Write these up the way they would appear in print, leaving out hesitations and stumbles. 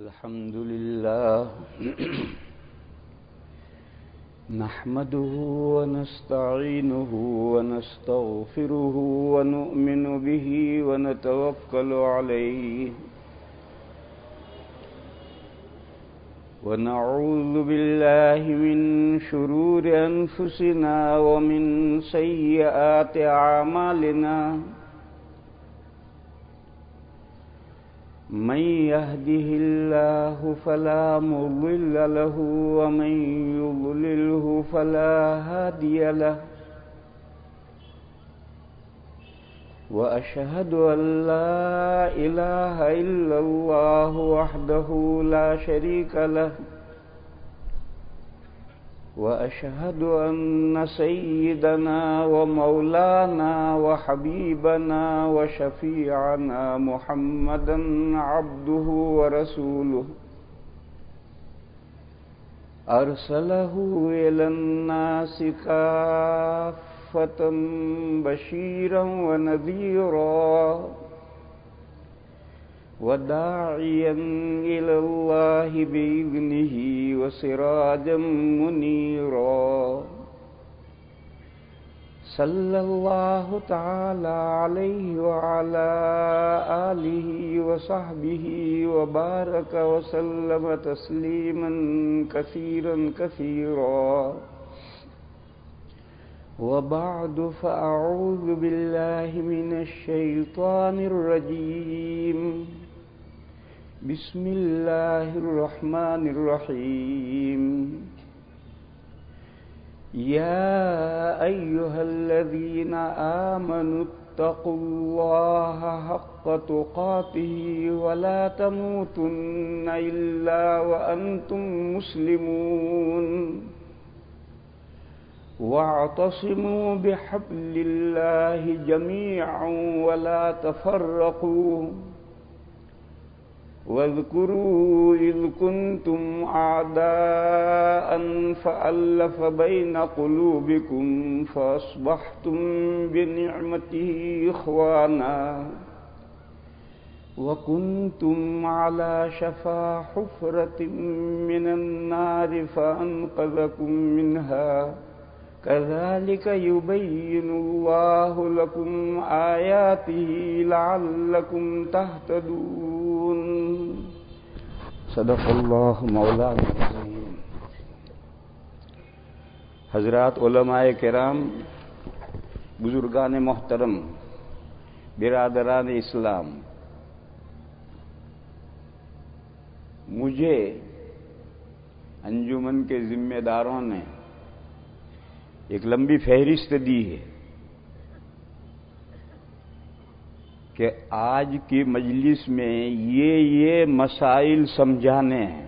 الحمد لله نحمده ونستعينه ونستغفره ونؤمن به ونتوكل عليه ونعوذ بالله من شرور أنفسنا ومن سيئات أعمالنا من يهده الله فلا مضل له ومن يضلله فلا هادي له وأشهد أن لا إله إلا الله وحده لا شريك له وأشهد أن سيدنا ومولانا وحبيبنا وشفيعنا محمدا عبده ورسوله أرسله إلى الناس كافة بشيرا ونذيرا وداعيا إلى الله بإذنه وسراجا منيرا صلى الله تعالى عليه وعلى آله وصحبه وبارك وسلم تسليما كثيرا كثيرا وبعد فأعوذ بالله من الشيطان الرجيم بسم الله الرحمن الرحيم يا أيها الذين آمنوا اتقوا الله حق تقاته ولا تموتن إلا وأنتم مسلمون واعتصموا بحبل الله جميعا ولا تفرقوا واذكروا إذ كنتم أعداء فألف بين قلوبكم فأصبحتم بنعمته إخوانا وكنتم على شفا حفرة من النار فأنقذكم منها كذلك يبين الله لكم آياته لعلكم تهتدون صدق اللہ مولانا العظیم۔ حضرات علماء کرام، بزرگان محترم، برادران اسلام، مجھے انجمن کے ذمہ داروں نے ایک لمبی فہرست دی ہے کہ آج کی مجلس میں یہ مسائل سمجھانے ہیں۔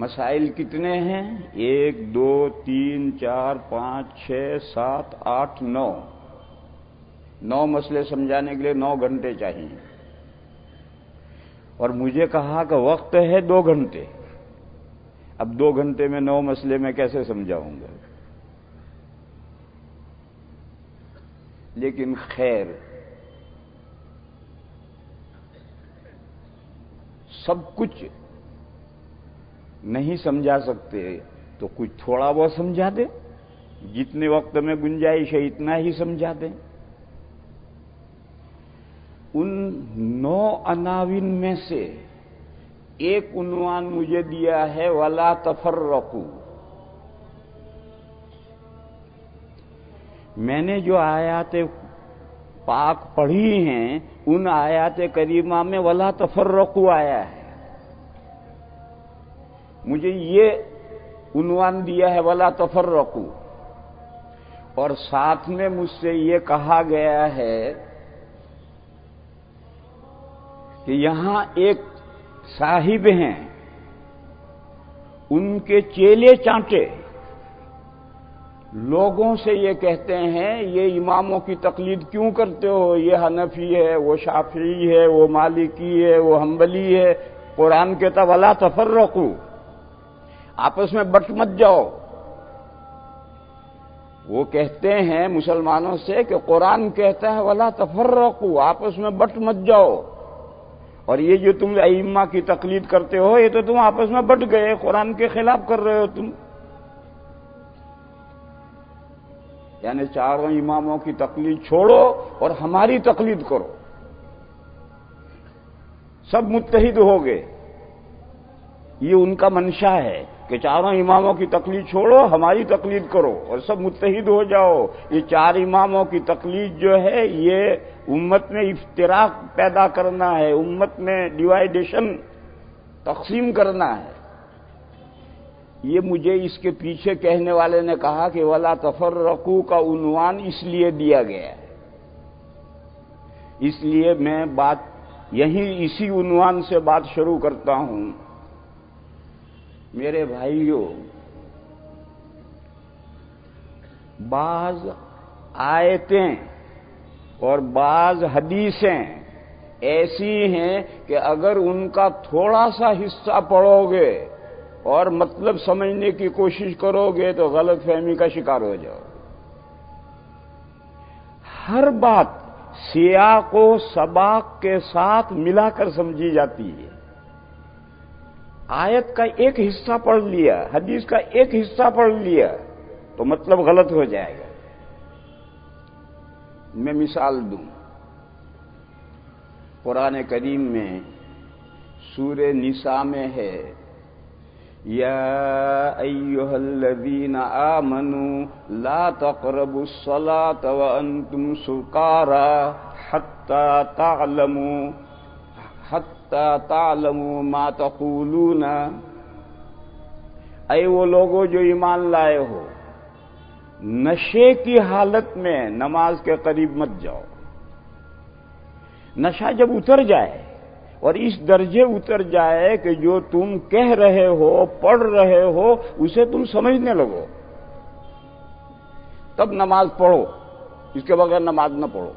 مسائل کتنے ہیں؟ 1 2 3 4 5 6 7 8 9 9 مسئلے سمجھانے کے لیے 9 گھنٹے چاہیے، اور مجھے کہا کہ وقت ہے 2 گھنٹے۔ اب 2 گھنٹے میں 9 مسئلے میں کیسے سمجھاؤں گا؟ لیکن خیر، سب کچھ نہیں سمجھا سکتے تو کچھ تھوڑا بہت سمجھا دیں، جتنے وقت میں گنجائش ہے اتنا ہی سمجھا دیں۔ ان 9 عناوین میں سے ایک عنوان مجھے دیا ہے وَلَا تَفَرَّقُوا۔ میں نے جو آیات پاک پڑھی ہیں ان آیات کریمہ میں وَلَا تَفَرَّقُوا آیا ہے۔ مجھے یہ عنوان دیا ہے وَلَا تَفَرَّقُوا، اور ساتھ میں مجھ سے یہ کہا گیا ہے کہ یہاں ایک صاحب ہیں، ان کے چیلے چانٹے لوگوں سے یہ کہتے ہیں یہ اماموں کی تقلید کیوں کرتے ہو؟ یہ حنفی ہے، وہ شافعی ہے، وہ مالکی ہے، وہ حنبلی ہے۔ قرآن کہتا وَلَا تَفَرَّقُوا، آپس میں بٹ مت جاؤ۔ وہ کہتے ہیں مسلمانوں سے کہ قرآن کہتا ہے وَلَا تَفَرَّقُوا، آپس میں بٹ مت جاؤ، اور یہ جو تم ائمہ کی تقلید کرتے ہو، یہ تو تم آپس میں بٹ گئے، قرآن کے خلاف کر رہے ہو تم. یعنی چاروں اماموں کی تقلید چھوڑو اور ہماری تقلید کرو، سب متحد ہو گئے. یہ ان کا منشا ہے کہ چاروں اماموں کی تقلید چھوڑو، ہماری تقلید کرو اور سب متحد ہو جاؤ. یہ چار اماموں کی تقلید جو ہے یہ امت میں افتراق پیدا کرنا ہے، امت میں ڈیوائیڈیشن، تقسیم کرنا ہے. یہ مجھے اس کے پیچھے کہنے والے نے کہا کہ وَلَا تَفَرَّقُوا کا عنوان اس لیے دیا گیا ہے، اس لیے میں بات یہیں اسی عنوان سے بات شروع کرتا ہوں. میرے بھائیوں، بعض آیتیں اور بعض حدیثیں ایسی ہیں کہ اگر ان کا تھوڑا سا حصہ پڑھو گے اور مطلب سمجھنے کی کوشش کرو گے تو غلط فہمی کا شکار ہو جاؤ. ہر بات سیاق و سباق کے ساتھ ملا کر سمجھی جاتی ہے. آیت کا ایک حصہ پڑھ لیا، حدیث کا ایک حصہ پڑھ لیا تو مطلب غلط ہو جائے گا. میں مثال دوں. قرآن کریم میں سورہ نساء میں ہے یا ایھا الذین آمنوا لا تقربوا الصلاة وانتم سکارى حتی تعلموا ما تقولون. اے وہ لوگوں جو ایمان لائے ہو، نشے کی حالت میں نماز کے قریب مت جاؤ. نشہ جب اتر جائے اور اس درجے اتر جائے کہ جو تم کہہ رہے ہو، پڑھ رہے ہو، اسے تم سمجھنے لگو، تب نماز پڑھو، اس کے بغیر نماز نہ پڑھو.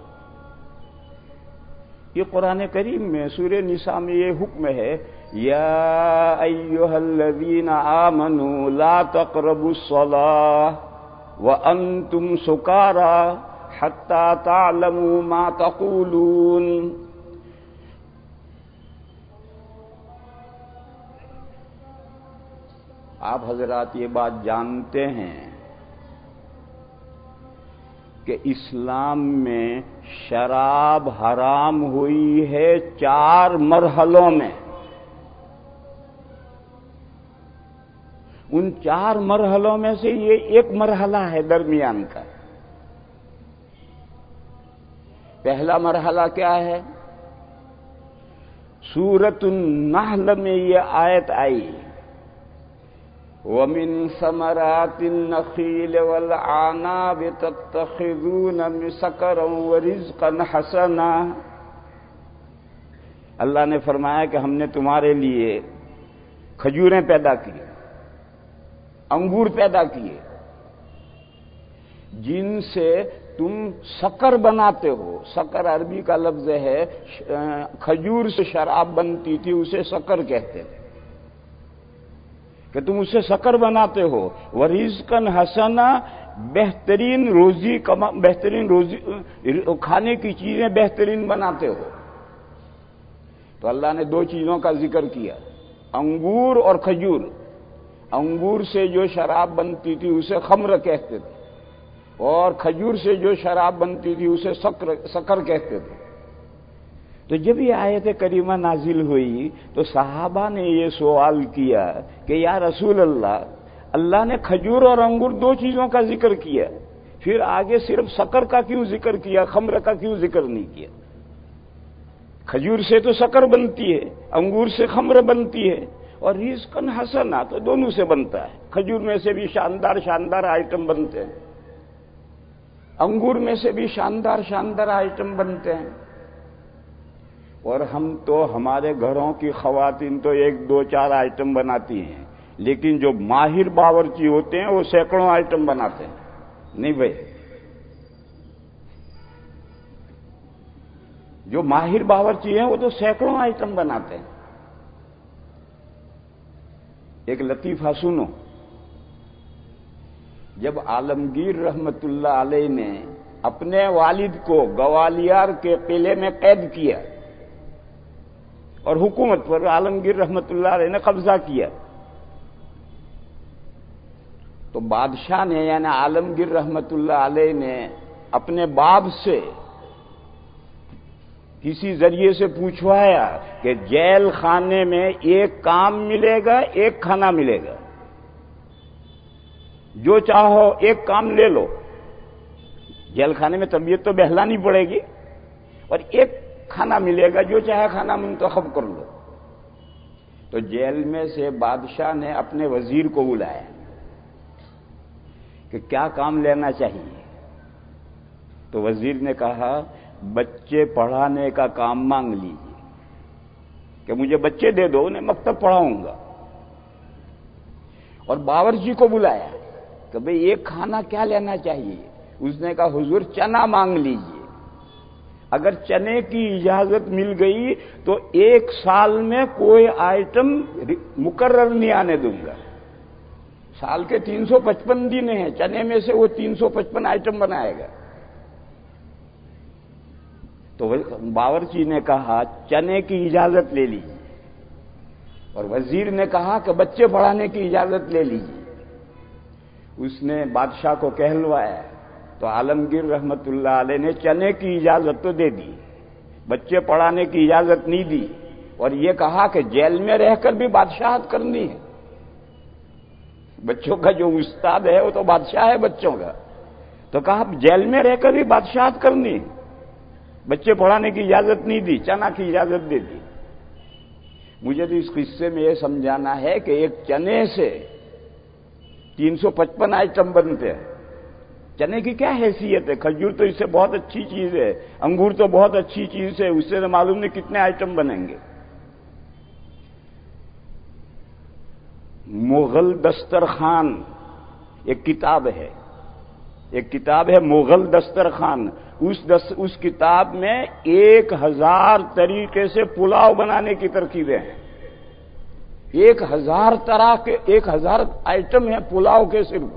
یہ قرآن کریم میں سورہ نساء میں یہ حکم ہے یا ایھا الذین آمنوا لا تقربوا الصلاة وانتم سکارى حتی تعلموا ما تقولون. آپ حضرات یہ بات جانتے ہیں کہ اسلام میں شراب حرام ہوئی ہے 4 مرحلوں میں. ان 4 مرحلوں میں سے یہ ایک مرحلہ ہے درمیان کا. پہلا مرحلہ کیا ہے؟ سورۃ النحل میں یہ آیت آئی وَمِن ثَمَرَاتِ النَّخِيلِ وَالْأَعْنَابِ تَتَّخِذُونَ سَكَرًا وَرِزْقًا حَسَنًا. اللہ نے فرمایا کہ ہم نے تمہارے لیے کھجوریں پیدا کی، انگور پیدا کیے، جن سے تم شکر بناتے ہو. شکر عربی کا لفظ ہے، کھجور سے شراب بنتی تھی، اسے شکر کہتے تھے کہ تم اسے شکر بناتے ہو. وَرِزْقًا حَسَنًا، بہترین روزی کھانے کی چیزیں بہترین بناتے ہو. تو اللہ نے 2 چیزوں کا ذکر کیا، انگور اور کھجور. انگور سے جو شراب بنتی تھی اسے خمر کہتے تھے، اور کھجور سے جو شراب بنتی تھی اسے شکر کہتے تھے. تو جب یہ آیت کریمہ نازل ہوئی تو صحابہ نے یہ سوال کیا کہ یا رسول اللہ، اللہ نے کھجور اور انگور 2 چیزوں کا ذکر کیا، پھر آگے صرف شکر کا کیوں ذکر کیا، خمر کا کیوں ذکر نہیں کیا؟ کھجور سے تو شکر بنتی ہے، انگور سے خمر بنتی ہے، اور رزقاً حسنا تو دونوں سے بنتا ہے. کھجور میں سے بھی شاندار آئٹم بنتے ہیں، انگور میں سے بھی شاندار آئٹم بنتے ہیں. اور ہم تو ہمارے گھروں کی خواتین تو 1 2 4 آئٹم بناتی ہیں، لیکن جو ماہر باورچی ہوتے ہیں وہ سینکڑوں آئٹم بناتے ہیں. نہیں بھائی، جو ماہر باورچی ہیں وہ تو سینکڑوں آئٹم بناتے ہیں. ایک لطیفہ سنو. جب عالمگیر رحمت اللہ علیہ نے اپنے والد کو گوالیار کے قلعے میں قید کیا اور حکومت پر عالمگیر رحمت اللہ علیہ نے قبضہ کیا. تو بادشاہ نے یعنی عالمگیر رحمت اللہ علیہ نے اپنے باپ سے کسی ذریعے سے پوچھوایا کہ جیل خانے میں ایک کام ملے گا، ایک کھانا ملے گا، جو چاہو ایک کام لے لو. جیل خانے میں طبیعت تو بہلانی پڑے گی، اور ایک کھانا ملے گا، جو چاہے کھانا منتخب کر لو. تو جیل میں سے بادشاہ نے اپنے وزیر کو بلایا کہ کیا کام لینا چاہیے. تو وزیر نے کہا بچے پڑھانے کا کام مانگ لیجیے کہ مجھے بچے دے دو، انہیں مکتب پڑھاؤں گا. اور باورچی کو بلایا کہ بھئی ایک کھانا کیا لینا چاہیے. اس نے کہا حضور چنا مانگ لیجیے، اگر چنے کی اجازت مل گئی تو ایک سال میں کوئی آئٹم مقرر نہیں آنے دوں گا. سال کے 355 دن ہیں، چنے میں سے وہ 355 آئٹم بنائے گا. تو باورچی نے کہا چنے کی اجازت لے لیجیے، اور وزیر نے کہا کہ بچے پڑھانے کی اجازت لے لیجیے. اس نے بادشاہ کو کہلوایا تو عالمگیر رحمت اللہ علیہ نے چنے کی اجازت تو دے دی، بچے پڑھانے کی اجازت نہیں دی، اور یہ کہا کہ جیل میں رہ کر بھی بادشاہت کرنی ہے. بچوں کا جو استاد ہے وہ تو بادشاہ ہے بچوں کا. تو کہا جیل میں رہ کر بھی بادشاہت کرنی ہے، بچے پڑھانے کی اجازت نہیں دی، چنا کی اجازت دے دی. مجھے تو اس قصے میں یہ سمجھانا ہے کہ ایک چنے سے 355 آئٹم بنتے ہیں. چنے کی کیا حیثیت ہے؟ کھجور تو اس سے بہت اچھی چیز ہے، انگور تو بہت اچھی چیز ہے، اس سے معلوم نہیں کتنے آئٹم بنیں گے. مغل دسترخوان ایک کتاب ہے مغل دسترخوان. اس کتاب میں 1000 طریقے سے پلاؤ بنانے کی ترکیبیں ہیں. 1000 طرح کے 1000 آئٹم ہیں پلاؤ کے صرف.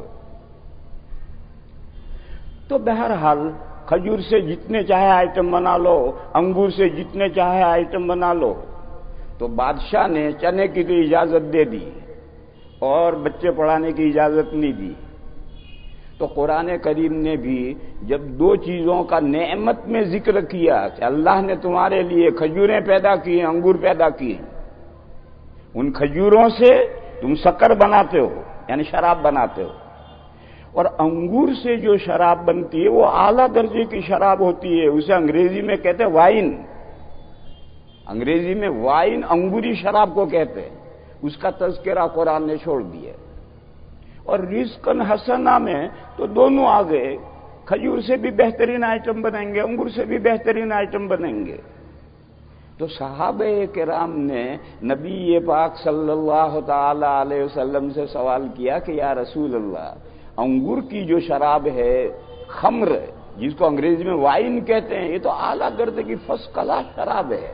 تو بہرحال کھجور سے جتنے چاہے آئٹم بنا لو، انگور سے جتنے چاہے آئٹم بنا لو. تو بادشاہ نے چنے کی تو اجازت دے دی اور بچے پڑھانے کی اجازت نہیں دی. تو قرآن کریم نے بھی جب 2 چیزوں کا نعمت میں ذکر کیا کہ اللہ نے تمہارے لیے کھجوریں پیدا کی ہیں، انگور پیدا کیے ہیں، ان کھجوروں سے تم شکر بناتے ہو یعنی شراب بناتے ہو، اور انگور سے جو شراب بنتی ہے وہ اعلیٰ درجے کی شراب ہوتی ہے. اسے انگریزی میں کہتے ہیں وائن. انگریزی میں وائن انگوری شراب کو کہتے ہیں. اس کا تذکرہ قرآن نے چھوڑ دیا. اور رزقاً حسنہ میں تو دونوں آ گئے، کھجور سے بھی بہترین آئٹم بنیں گے، انگور سے بھی بہترین آئٹم بنیں گے. تو صحابہ کرام نے نبی پاک صلی اللہ تعالی علیہ وسلم سے سوال کیا کہ یا رسول اللہ، انگور کی جو شراب ہے خمر، جس کو انگریزی میں وائن کہتے ہیں، یہ تو اعلیٰ درجے کی فرسٹ کلاس شراب ہے،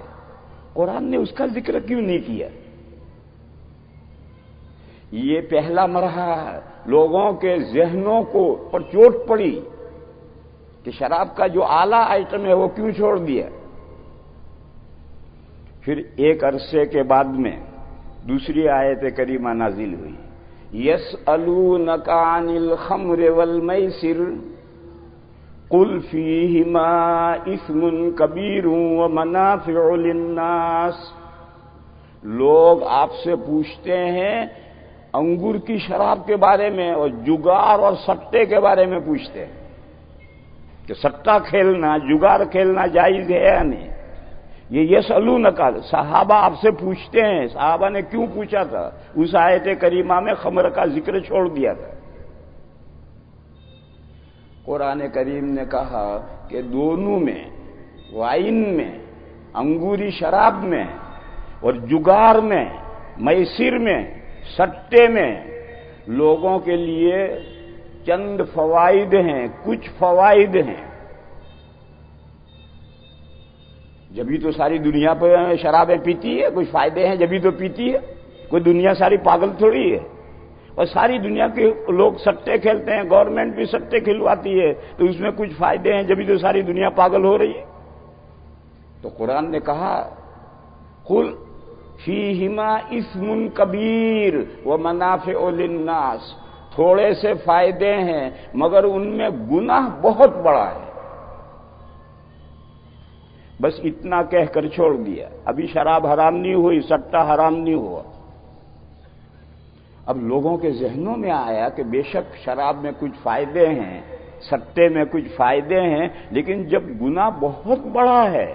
قرآن نے اس کا ذکر کیوں نہیں کیا؟ یہ پہلا مرحلہ ہے. لوگوں کے ذہنوں کو پر چوٹ پڑی کہ شراب کا جو اعلیٰ آئٹم ہے وہ کیوں چھوڑ دیا. پھر ایک عرصے کے بعد میں دوسری آیت کریمہ نازل ہوئی. یسألونک عن الخمر والمیسر قل فیہما اثم کبیر ومنافع للناس. لوگ آپ سے پوچھتے ہیں انگور کی شراب کے بارے میں، اور جگار اور سٹے کے بارے میں پوچھتے ہیں کہ سٹا کھیلنا، جگار کھیلنا جائز ہے یا نہیں. یہ یسألونک، صحابہ آپ سے پوچھتے ہیں. صحابہ نے کیوں پوچھا تھا؟ اس آیت کریمہ میں خمر کا ذکر چھوڑ دیا تھا. قرآن کریم نے کہا کہ دونوں میں، وائن میں، انگوری شراب میں، اور جگار میں، میسر میں، سٹے میں لوگوں کے لیے چند فوائد ہیں، کچھ فوائد ہیں. جبھی تو ساری دنیا پہ شرابیں پیتی ہے، کچھ فائدے ہیں جبھی تو پیتی ہے. کوئی دنیا ساری پاگل تھوڑی ہے. اور ساری دنیا کے لوگ سٹے کھیلتے ہیں، گورنمنٹ بھی سٹے کھلواتی ہے، تو اس میں کچھ فائدے ہیں جبھی تو ساری دنیا پاگل ہو رہی ہے. تو قرآن نے کہا قل فیہما اسم کبیر ومنافع للناس، تھوڑے سے فائدے ہیں مگر ان میں گناہ بہت بڑا ہے۔ بس اتنا کہہ کر چھوڑ دیا۔ ابھی شراب حرام نہیں ہوئی، سٹا حرام نہیں ہوا۔ اب لوگوں کے ذہنوں میں آیا کہ بے شک شراب میں کچھ فائدے ہیں، سٹے میں کچھ فائدے ہیں، لیکن جب گناہ بہت بڑا ہے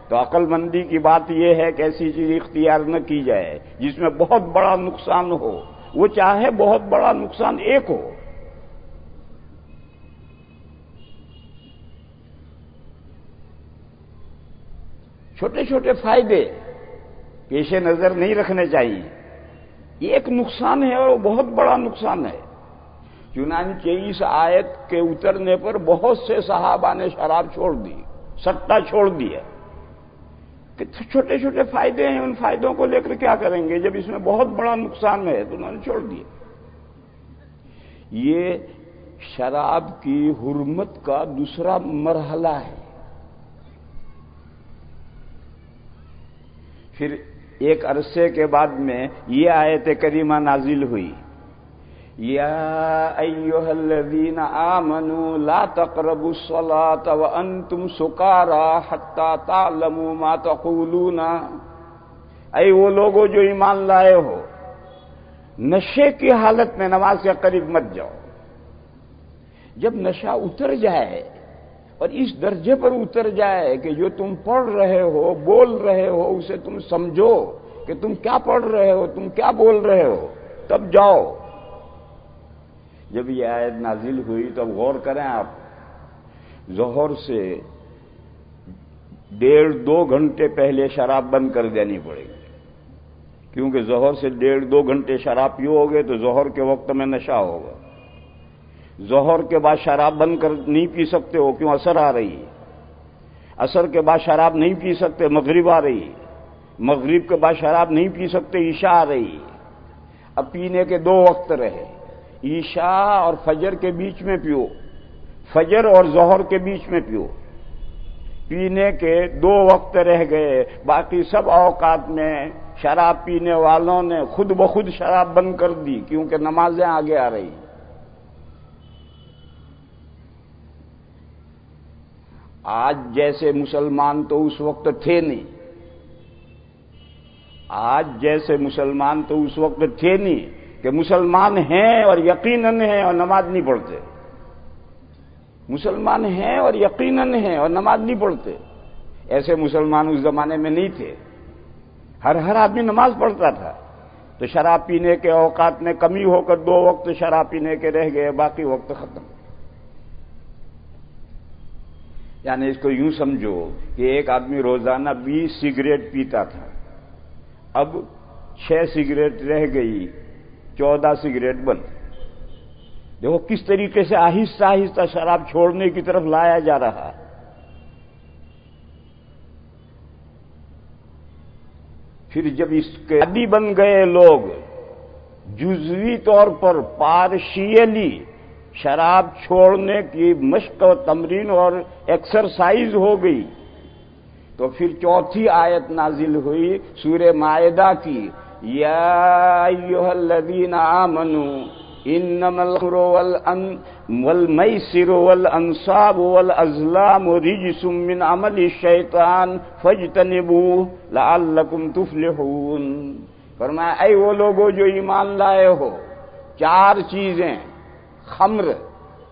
تو عقل مندی کی بات یہ ہے کہ ایسی چیز اختیار نہ کی جائے جس میں بہت بڑا نقصان ہو، وہ چاہے بہت بڑا نقصان ایک ہو۔ چھوٹے چھوٹے فائدے پیش نظر نہیں رکھنے چاہیے، یہ ایک نقصان ہے اور وہ بہت بڑا نقصان ہے۔ چنانچہ اس آیت کے اترنے پر بہت سے صحابہ نے شراب چھوڑ دی، سٹا چھوڑ دیا کہ چھوٹے چھوٹے فائدے ہیں، ان فائدوں کو لے کر کیا کریں گے جب اس میں بہت بڑا نقصان ہے، تو انہوں نے چھوڑ دیا۔ یہ شراب کی حرمت کا دوسرا مرحلہ ہے۔ پھر ایک عرصے کے بعد میں یہ آیت کریمہ نازل ہوئی، یا ایھا الذین آمنوا لا تقربوا الصلاة وانتم سکارى حتی تعلموا ما تقولون، اے وہ لوگوں جو ایمان لائے ہو، نشے کی حالت میں نماز کے قریب مت جاؤ۔ جب نشہ اتر جائے اور اس درجے پر اتر جائے کہ جو تم پڑھ رہے ہو، بول رہے ہو، اسے تم سمجھو کہ تم کیا پڑھ رہے ہو، تم کیا بول رہے ہو، تب جاؤ۔ جب یہ آیت نازل ہوئی تو اب غور کریں آپ، ظہر سے 1.5-2 گھنٹے پہلے شراب بند کر دینی پڑے گی، کیونکہ ظہر سے 1.5-2 گھنٹے شراب پیو گے تو ظہر کے وقت میں نشہ ہوگا۔ ظہر کے بعد شراب بند کر نہیں پی سکتے ہو، کیوں؟ عصر آ رہی ہے۔ عصر کے بعد شراب نہیں پی سکتے، مغرب آ رہی ہے۔ مغرب کے بعد شراب نہیں پی سکتے، عشاء آ رہی ہے۔ اب پینے کے 2 وقت رہے، عشاء اور فجر کے بیچ میں پیو، فجر اور ظہر کے بیچ میں پیو۔ پینے کے 2 وقت رہ گئے، باقی سب اوقات میں شراب پینے والوں نے خود بخود شراب بند کر دی، کیونکہ نمازیں آگے آ رہی۔ آج جیسے مسلمان تو اس وقت تھے نہیں، آج جیسے مسلمان تو اس وقت تھے نہیں کہ مسلمان ہیں اور یقیناً ہیں اور نماز نہیں پڑھتے، مسلمان ہیں اور یقیناً ہیں اور نماز نہیں پڑھتے۔ ایسے مسلمان اس زمانے میں نہیں تھے، ہر آدمی نماز پڑھتا تھا۔ تو شراب پینے کے اوقات میں کمی ہو کر 2 وقت شراب پینے کے رہ گئے، باقی وقت ختم۔ یعنی اس کو یوں سمجھو کہ ایک آدمی روزانہ 20 سگریٹ پیتا تھا، اب 6 سگریٹ رہ گئی، 14 سگریٹ بند۔ دیکھو کس طریقے سے آہستہ آہستہ شراب چھوڑنے کی طرف لایا جا رہا۔ پھر جب اس کے عادی بن گئے لوگ، جزوی طور پر پارشیلی شراب چھوڑنے کی مشق و تمرین اور ایکسرسائز ہو گئی، تو پھر 4تھی آیت نازل ہوئی سورہ مائدہ کی، یا ایھا الذین آمنوا انما الخمر والمیسر والانصاب والازلام رجس من عمل الشیطان فاجتنبوہ لعلکم تفلحون۔ فرمایا اے وہ لوگوں جو ایمان لائے ہو، 4 چیزیں، خمر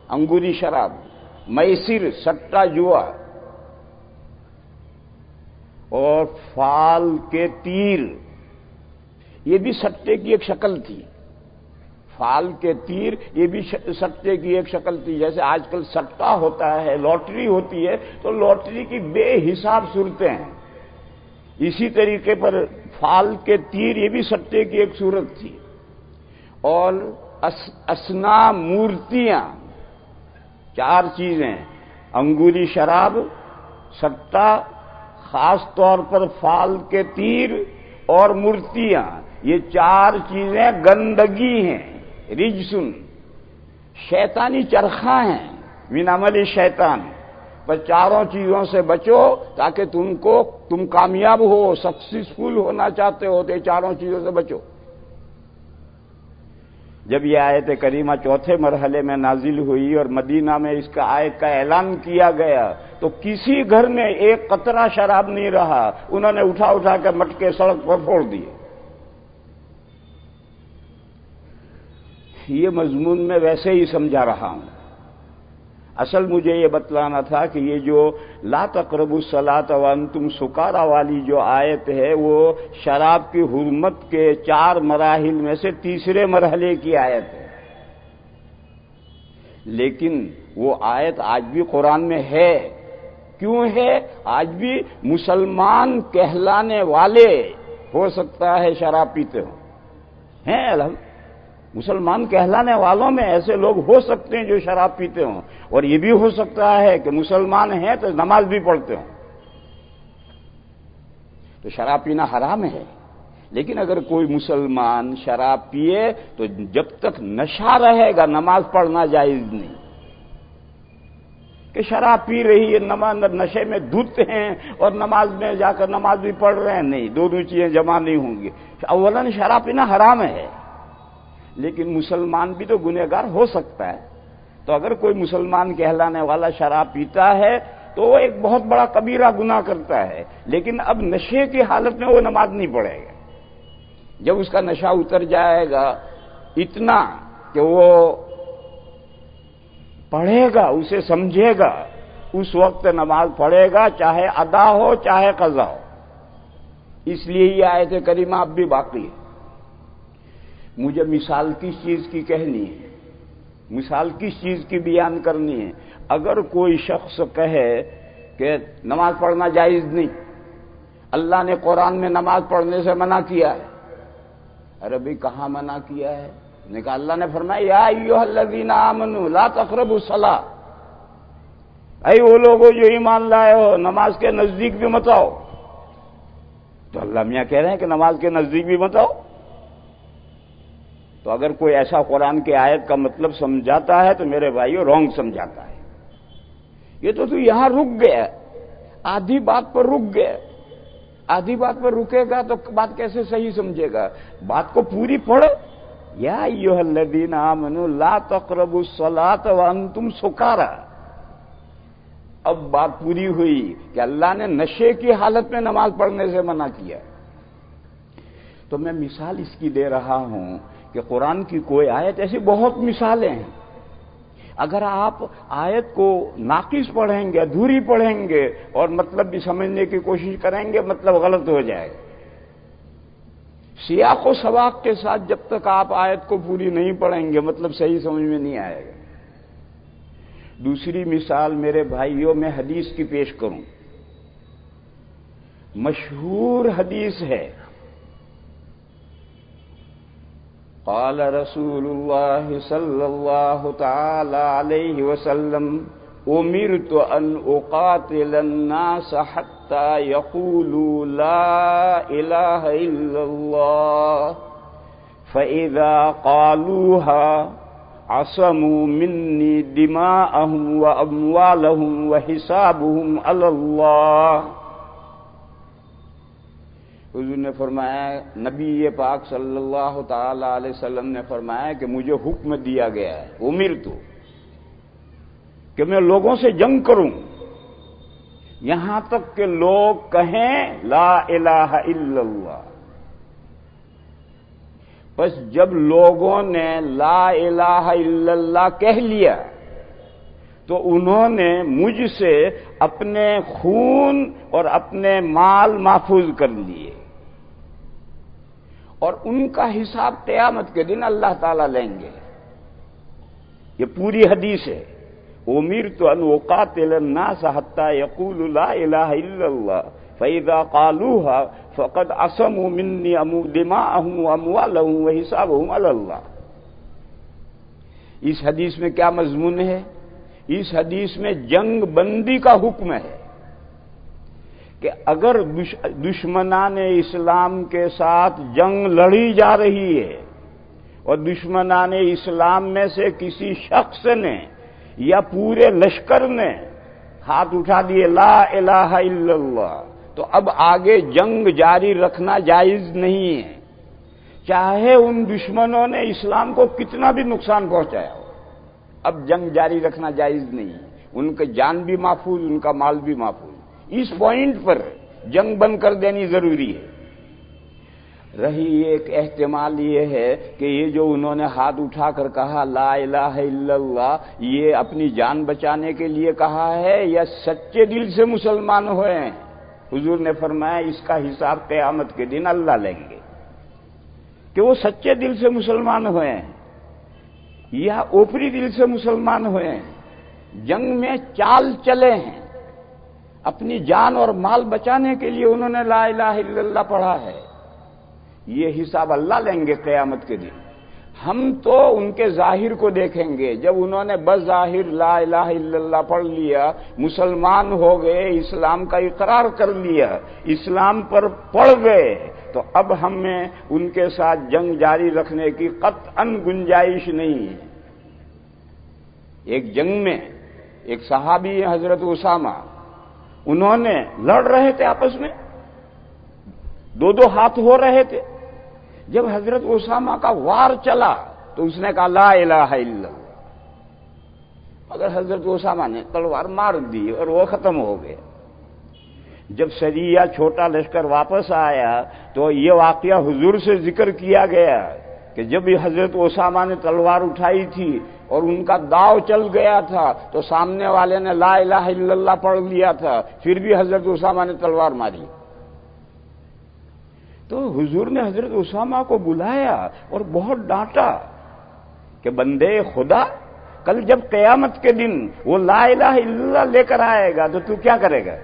انگوری شراب، میسر سٹا جوا، اور فال کے تیر، یہ بھی سٹے کی ایک شکل تھی۔ فال کے تیر یہ بھی سٹے کی ایک شکل تھی۔ جیسے آج کل سٹا ہوتا ہے، لاٹری ہوتی ہے، تو لاٹری کی بے حساب صورتیں ہیں، اسی طریقے پر فال کے تیر یہ بھی سٹے کی ایک صورت تھی۔ اور اصنام، مورتیاں، 4 چیزیں، انگوری شراب، سٹا، خاص طور پر فال کے تیر اور مورتیاں، یہ 4 چیزیں گندگی ہیں، رجسن، شیطانی چرخہ ہیں، من عمل شیطان۔ بس 4 چیزوں سے بچو تاکہ تم کو تم کامیاب ہو، سکسیسفل ہونا چاہتے ہو تو یہ چاروں چیزوں سے بچو۔ جب یہ آیت کریمہ چوتھے مرحلے میں نازل ہوئی اور مدینہ میں اس کا آیت کا اعلان کیا گیا تو کسی گھر میں ایک قطرہ شراب نہیں رہا، انہوں نے اٹھا اٹھا کے مٹکے سڑک پر پھوڑ دیے۔ یہ مضمون میں ویسے ہی سمجھا رہا ہوں، اصل مجھے یہ بتلانا تھا کہ یہ جو لا تقربوا الصلاۃ وانتم سکارا والی جو آیت ہے وہ شراب کی حرمت کے 4 مراحل میں سے تیسرے مرحلے کی آیت ہے، لیکن وہ آیت آج بھی قرآن میں ہے۔ کیوں ہے؟ آج بھی مسلمان کہلانے والے ہو سکتا ہے شراب پیتے ہوں، ہیں الحمد مسلمان کہلانے والوں میں ایسے لوگ ہو سکتے ہیں جو شراب پیتے ہوں، اور یہ بھی ہو سکتا ہے کہ مسلمان ہیں تو نماز بھی پڑھتے ہوں۔ تو شراب پینا حرام ہے، لیکن اگر کوئی مسلمان شراب پیے تو جب تک نشہ رہے گا نماز پڑھنا جائز نہیں۔ کہ شراب پی رہی ہے، نشے میں دھت ہیں اور نماز میں جا کر نماز بھی پڑھ رہے ہیں، نہیں، دونوں چیزیں جمع نہیں ہوں گی۔ اولاً شراب پینا حرام ہے، لیکن مسلمان بھی تو گنہگار ہو سکتا ہے۔ تو اگر کوئی مسلمان کہلانے والا شراب پیتا ہے تو وہ ایک بہت بڑا کبیرہ گناہ کرتا ہے، لیکن اب نشے کی حالت میں وہ نماز نہیں پڑھے گا۔ جب اس کا نشہ اتر جائے گا اتنا کہ وہ پڑھے گا، اسے سمجھے گا، اس وقت نماز پڑھے گا، چاہے ادا ہو چاہے قضا ہو۔ اس لیے یہ آیت کریمہ اب بھی باقی ہے۔ مجھے مثال کس چیز کی کہنی ہے، مثال کس چیز کی بیان کرنی ہے؟ اگر کوئی شخص کہے کہ نماز پڑھنا جائز نہیں، اللہ نے قرآن میں نماز پڑھنے سے منع کیا ہے، ارے بھئی کہاں منع کیا ہے؟ نے کہا اللہ نے فرمایا یا ایھا الذین آمنوا لا تقربوا الصلاۃ، اے وہ لوگوں جو ایمان لائے ہو نماز کے نزدیک بھی مت آؤ۔ تو اللہ میاں کہہ رہے ہیں کہ نماز کے نزدیک بھی مت آؤ۔ تو اگر کوئی ایسا قرآن کی آیت کا مطلب سمجھاتا ہے تو میرے بھائیو رونگ سمجھاتا ہے۔ یہ تو یہاں رک گیا، آدھی بات پر رک گیا، آدھی بات پر رکے گا تو بات کیسے صحیح سمجھے گا؟ بات کو پوری پڑھ، یا ایھا الذین آمنوا لا تقربوا الصلاۃ وانتم سکارا۔ اب بات پوری ہوئی کہ اللہ نے نشے کی حالت میں نماز پڑھنے سے منع کیا۔ تو میں مثال اس کی دے رہا ہوں کہ قرآن کی کوئی آیت، ایسی بہت مثالیں ہیں، اگر آپ آیت کو ناقص پڑھیں گے، ادھوری پڑھیں گے اور مطلب بھی سمجھنے کی کوشش کریں گے، مطلب غلط ہو جائے گا۔ سیاق و سباق کے ساتھ جب تک آپ آیت کو پوری نہیں پڑھیں گے مطلب صحیح سمجھ میں نہیں آئے گا۔ دوسری مثال میرے بھائیوں میں حدیث کی پیش کروں، مشہور حدیث ہے، قال رسول اللہ صلی اللہ تعالی علیہ وسلم امرت ان اقاتل الناس حتى يقولوا لا الہ الا اللہ فاذا قالوها عصموا منی دماءهم واموالهم وحسابهم علی اللہ۔ حضور نے فرمایا، نبی پاک صلی اللہ تعالی علیہ وسلم نے فرمایا کہ مجھے حکم دیا گیا ہے، امرت، کہ میں لوگوں سے جنگ کروں یہاں تک کہ لوگ کہیں لا الہ الا اللہ۔ بس جب لوگوں نے لا الہ الا اللہ کہہ لیا تو انہوں نے مجھ سے اپنے خون اور اپنے مال محفوظ کر لیے، اور ان کا حساب قیامت کے دن اللہ تعالیٰ لیں گے۔ یہ پوری حدیث ہے، امرت ان اقاتل الناس حتى يقولوا لا الہ الا اللہ فاذا قالوها فقد عصموا مني دماءهم واموالهم وحسابهم على اللہ۔ اس حدیث میں کیا مضمون ہے؟ اس حدیث میں جنگ بندی کا حکم ہے کہ اگر دشمنان اسلام کے ساتھ جنگ لڑی جا رہی ہے اور دشمنان اسلام میں سے کسی شخص نے یا پورے لشکر نے ہاتھ اٹھا دیے لا الہ الا اللہ، تو اب آگے جنگ جاری رکھنا جائز نہیں ہے، چاہے ان دشمنوں نے اسلام کو کتنا بھی نقصان پہنچایا ہو، اب جنگ جاری رکھنا جائز نہیں ہے، ان کا جان بھی محفوظ، ان کا مال بھی محفوظ، اس پوائنٹ پر جنگ بند کر دینی ضروری ہے۔ رہی ایک احتمال یہ ہے کہ یہ جو انہوں نے ہاتھ اٹھا کر کہا لا الہ الا اللہ، یہ اپنی جان بچانے کے لیے کہا ہے یا سچے دل سے مسلمان ہوئے ہیں؟ حضور نے فرمایا اس کا حساب قیامت کے دن اللہ لیں گے کہ وہ سچے دل سے مسلمان ہوئے ہیں یا اوپری دل سے مسلمان ہوئے ہیں، جنگ میں چال چلے ہیں، اپنی جان اور مال بچانے کے لیے انہوں نے لا الہ الا اللہ پڑھا ہے، یہ حساب اللہ لیں گے قیامت کے دن۔ ہم تو ان کے ظاہر کو دیکھیں گے، جب انہوں نے بظاہر لا الہ الا اللہ پڑھ لیا، مسلمان ہو گئے، اسلام کا اقرار کر لیا، اسلام پر پڑ گئے، تو اب ہمیں ان کے ساتھ جنگ جاری رکھنے کی قطعاً گنجائش نہیں ہے۔ ایک جنگ میں ایک صحابی حضرت اسامہ، انہوں نے لڑ رہے تھے آپس میں، دو ہاتھ ہو رہے تھے، جب حضرت اسامہ کا وار چلا تو اس نے کہا لا الہ الا اللہ، مگر حضرت اسامہ نے تلوار مار دی اور وہ ختم ہو گئے۔ جب سریہ چھوٹا لشکر واپس آیا تو یہ واقعہ حضور سے ذکر کیا گیا کہ جب حضرت اسامہ نے تلوار اٹھائی تھی اور ان کا داؤ چل گیا تھا تو سامنے والے نے لا الہ الا اللہ پڑھ لیا تھا، پھر بھی حضرت اسامہ نے تلوار ماری۔ تو حضور نے حضرت اسامہ کو بلایا اور بہت ڈانٹا کہ بندے خدا، کل جب قیامت کے دن وہ لا الہ الا اللہ لے کر آئے گا تو کیا کرے گا؟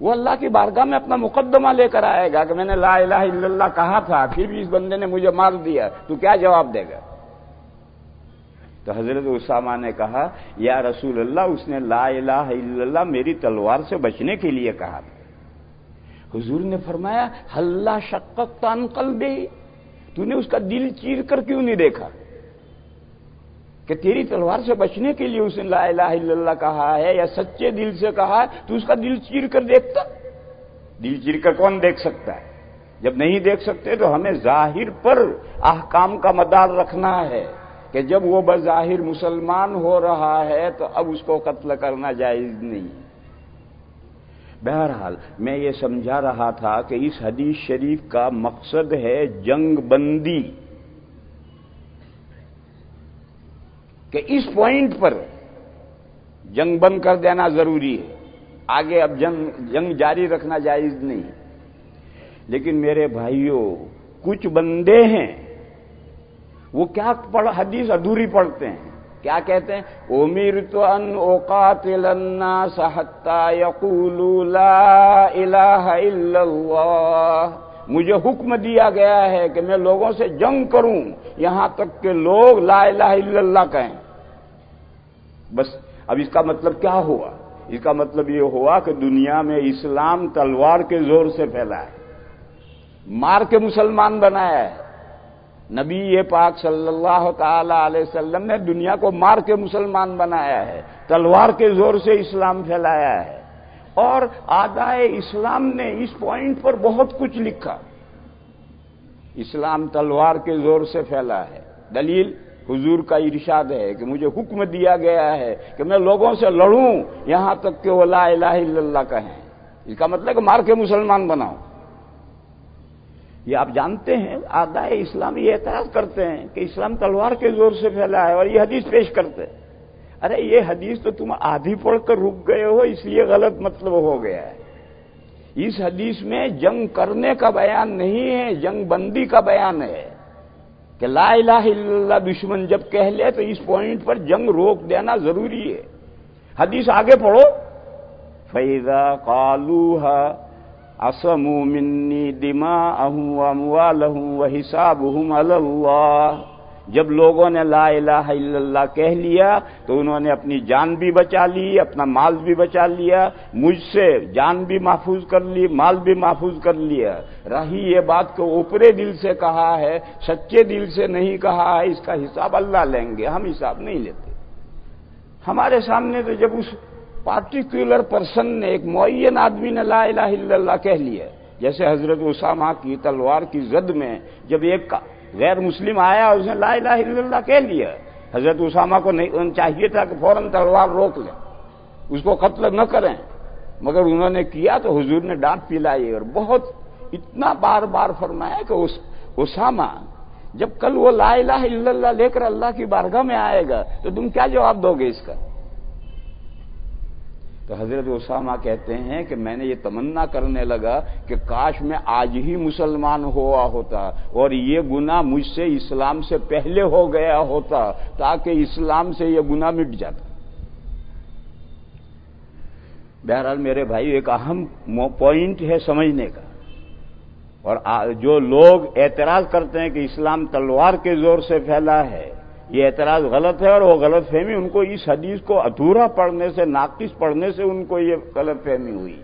وہ اللہ کی بارگاہ میں اپنا مقدمہ لے کر آئے گا کہ میں نے لا الہ الا اللہ کہا تھا، پھر بھی اس بندے نے مجھے مار دیا، تو کیا جواب دے گا؟ تو حضرت اسامہ نے کہا یا رسول اللہ، اس نے لا الہ الا اللہ میری تلوار سے بچنے کے لیے کہا تھا۔ حضور نے فرمایا ہلا شققت عن قلبی، تو نے اس کا دل چیر کر کیوں نہیں دیکھا کہ تیری تلوار سے بچنے کے لیے اس نے لا الہ الا اللہ کہا ہے یا سچے دل سے کہا ہے، تو اس کا دل چیر کر دیکھتا۔ دل چیر کر کون دیکھ سکتا ہے؟ جب نہیں دیکھ سکتے تو ہمیں ظاہر پر احکام کا مدار رکھنا ہے کہ جب وہ بظاہر مسلمان ہو رہا ہے تو اب اس کو قتل کرنا جائز نہیں۔ بہرحال میں یہ سمجھا رہا تھا کہ اس حدیث شریف کا مقصد ہے جنگ بندی، کہ اس پوائنٹ پر جنگ بند کر دینا ضروری ہے، آگے اب جنگ جاری رکھنا جائز نہیں۔ لیکن میرے بھائیوں، کچھ بندے ہیں وہ کیا حدیث ادھوری پڑھتے ہیں، کیا کہتے ہیں؟ امرت ان اقاتل الناس حتى يقولوا لا الہ الا اللہ، مجھے حکم دیا گیا ہے کہ میں لوگوں سے جنگ کروں یہاں تک کہ لوگ لا الہ الا اللہ کہیں۔ بس اب اس کا مطلب کیا ہوا؟ اس کا مطلب یہ ہوا کہ دنیا میں اسلام تلوار کے زور سے پھیلا ہے، مار کے مسلمان بنایا ہے۔ نبی پاک صلی اللہ تعالی علیہ وسلم نے دنیا کو مار کے مسلمان بنایا ہے، تلوار کے زور سے اسلام پھیلایا ہے، اور اعدائے اسلام نے اس پوائنٹ پر بہت کچھ لکھا۔ اسلام تلوار کے زور سے پھیلا ہے، دلیل حضور کا ارشاد ہے کہ مجھے حکم دیا گیا ہے کہ میں لوگوں سے لڑوں یہاں تک کہ وہ لا الہ الا اللہ کہیں۔ اس کا مطلب کہ مار کے مسلمان بناؤ۔ یہ آپ جانتے ہیں اعدائے اسلام یہ اعتراض کرتے ہیں کہ اسلام تلوار کے زور سے پھیلا ہے اور یہ حدیث پیش کرتے ہیں۔ ارے یہ حدیث تو تم آدھی پڑھ کر رک گئے ہو، اس لیے غلط مطلب ہو گیا ہے۔ اس حدیث میں جنگ کرنے کا بیان نہیں ہے، جنگ بندی کا بیان ہے کہ لا الہ الا اللہ دشمن جب کہہ لے تو اس پوائنٹ پر جنگ روک دینا ضروری ہے۔ حدیث آگے پڑھو، فَإِذَا قَالُوهَا عَصَمُوا مِنِّي دِمَاءَهُمْ وَأَمْوَالَهُمْ وَحِسَابُهُمْ عَلَى اللَّهِ، جب لوگوں نے لا الہ الا اللہ کہہ لیا تو انہوں نے اپنی جان بھی بچا لی، اپنا مال بھی بچا لیا، مجھ سے جان بھی محفوظ کر لی، مال بھی محفوظ کر لیا۔ رہی یہ بات کو اوپرے دل سے کہا ہے، سچے دل سے نہیں کہا ہے، اس کا حساب اللہ لیں گے، ہم حساب نہیں لیتے۔ ہمارے سامنے تو جب اس پارٹیکولر پرسن نے، ایک معین آدمی نے لا الہ الا اللہ کہہ لیا، جیسے حضرت اسامہ کی تلوار کی زد میں جب ایک غیر مسلم آیا اس نے لا الہ الا اللہ کہہ لیا، حضرت اسامہ کو نہیں چاہیے تھا کہ فوراً تلوار روک لیں، اس کو قتل نہ کریں، مگر انہوں نے کیا تو حضور نے ڈانٹ پلائی اور بہت اتنا بار بار فرمایا کہ اسامہ جب کل وہ لا الہ الا اللہ لے کر اللہ کی بارگاہ میں آئے گا تو تم کیا جواب دو گے اس کا؟ تو حضرت اسامہ کہتے ہیں کہ میں نے یہ تمنا کرنے لگا کہ کاش میں آج ہی مسلمان ہوا ہوتا اور یہ گناہ مجھ سے اسلام سے پہلے ہو گیا ہوتا تاکہ اسلام سے یہ گناہ مٹ جاتا۔ بہرحال میرے بھائی ایک اہم پوائنٹ ہے سمجھنے کا، اور جو لوگ اعتراض کرتے ہیں کہ اسلام تلوار کے زور سے پھیلا ہے، یہ اعتراض غلط ہے، اور وہ غلط فہمی ان کو اس حدیث کو ادھورا پڑھنے سے، ناقص پڑھنے سے ان کو یہ غلط فہمی ہوئی۔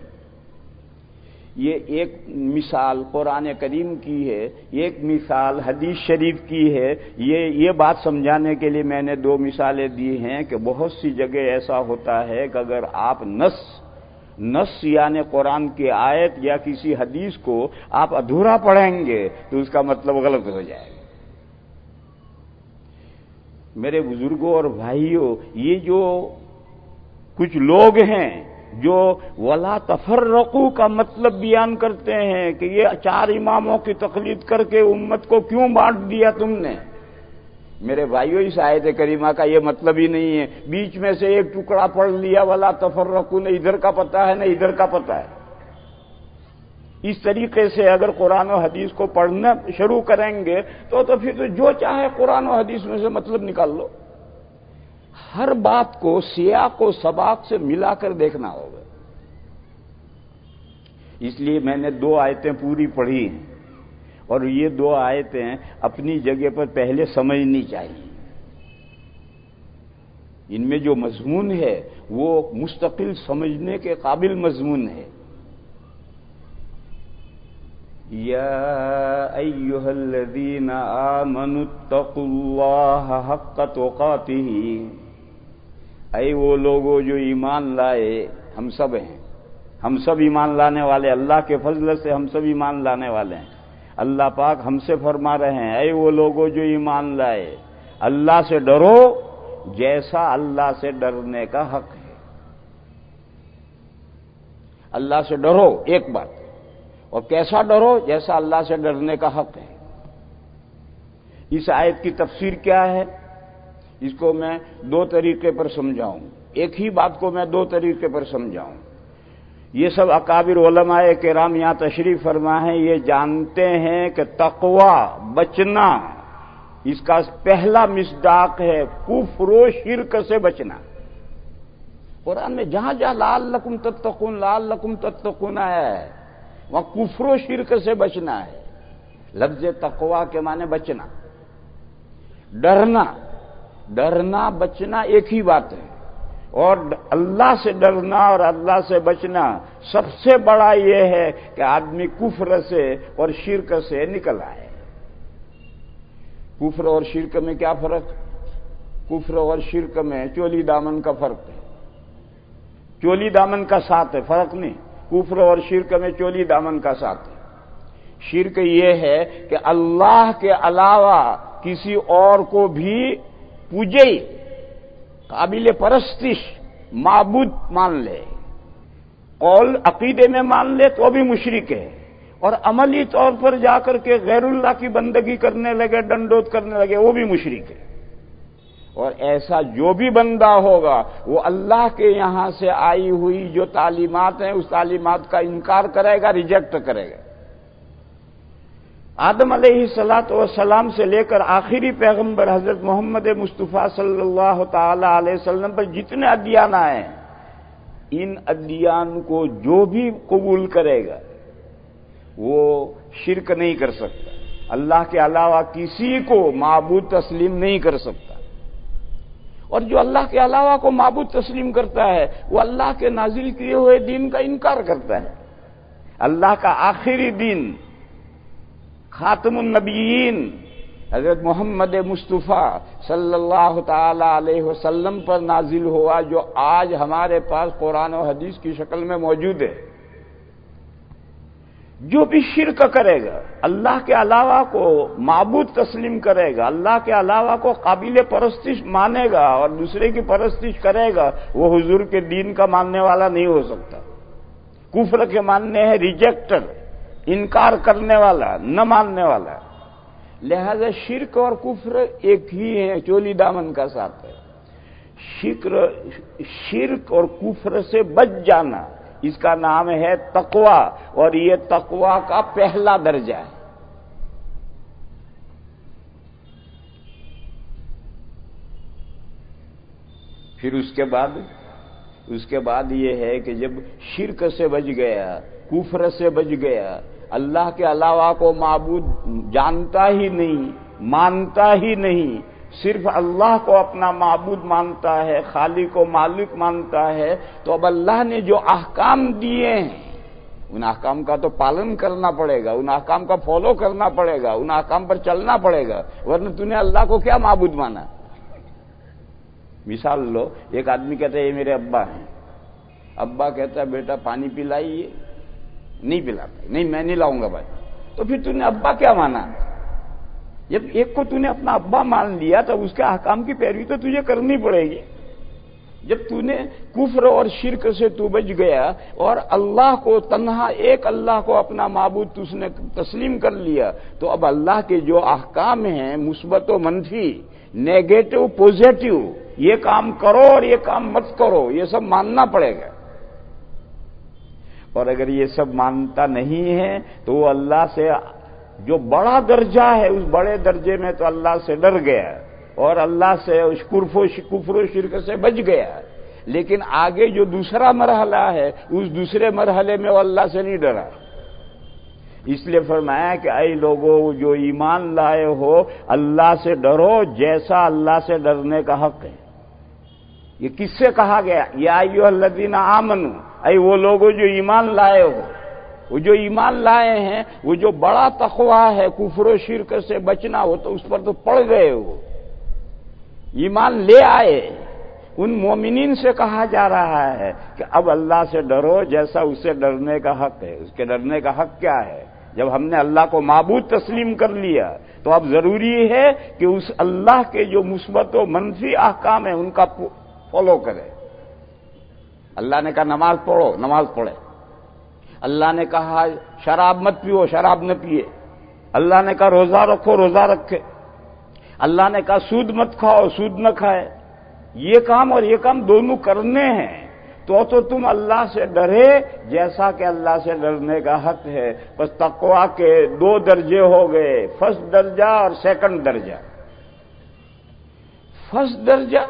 یہ ایک مثال قرآن کریم کی ہے، ایک مثال حدیث شریف کی ہے۔ یہ بات سمجھانے کے لیے میں نے دو مثالیں دی ہیں کہ بہت سی جگہ ایسا ہوتا ہے کہ اگر آپ نص یعنی قرآن کی آیت یا کسی حدیث کو آپ ادھورا پڑھیں گے تو اس کا مطلب غلط ہو جائے گا۔ میرے بزرگوں اور بھائیوں، یہ جو کچھ لوگ ہیں جو ولا تفرقوا کا مطلب بیان کرتے ہیں کہ یہ 4 اماموں کی تقلید کر کے امت کو کیوں بانٹ دیا تم نے، میرے بھائیوں اس آیت کریمہ کا یہ مطلب ہی نہیں ہے۔ بیچ میں سے ایک ٹکڑا پڑھ لیا ولا تفرقوا، نہ ادھر کا پتہ ہے نہ ادھر کا پتہ ہے۔ اس طریقے سے اگر قرآن و حدیث کو پڑھنا شروع کریں گے تو پھر تو جو چاہے قرآن و حدیث میں سے مطلب نکال لو۔ ہر بات کو سیاق و سباق سے ملا کر دیکھنا ہوگا۔ اس لیے میں نے 2 آیتیں پوری پڑھی ہیں، اور یہ 2 آیتیں اپنی جگہ پر پہلے سمجھنی چاہیے۔ ان میں جو مضمون ہے وہ مستقل سمجھنے کے قابل مضمون ہے۔ یا ایھا الذین آمنوا اتقوا اللہ حق تقاتہ، اے وہ لوگوں جو ایمان لائے، ہم سب ہیں، ہم سب ایمان لانے والے، اللہ کے فضل سے ہم سب ایمان لانے والے ہیں۔ اللہ پاک ہم سے فرما رہے ہیں، اے وہ لوگوں جو ایمان لائے، اللہ سے ڈرو جیسا اللہ سے ڈرنے کا حق ہے۔ اللہ سے ڈرو ایک بات، اور کیسا ڈرو؟ جیسا اللہ سے ڈرنے کا حق ہے۔ اس آیت کی تفسیر کیا ہے؟ اس کو میں 2 طریقے پر سمجھاؤں، ایک ہی بات کو میں 2 طریقے پر سمجھاؤں۔ یہ سب اکابر علماء کرام یہاں تشریف فرما ہیں، یہ جانتے ہیں کہ تقوی بچنا اس کا پہلا مصداق ہے کفر و شرک سے بچنا۔ قرآن میں جہاں جہاں لعلکم تتقون آیا ہے وہاں کفر و شرک سے بچنا ہے۔ لفظ تقوی کے معنی بچنا، ڈرنا بچنا ایک ہی بات ہے، اور اللہ سے ڈرنا اور اللہ سے بچنا سب سے بڑا یہ ہے کہ آدمی کفر سے اور شرک سے نکل آئے۔ کفر اور شرک میں کیا فرق؟ کفر اور شرک میں چولی دامن کا فرق ہے، چولی دامن کا ساتھ ہے، فرق نہیں۔ کفر اور شرک میں چولی دامن کا ساتھ ہے۔ شرک یہ ہے کہ اللہ کے علاوہ کسی اور کو بھی پوجے، قابل پرستش، معبود مان لے، قول عقیدے میں مان لے تو بھی مشرک ہے، اور عملی طور پر جا کر کے غیر اللہ کی بندگی کرنے لگے، ڈنڈوت کرنے لگے، وہ بھی مشرک ہے۔ اور ایسا جو بھی بندہ ہوگا وہ اللہ کے یہاں سے آئی ہوئی جو تعلیمات ہیں اس تعلیمات کا انکار کرے گا، ریجیکٹ کرے گا۔ آدم علیہ السلام سے لے کر آخری پیغمبر حضرت محمد مصطفیٰ صلی اللہ تعالی علیہ وسلم پر جتنے ادیان آئے ہیں، ان ادیان کو جو بھی قبول کرے گا وہ شرک نہیں کر سکتا، اللہ کے علاوہ کسی کو معبود تسلیم نہیں کر سکتا۔ اور جو اللہ کے علاوہ کو معبود تسلیم کرتا ہے وہ اللہ کے نازل کیے ہوئے دین کا انکار کرتا ہے۔ اللہ کا آخری دین، خاتم النبیین، حضرت محمد مصطفیٰ صلی اللہ تعالی علیہ وسلم پر نازل ہوا، جو آج ہمارے پاس قرآن و حدیث کی شکل میں موجود ہے۔ جو بھی شرک کرے گا، اللہ کے علاوہ کو معبود تسلیم کرے گا، اللہ کے علاوہ کو قابل پرستش مانے گا اور دوسرے کی پرستش کرے گا، وہ حضور کے دین کا ماننے والا نہیں ہو سکتا۔ کفر کے ماننے ہیں ریجیکٹر، انکار کرنے والا، نہ ماننے والا۔ لہذا شرک اور کفر ایک ہی ہے، چولی دامن کا ساتھ ہے۔ شرک اور کفر سے بچ جانا، اس کا نام ہے تقوی، اور یہ تقوی کا پہلا درجہ ہے۔ پھر اس کے بعد یہ ہے کہ جب شرک سے بچ گیا، کفر سے بچ گیا، اللہ کے علاوہ کو معبود جانتا ہی نہیں، مانتا ہی نہیں، صرف اللہ کو اپنا معبود مانتا ہے، خالق و مالک مانتا ہے، تو اب اللہ نے جو احکام دیے ہیں ان احکام کا تو پالن کرنا پڑے گا، ان احکام کا فالو کرنا پڑے گا، ان احکام پر چلنا پڑے گا، ورنہ تو نے اللہ کو کیا معبود مانا؟ مثال لو، ایک آدمی کہتا ہے یہ میرے ابا ہیں، ابا کہتا ہے بیٹا پانی پلائیے، نہیں پلاتا، نہیں میں نہیں لاؤں گا بھائی، تو پھر تو نے ابا کیا مانا؟ جب ایک کو تو نے اپنا ابا مان لیا تو اس کے احکام کی پیروی تو تجھے کرنی پڑے گی۔ جب تو نے کفر اور شرک سے تو بچ گیا اور اللہ کو تنہا ایک اللہ کو اپنا معبود تو نے تسلیم کر لیا، تو اب اللہ کے جو احکام ہیں مثبت و منفی، نیگیٹو پوزیٹو، یہ کام کرو اور یہ کام مت کرو، یہ سب ماننا پڑے گا۔ اور اگر یہ سب مانتا نہیں ہے تو وہ اللہ سے جو بڑا درجہ ہے، اس بڑے درجے میں تو اللہ سے ڈر گیا اور اللہ سے اس کفر و شرک سے بچ گیا، لیکن آگے جو دوسرا مرحلہ ہے اس دوسرے مرحلے میں وہ اللہ سے نہیں ڈرا۔ اس لیے فرمایا کہ اے لوگوں جو ایمان لائے ہو، اللہ سے ڈرو جیسا اللہ سے ڈرنے کا حق ہے۔ یہ کس سے کہا گیا؟ یا ایھا الذین آمنوا، اے وہ لوگوں جو ایمان لائے ہو۔ وہ جو ایمان لائے ہیں، وہ جو بڑا تقویٰ ہے کفر و شرک سے بچنا، وہ تو اس پر تو پڑ گئے ہو، ایمان لے آئے۔ ان مومنین سے کہا جا رہا ہے کہ اب اللہ سے ڈرو جیسا اسے ڈرنے کا حق ہے۔ اس کے ڈرنے کا حق کیا ہے؟ جب ہم نے اللہ کو معبود تسلیم کر لیا تو اب ضروری ہے کہ اس اللہ کے جو مثبت و منفی احکام ہیں ان کا فالو کرے۔ اللہ نے کہا نماز پڑھو، نماز پڑھے۔ اللہ نے کہا شراب مت پیو، شراب نہ پیے۔ اللہ نے کہا روزہ رکھو، روزہ رکھے۔ اللہ نے کہا سود مت کھاؤ، سود نہ کھائے۔ یہ کام اور یہ کام دونوں کرنے ہیں تو تم اللہ سے ڈرے جیسا کہ اللہ سے ڈرنے کا حق ہے۔ بس تقویٰ کے دو درجے ہو گئے، فرسٹ درجہ اور سیکنڈ درجہ۔ فرسٹ درجہ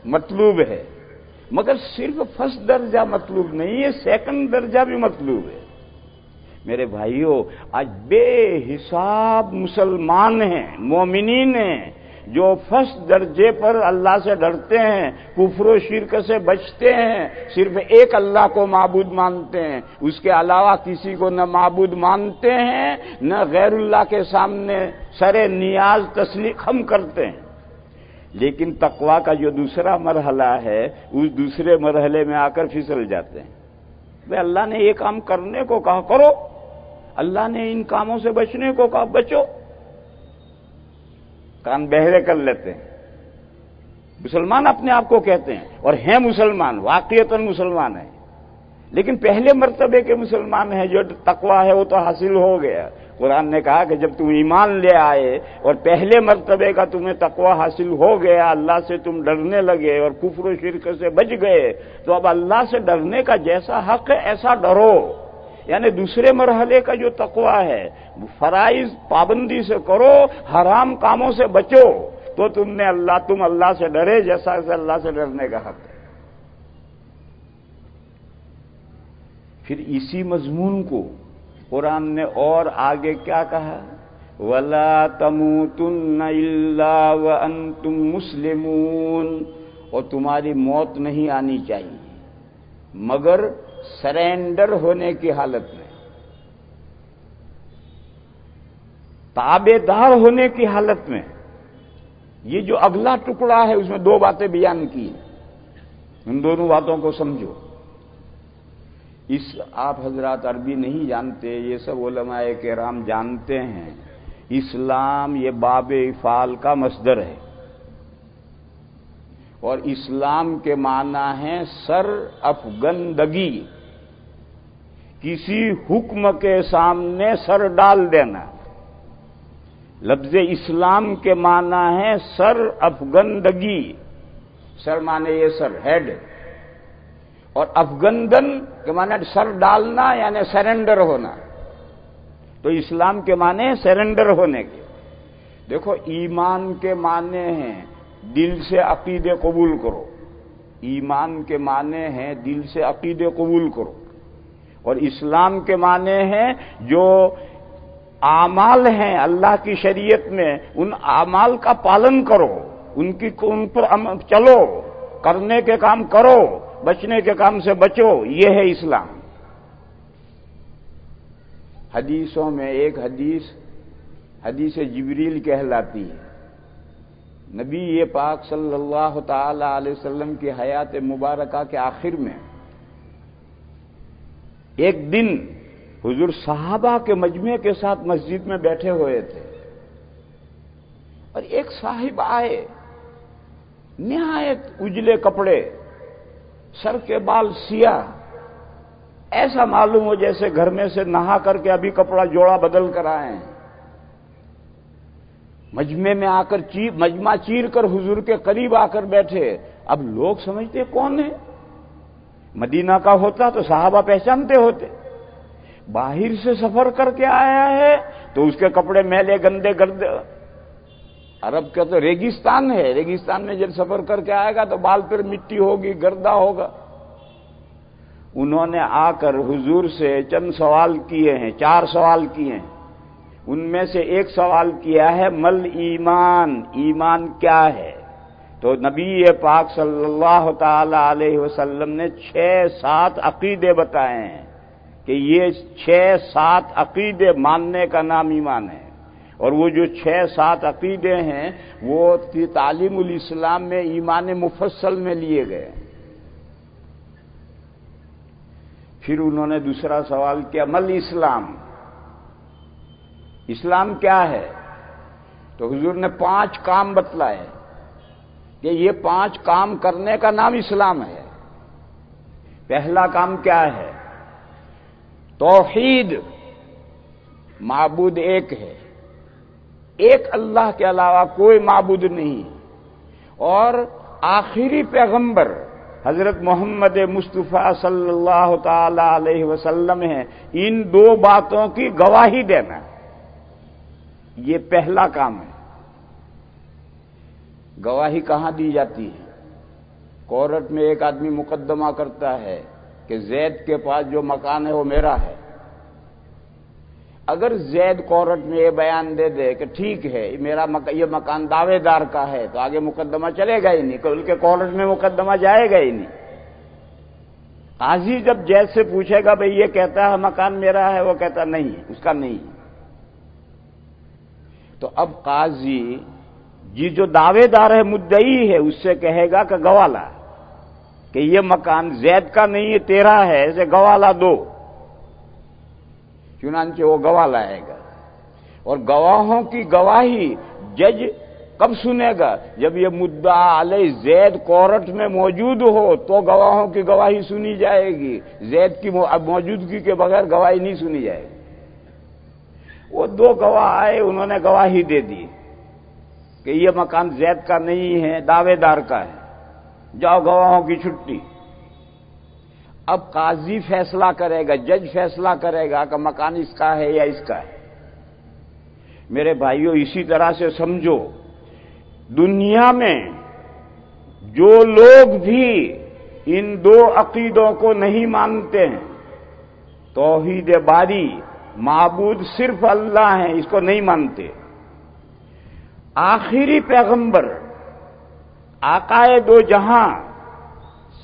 مطلوب ہے، مگر صرف فرسٹ درجہ مطلوب نہیں ہے، سیکنڈ درجہ بھی مطلوب ہے۔ میرے بھائیوں، آج بے حساب مسلمان ہیں، مومنین ہیں، جو فرسٹ درجے پر اللہ سے ڈرتے ہیں، کفر و شرک سے بچتے ہیں، صرف ایک اللہ کو معبود مانتے ہیں، اس کے علاوہ کسی کو نہ معبود مانتے ہیں، نہ غیر اللہ کے سامنے سر نیاز تسلیم کرتے ہیں۔ لیکن تقویٰ کا جو دوسرا مرحلہ ہے، اس دوسرے مرحلے میں آ کر پھسل جاتے ہیں۔ بھئی اللہ نے یہ کام کرنے کو کہا کرو، اللہ نے ان کاموں سے بچنے کو کہا بچو، کان بہرے کر لیتے ہیں۔ مسلمان اپنے آپ کو کہتے ہیں اور ہیں مسلمان، واقعتاً مسلمان ہیں، لیکن پہلے مرتبے کے مسلمان ہیں، جو تقویٰ ہے وہ تو حاصل ہو گیا۔ قرآن نے کہا کہ جب تم ایمان لے آئے اور پہلے مرتبے کا تمہیں تقویٰ حاصل ہو گیا، اللہ سے تم ڈرنے لگے اور کفر و شرک سے بچ گئے، تو اب اللہ سے ڈرنے کا جیسا حق ہے ایسا ڈرو۔ یعنی دوسرے مرحلے کا جو تقویٰ ہے، فرائض پابندی سے کرو، حرام کاموں سے بچو، تو تم اللہ سے ڈرے جیسا اللہ سے ڈرنے کا حق ہے۔ پھر اسی مضمون کو قرآن نے اور آگے کیا کہا؟ وَلَا تَمُوتُنَّ إِلَّا وَأَنْتُمْ مُسْلِمُونَ، اور تمہاری موت نہیں آنی چاہیے مگر سرینڈر ہونے کی حالت میں۔ تابعدار ہونے کی حالت میں یہ جو اگلا ٹکڑا ہے اس میں دو باتیں بیان کی ہیں، ان دونوں باتوں کو سمجھو۔ آپ حضرات عربی نہیں جانتے، یہ سب علماء کرام جانتے ہیں۔ اسلام یہ باب افعال کا مصدر ہے، اور اسلام کے معنی ہے سر افگندگی، کسی حکم کے سامنے سر ڈال دینا۔ لفظ اسلام کے معنی ہے سر افگندگی، سر مانے یہ سر ہیڈ، اور افگندن کے معنی سر ڈالنا یعنی سرنڈر ہونا۔ تو اسلام کے معنی سرنڈر ہونے کے۔ دیکھو ایمان کے معنی ہیں دل سے عقیدے قبول کرو، ایمان کے معنی ہیں دل سے عقیدے قبول کرو، اور اسلام کے معنی ہیں جو اعمال ہیں اللہ کی شریعت میں ان اعمال کا پالن کرو، ان پر چلو، کرنے کے کام کرو، بچنے کے کام سے بچو، یہ ہے اسلام۔ حدیثوں میں ایک حدیث جبریل کہلاتی ہے۔ نبی پاک صلی اللہ تعالی علیہ وسلم کی حیات مبارکہ کے آخر میں ایک دن حضور صحابہ کے مجمع کے ساتھ مسجد میں بیٹھے ہوئے تھے، اور ایک صاحب آئے، نہایت اجلے کپڑے، سر کے بال سیاہ، ایسا معلوم ہو جیسے گھر میں سے نہا کر کے ابھی کپڑا جوڑا بدل کر آئے ہیں۔ مجمع میں آ کر مجمع چیر کر حضور کے قریب آ کر بیٹھے۔ اب لوگ سمجھتے کون ہے؟ مدینہ کا ہوتا تو صحابہ پہچانتے ہوتے، باہر سے سفر کر کے آیا ہے تو اس کے کپڑے میلے گندے گردے، عرب کا تو ریگستان ہے، ریگستان میں جب سفر کر کے آئے گا تو بال پر مٹی ہوگی، گردا ہوگا۔ انہوں نے آ کر حضور سے چند سوال کیے ہیں، 4 سوال کیے ہیں۔ ان میں سے ایک سوال کیا ہے مل ایمان، ایمان کیا ہے؟ تو نبی پاک صلی اللہ تعالی علیہ وسلم نے 6-7 عقیدے بتائے ہیں کہ یہ 6-7 عقیدے ماننے کا نام ایمان ہے، اور وہ جو 6-7 عقیدے ہیں وہ تعلیم الاسلام میں ایمان مفصل میں لیے گئے۔ پھر انہوں نے دوسرا سوال کیا مل اسلام، اسلام کیا ہے؟ تو حضور نے 5 کام بتلائے کہ یہ 5 کام کرنے کا نام اسلام ہے۔ پہلا کام کیا ہے؟ توحید، معبود ایک ہے، ایک اللہ کے علاوہ کوئی معبود نہیں، اور آخری پیغمبر حضرت محمد مصطفیٰ صلی اللہ تعالی علیہ وسلم ہیں، ان 2 باتوں کی گواہی دینا، یہ پہلا کام ہے۔ گواہی کہاں دی جاتی ہے؟ کورٹ میں ایک آدمی مقدمہ کرتا ہے کہ زید کے پاس جو مکان ہے وہ میرا ہے۔ اگر زید کورٹ میں یہ بیان دے دے کہ ٹھیک ہے یہ مکان دعوے دار کا ہے تو آگے مقدمہ چلے گا ہی نہیں، بلکہ کورٹ میں مقدمہ جائے گا ہی نہیں۔ قاضی جب جج سے پوچھے گا بھئی یہ کہتا ہے مکان میرا ہے، وہ کہتا نہیں اس کا نہیں، تو اب قاضی جی جو دعوے دار ہے مدعی ہے اس سے کہے گا کہ گواہ لا کہ یہ مکان زید کا نہیں ہے تیرا ہے، اسے گواہ لا دو۔ چنانچہ وہ گواہ لائے گا، اور گواہوں کی گواہی جج کب سنے گا؟ جب یہ مدعا علیہ زید کورٹ میں موجود ہو تو گواہوں کی گواہی سنی جائے گی، زید کی موجودگی کے بغیر گواہی نہیں سنی جائے گی۔ وہ 2 گواہ آئے، انہوں نے گواہی دے دی کہ یہ مکان زید کا نہیں ہے، دعوے دار کا ہے، جاؤ گواہوں کی چھٹی۔ اب قاضی فیصلہ کرے گا، جج فیصلہ کرے گا کہ مکان اس کا ہے یا اس کا ہے۔ میرے بھائیوں اسی طرح سے سمجھو، دنیا میں جو لوگ بھی ان 2 عقیدوں کو نہیں مانتے ہیں، توحید باری، معبود صرف اللہ ہیں، اس کو نہیں مانتے، آخری پیغمبر آقائے 2 جہاں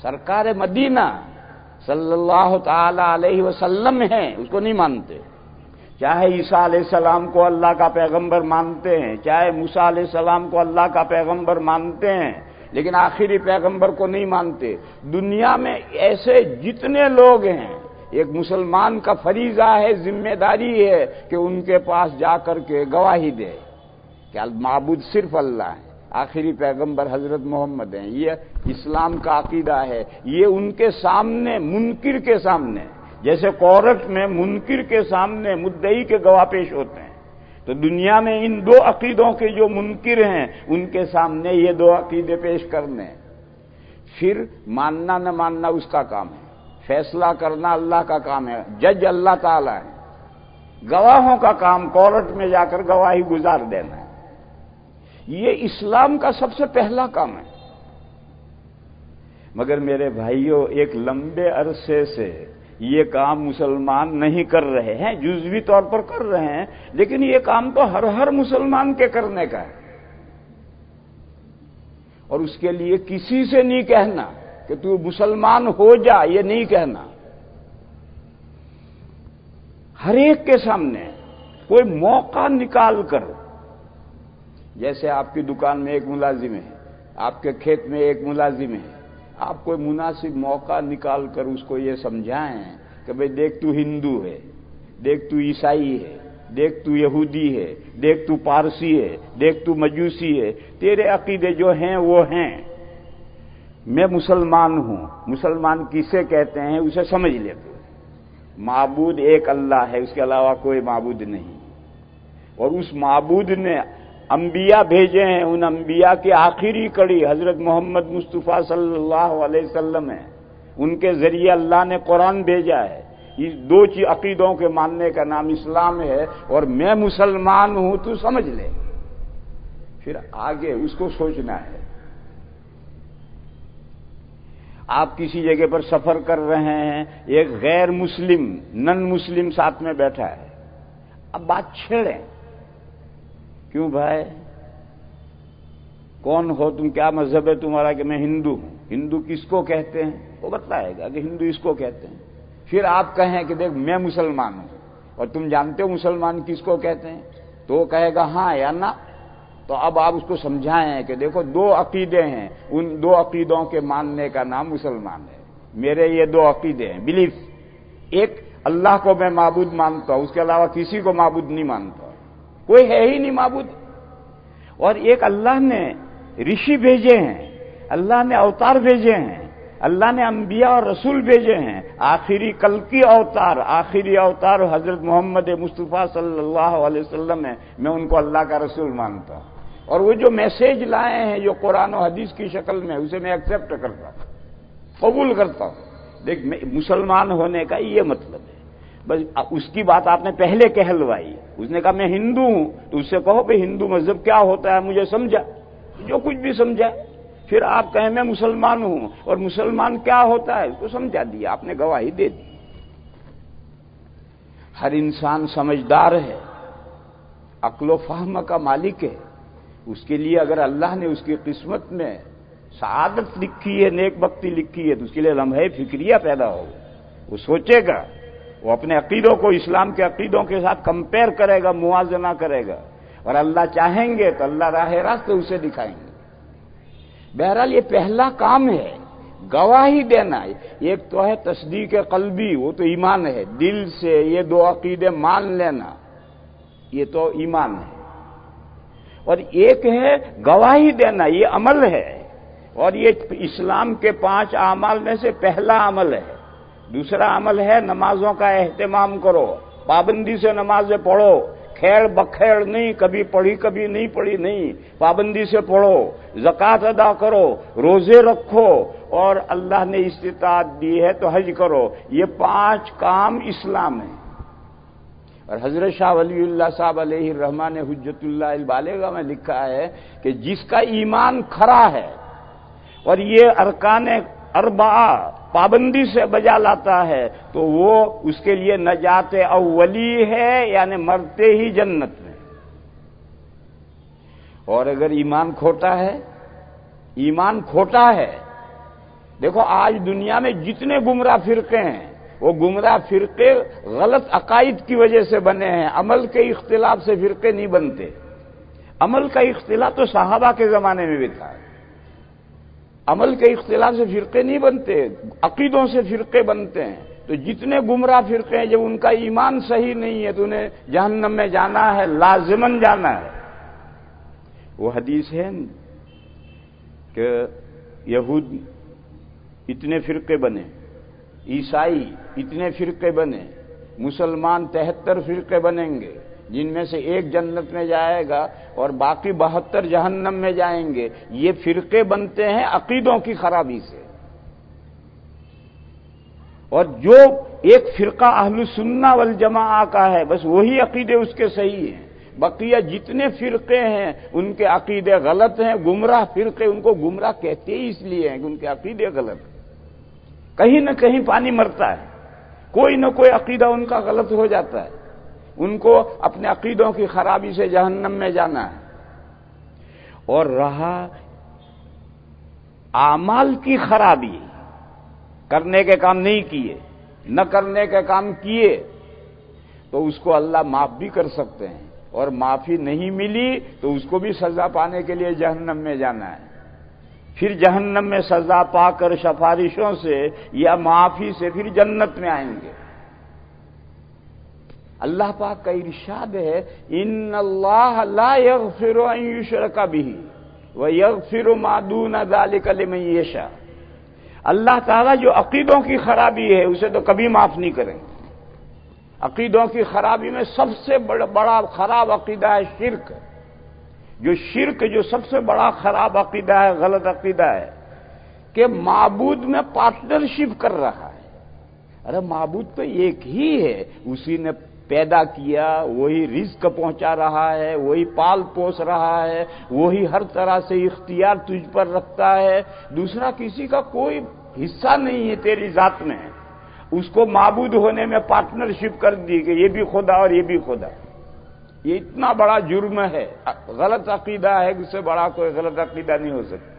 سرکار مدینہ صلی اللہ تعالی علیہ وسلم ہیں، اس کو نہیں مانتے، چاہے عیسیٰ علیہ السلام کو اللہ کا پیغمبر مانتے ہیں، چاہے موسیٰ علیہ السلام کو اللہ کا پیغمبر مانتے ہیں، لیکن آخری پیغمبر کو نہیں مانتے۔ دنیا میں ایسے جتنے لوگ ہیں، ایک مسلمان کا فریضہ ہے، ذمہ داری ہے کہ ان کے پاس جا کر کے گواہی دے کہ معبود صرف اللہ ہے، آخری پیغمبر حضرت محمد ہیں۔ یہ اسلام کا عقیدہ ہے، یہ ان کے سامنے، منکر کے سامنے، جیسے کورٹ میں منکر کے سامنے مدعی کے گواہ پیش ہوتے ہیں، تو دنیا میں ان دو عقیدوں کے جو منکر ہیں ان کے سامنے یہ دو عقیدے پیش کرنے، پھر ماننا نہ ماننا اس کا کام ہے، فیصلہ کرنا اللہ کا کام ہے، جج اللہ تعالی ہے، گواہوں کا کام کورٹ میں جا کر گواہی گزار دینا ہے۔ یہ اسلام کا سب سے پہلا کام ہے۔ مگر میرے بھائیوں، ایک لمبے عرصے سے یہ کام مسلمان نہیں کر رہے ہیں، جزوی طور پر کر رہے ہیں، لیکن یہ کام تو ہر مسلمان کے کرنے کا ہے، اور اس کے لیے کسی سے نہیں کہنا کہ تو مسلمان ہو جا، یہ نہیں کہنا۔ ہر ایک کے سامنے کوئی موقع نکال کر، جیسے آپ کی دکان میں ایک ملازم ہے، آپ کے کھیت میں ایک ملازم ہے، آپ کوئی مناسب موقع نکال کر اس کو یہ سمجھائیں کہ بھئی دیکھ تو ہندو ہے، دیکھ تو عیسائی ہے، دیکھ تو یہودی ہے، دیکھ تو پارسی ہے، دیکھ تو مجوسی ہے، تیرے عقیدے جو ہیں وہ ہیں، میں مسلمان ہوں، مسلمان کسے کہتے ہیں اسے سمجھ لے تو معبود ایک اللہ ہے، اس کے علاوہ کوئی معبود نہیں، اور اس معبود نے انبیاء بھیجے ہیں، ان انبیاء کی آخری کڑی حضرت محمد مصطفیٰ صلی اللہ علیہ وسلم ہے، ان کے ذریعے اللہ نے قرآن بھیجا ہے۔ اس دو عقیدوں کے ماننے کا نام اسلام ہے، اور میں مسلمان ہوں تو سمجھ لے، پھر آگے اس کو سوچنا ہے۔ آپ کسی جگہ پر سفر کر رہے ہیں، ایک غیر مسلم، نن مسلم ساتھ میں بیٹھا ہے، اب بات چھیڑیں، کیوں بھائی کون ہو تم، کیا مذہب ہے تمہارا؟ کہ میں ہندو ہوں۔ ہندو کس کو کہتے ہیں؟ وہ بتلائے گا کہ ہندو اس کو کہتے ہیں۔ پھر آپ کہیں کہ دیکھ میں مسلمان ہوں، اور تم جانتے ہو مسلمان کس کو کہتے ہیں؟ تو وہ کہے گا ہاں یا نہ۔ تو اب آپ اس کو سمجھائیں کہ دیکھو دو عقیدے ہیں، ان دو عقیدوں کے ماننے کا نام مسلمان ہے۔ میرے یہ دو عقیدے ہیں، بلیف، ایک اللہ کو میں معبود مانتا ہوں، اس کے علاوہ کسی کو معبود نہیں مانتا، کوئی ہے ہی نہیں معبود، اور ایک اللہ نے رشی بھیجے ہیں، اللہ نے اوتار بھیجے ہیں، اللہ نے انبیاء اور رسول بھیجے ہیں، آخری کل کی اوتار، آخری اوتار حضرت محمد مصطفیٰ صلی اللہ علیہ وسلم ہے، میں ان کو اللہ کا رسول مانتا ہوں، اور وہ جو میسج لائے ہیں جو قرآن و حدیث کی شکل میں، اسے میں ایکسپٹ کرتا ہوں، قبول کرتا ہوں۔ دیکھ مسلمان ہونے کا یہ مطلب ہے، بس اس کی بات آپ نے پہلے کہلوائی، اس نے کہا میں ہندو ہوں، تو اس سے کہو کہ ہندو مذہب کیا ہوتا ہے مجھے سمجھا، جو کچھ بھی سمجھا۔ پھر آپ کہیں میں مسلمان ہوں، اور مسلمان کیا ہوتا ہے اس کو سمجھا دیا، آپ نے گواہی دے دی۔ ہر انسان سمجھدار ہے، عقل و فہم کا مالک ہے، اس کے لیے اگر اللہ نے اس کی قسمت میں سعادت لکھی ہے، نیک بختی لکھی ہے، تو اس کے لیے لمحے فکریہ پیدا ہوگا، وہ سوچے گا، وہ اپنے عقیدوں کو اسلام کے عقیدوں کے ساتھ کمپیئر کرے گا، موازنہ کرے گا، اور اللہ چاہیں گے تو اللہ راہ راست اسے دکھائیں گے۔ بہرحال یہ پہلا کام ہے، گواہی دینا۔ ایک تو ہے تصدیق قلبی، وہ تو ایمان ہے، دل سے یہ دو عقیدے مان لینا، یہ تو ایمان ہے، اور ایک ہے گواہی دینا، یہ عمل ہے، اور یہ اسلام کے 5 اعمال میں سے پہلا عمل ہے۔ دوسرا عمل ہے نمازوں کا اہتمام کرو، پابندی سے نمازیں پڑھو، کھیڑ بکھیڑ نہیں، کبھی پڑھی کبھی نہیں پڑھی نہیں، پابندی سے پڑھو، زکوٰۃ ادا کرو، روزے رکھو، اور اللہ نے استطاعت دی ہے تو حج کرو۔ یہ 5 کام اسلام ہیں۔ اور حضرت شاہ ولی اللہ صاحب علیہ الرحمٰن نے حجت اللہ البالغہ میں لکھا ہے کہ جس کا ایمان کھرا ہے اور یہ ارکان 4 پابندی سے بجا لاتا ہے تو وہ اس کے لیے نجات اولی ہے، یعنی مرتے ہی جنت میں۔ اور اگر ایمان کھوٹا ہے، ایمان کھوٹا ہے، دیکھو آج دنیا میں جتنے گمراہ فرقے ہیں وہ گمراہ فرقے غلط عقائد کی وجہ سے بنے ہیں، عمل کے اختلاف سے فرقے نہیں بنتے۔ عمل کا اختلاف تو صحابہ کے زمانے میں بھی تھا، عمل کے اختلاف سے فرقے نہیں بنتے، عقیدوں سے فرقے بنتے ہیں۔ تو جتنے گمراہ فرقے ہیں، جب ان کا ایمان صحیح نہیں ہے تو انہیں جہنم میں جانا ہے، لازماً جانا ہے۔ وہ حدیث ہے کہ یہود اتنے فرقے بنے، عیسائی اتنے فرقے بنے، مسلمان 73 فرقے بنیں گے، جن میں سے ایک جنت میں جائے گا اور باقی 72 جہنم میں جائیں گے۔ یہ فرقے بنتے ہیں عقیدوں کی خرابی سے، اور جو ایک فرقہ اہل سنہ والجماعہ کا ہے بس وہی عقیدے اس کے صحیح ہیں، بقیہ جتنے فرقے ہیں ان کے عقیدے غلط ہیں۔ گمراہ فرقے ان کو گمراہ کہتے ہی اس لیے ہیں کہ ان کے عقیدے غلط ہیں۔ کہیں نہ کہیں پانی مرتا ہے، کوئی نہ کوئی عقیدہ ان کا غلط ہو جاتا ہے، ان کو اپنے عقیدوں کی خرابی سے جہنم میں جانا ہے۔ اور رہا اعمال کی خرابی، کرنے کے کام نہیں کیے، نہ کرنے کے کام کیے، تو اس کو اللہ معاف بھی کر سکتے ہیں، اور معافی نہیں ملی تو اس کو بھی سزا پانے کے لیے جہنم میں جانا ہے۔ پھر جہنم میں سزا پا کر سفارشوں سے یا معافی سے پھر جنت میں آئیں گے۔ اللہ پاک کا ارشاد ہے، ان اللہ لا یغفر ان یشرک بہ ویغفر ما دون ذلک لمن یشاء۔ اللہ تعالیٰ جو عقیدوں کی خرابی ہے اسے تو کبھی معاف نہیں کریں گے۔ عقیدوں کی خرابی میں سب سے بڑا خراب عقیدہ ہے شرک۔ جو سب سے بڑا خراب عقیدہ ہے، غلط عقیدہ ہے کہ معبود میں پارٹنرشپ کر رہا ہے۔ ارے معبود تو ایک ہی ہے، اسی نے پیدا کیا، وہی رزق پہنچا رہا ہے، وہی پال پوس رہا ہے، وہی ہر طرح سے اختیار تجھ پر رکھتا ہے، دوسرا کسی کا کوئی حصہ نہیں ہے تیری ذات میں۔ اس کو معبود ہونے میں پارٹنرشپ کر دی کہ یہ بھی خدا اور یہ بھی خدا۔ یہ اتنا بڑا جرم ہے، غلط عقیدہ ہے، اس سے بڑا کوئی غلط عقیدہ نہیں ہو سکتا۔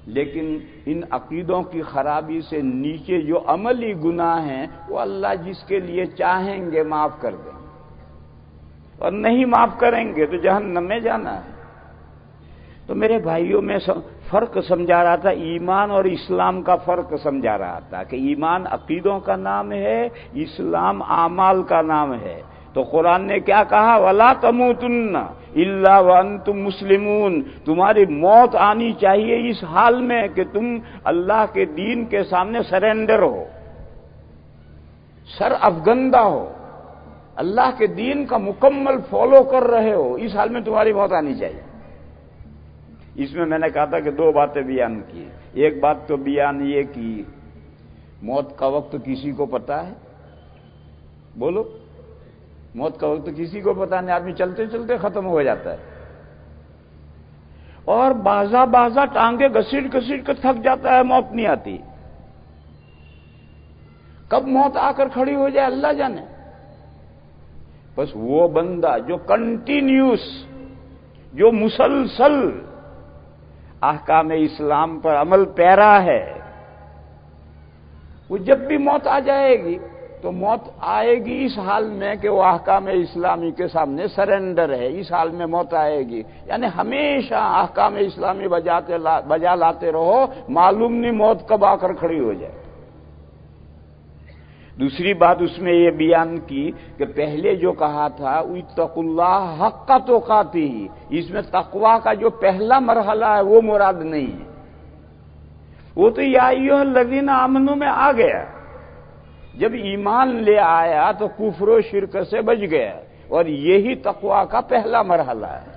لیکن ان عقیدوں کی خرابی سے نیچے جو عملی گناہ ہیں وہ اللہ جس کے لیے چاہیں گے معاف کر دیں گے، اور نہیں معاف کریں گے تو جہنم میں جانا ہے۔ تو میرے بھائیوں میں فرق سمجھا رہا تھا، ایمان اور اسلام کا فرق سمجھا رہا تھا کہ ایمان عقیدوں کا نام ہے، اسلام اعمال کا نام ہے۔ تو قرآن نے کیا کہا؟ وَلَا تَمُوتُنَّ إِلَّا وَأَنْتُمْ مُسْلِمُونَ۔ تمہاری موت آنی چاہیے اس حال میں کہ تم اللہ کے دین کے سامنے سرنڈر ہو، سر افگندہ ہو، اللہ کے دین کا مکمل فالو کر رہے ہو، اس حال میں تمہاری موت آنی چاہیے۔ اس میں نے کہا تھا کہ دو باتیں بیان کی۔ ایک بات تو بیان یہ کی موت کا وقت کسی کو پتا ہے؟ بولو، موت کا وقت کسی کو پتا نہیں، آدمی چلتے چلتے ختم ہو جاتا ہے، اور بازا ٹانگیں گھسیٹ گھسیٹ کر تھک جاتا ہے، موت نہیں آتی۔ کب موت آ کر کھڑی ہو جائے اللہ جانے۔ بس وہ بندہ جو کنٹینیوس، جو مسلسل احکام اسلام پر عمل پیرا ہے، وہ جب بھی موت آ جائے گی تو موت آئے گی اس حال میں کہ وہ احکام اسلامی کے سامنے سرنڈر ہے، اس حال میں موت آئے گی۔ یعنی ہمیشہ احکام اسلامی بجا لاتے رہو، معلوم نہیں موت کب آ کر کھڑی ہو جائے۔ دوسری بات اس میں یہ بیان کی کہ پہلے جو کہا تھا اتقوا اللہ حق تقاتہ، اس میں تقوی کا جو پہلا مرحلہ ہے وہ مراد نہیں ہے، وہ تو یا ایھا الذین آمنوا میں آ گیا۔ جب ایمان لے آیا تو کفر و شرک سے بچ گیا، اور یہی تقوی کا پہلا مرحلہ ہے۔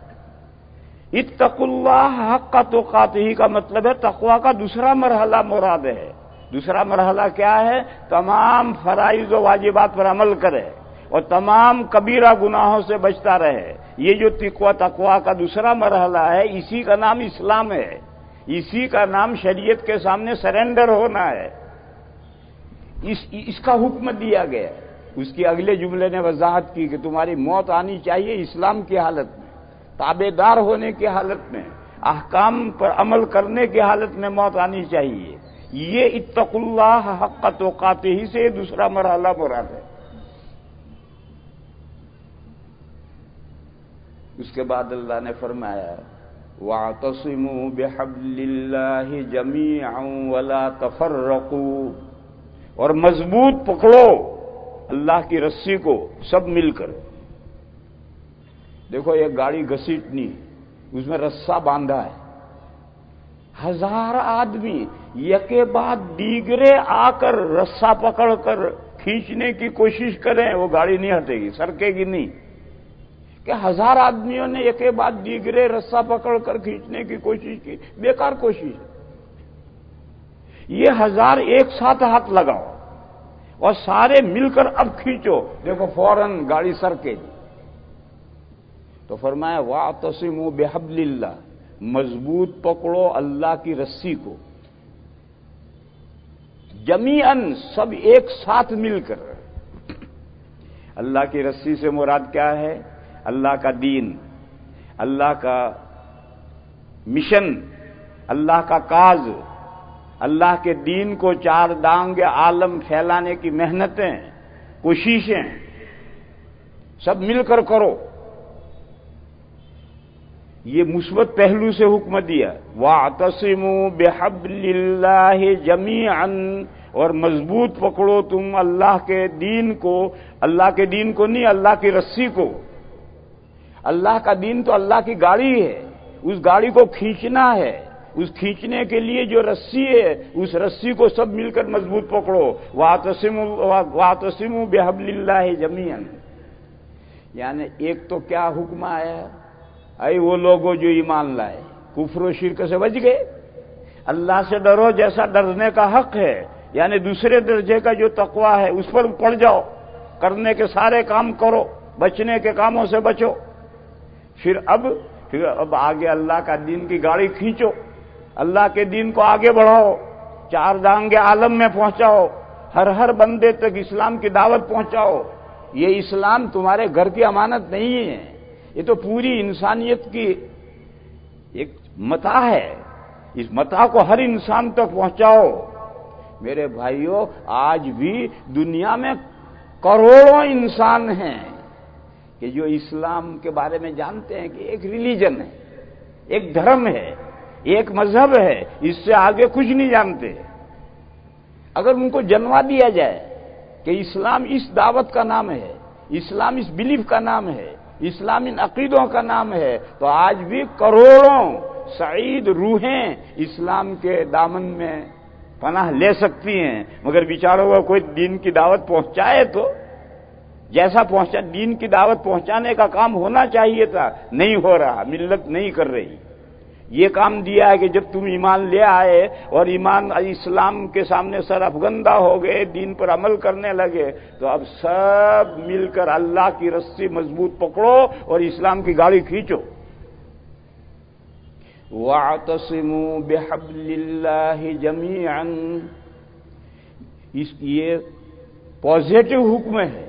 اتقوا اللہ حق تقاتہ کا مطلب ہے تقوی کا دوسرا مرحلہ مراد ہے۔ دوسرا مرحلہ کیا ہے؟ تمام فرائض و واجبات پر عمل کرے اور تمام کبیرہ گناہوں سے بچتا رہے۔ یہ جو تقوی کا دوسرا مرحلہ ہے، اسی کا نام اسلام ہے، اسی کا نام شریعت کے سامنے سرنڈر ہونا ہے۔ اس کا حکم دیا گیا۔ اس کی اگلے جملے نے وضاحت کی کہ تمہاری موت آنی چاہیے اسلام کی حالت میں، تابع دار ہونے کی حالت میں، احکام پر عمل کرنے کی حالت میں موت آنی چاہیے۔ یہ اتقوا اللہ حق تقاتہ سے دوسرا مرحلہ مراد ہے۔ اس کے بعد اللہ نے فرمایا وَاعْتَصِمُوا بِحَبْلِ اللَّهِ جَمِيعًا وَلَا تَفَرَّقُوا، اور مضبوط پکڑو اللہ کی رسی کو سب مل کر۔ دیکھو ایک گاڑی گھسیٹنی، اس میں رسہ باندھا ہے، 1000 آدمی یکے بعد دیگرے آ کر رسہ پکڑ کر کھینچنے کی کوشش کریں، وہ گاڑی نہیں ہٹے گی، سرکے گی نہیں۔ کہ 1000 آدمیوں نے یکے بعد دیگرے رسہ پکڑ کر کھینچنے کی کوشش کی، بیکار کوشش ہے۔ یہ 1000 ایک ساتھ ہاتھ لگاؤ اور سارے مل کر اب کھینچو، دیکھو فوراً گاڑی سرکے گی۔ تو فرمایا وَاعْتَصِمُوا بِحَبْلِ اللَّهِ، مضبوط پکڑو اللہ کی رسی کو، جمیعاً سب ایک ساتھ مل کر۔ اللہ کی رسی سے مراد کیا ہے؟ اللہ کا دین، اللہ کا مشن، اللہ کا کاز، اللہ کے دین کو چار دانگ عالم پھیلانے کی محنتیں، کوششیں سب مل کر کرو۔ یہ مثبت پہلو سے حکم دیا، وَاعْتَصِمُوا بِحَبْلِ اللَّهِ جَمِيعًا، اور مضبوط پکڑو تم اللہ کے دین کو، اللہ کے دین کو نہیں، اللہ کی رسی کو۔ اللہ کا دین تو اللہ کی گاڑی ہے، اس گاڑی کو کھینچنا ہے، اس کھینچنے کے لیے جو رسی ہے اس رسی کو سب مل کر مضبوط پکڑو۔ وَاعْتَصِمُوا بِحَبْلِ اللَّهِ جَمِيعًا، یعنی ایک تو کیا حکم آیا؟ اے وہ لوگوں جو ایمان لائے، کفر و شرک سے بچ گئے، اللہ سے ڈرو جیسا ڈرنے کا حق ہے، یعنی دوسرے درجے کا جو تقویٰ ہے اس پر پڑ جاؤ، کرنے کے سارے کام کرو، بچنے کے کاموں سے بچو۔ پھر اب آگے اللہ کا دین کی گاڑی کھینچو، اللہ کے دین کو آگے بڑھاؤ، چار دانگ عالم میں پہنچاؤ، ہر بندے تک اسلام کی دعوت پہنچاؤ۔ یہ اسلام تمہارے گھر کی امانت نہیں ہے، یہ تو پوری انسانیت کی ایک متاع ہے، اس متاع کو ہر انسان تک پہنچاؤ۔ میرے بھائیوں، آج بھی دنیا میں کروڑوں انسان ہیں کہ جو اسلام کے بارے میں جانتے ہیں کہ ایک ریلیجن ہے، ایک دھرم ہے، ایک مذہب ہے، اس سے آگے کچھ نہیں جانتے۔ اگر ان کو جنوا دیا جائے کہ اسلام اس دعوت کا نام ہے، اسلام اس بلیف کا نام ہے، اسلام ان عقیدوں کا نام ہے، تو آج بھی کروڑوں سعید روحیں اسلام کے دامن میں پناہ لے سکتی ہیں، مگر بیچاروں کو کوئی دین کی دعوت پہنچائے تو جیسا پہنچا دین کی دعوت پہنچانے کا کام ہونا چاہیے تھا، نہیں ہو رہا، ملت نہیں کر رہی۔ یہ کام دیا ہے کہ جب تم ایمان لے آئے اور ایمان اسلام کے سامنے سر افگندہ ہو گئے، دین پر عمل کرنے لگے، تو اب سب مل کر اللہ کی رسی مضبوط پکڑو اور اسلام کی گاڑی کھینچو۔ وَاعْتَصِمُوا بِحَبْلِ اللَّهِ جَمِيعًا، یہ پازیٹو حکم ہے،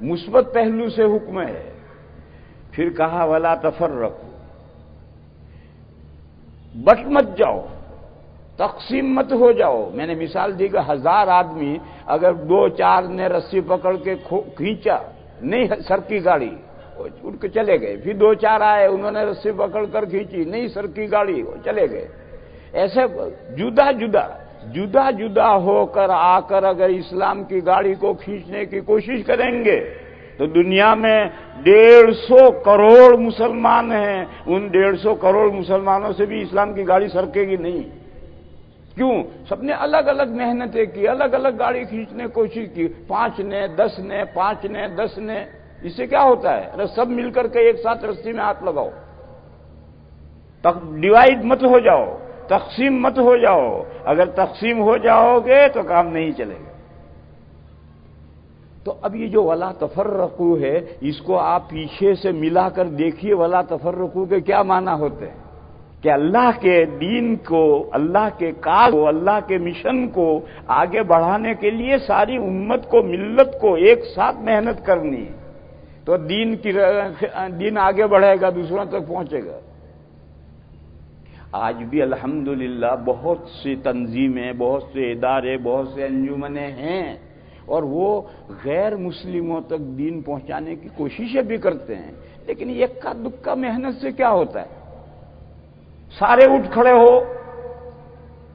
مثبت پہلو سے حکم ہے۔ پھر کہا وَلَا تَفَرَّقُوا، بٹ مت جاؤ، تقسیم مت ہو جاؤ۔ میں نے مثال دی کہ 1000 آدمی اگر 2-4 نے رسی پکڑ کے کھینچا، نہیں سر کی گاڑی، اٹھ کے چلے گئے۔ پھر 2-4 آئے، انہوں نے رسی پکڑ کر کھینچی، نہیں سر کی گاڑی، وہ چلے گئے۔ ایسے جدا جدا ہو کر آ کر اگر اسلام کی گاڑی کو کھینچنے کی کوشش کریں گے تو دنیا میں 150 کروڑ مسلمان ہیں، ان 150 کروڑ مسلمانوں سے بھی اسلام کی گاڑی سرکے گی نہیں۔ کیوں؟ سب نے الگ الگ محنتیں کی، الگ الگ گاڑی کھینچنے کی کوشش کی، 5 نے 10 نے 5 نے 10 نے، اس سے کیا ہوتا ہے؟ ارے سب مل کر کے ایک ساتھ رسی میں ہاتھ لگاؤ، ڈیوائیڈ مت ہو جاؤ، تقسیم مت ہو جاؤ۔ اگر تقسیم ہو جاؤ گے تو کام نہیں چلے گا۔ تو اب یہ جو ولا تفرقو ہے، اس کو آپ پیچھے سے ملا کر دیکھیے، ولا تفرقو کے کیا معنی ہوتے ہیں؟ کہ اللہ کے دین کو، اللہ کے کام کو، اللہ کے مشن کو آگے بڑھانے کے لیے ساری امت کو، ملت کو ایک ساتھ محنت کرنی ہے، تو دین آگے بڑھے گا، دوسروں تک پہنچے گا۔ آج بھی الحمدللہ بہت سی تنظیمیں، بہت سے ادارے، بہت سے انجمنیں ہیں، اور وہ غیر مسلموں تک دین پہنچانے کی کوششیں بھی کرتے ہیں، لیکن ایک کا دکا محنت سے کیا ہوتا ہے؟ سارے اٹھ کھڑے ہو،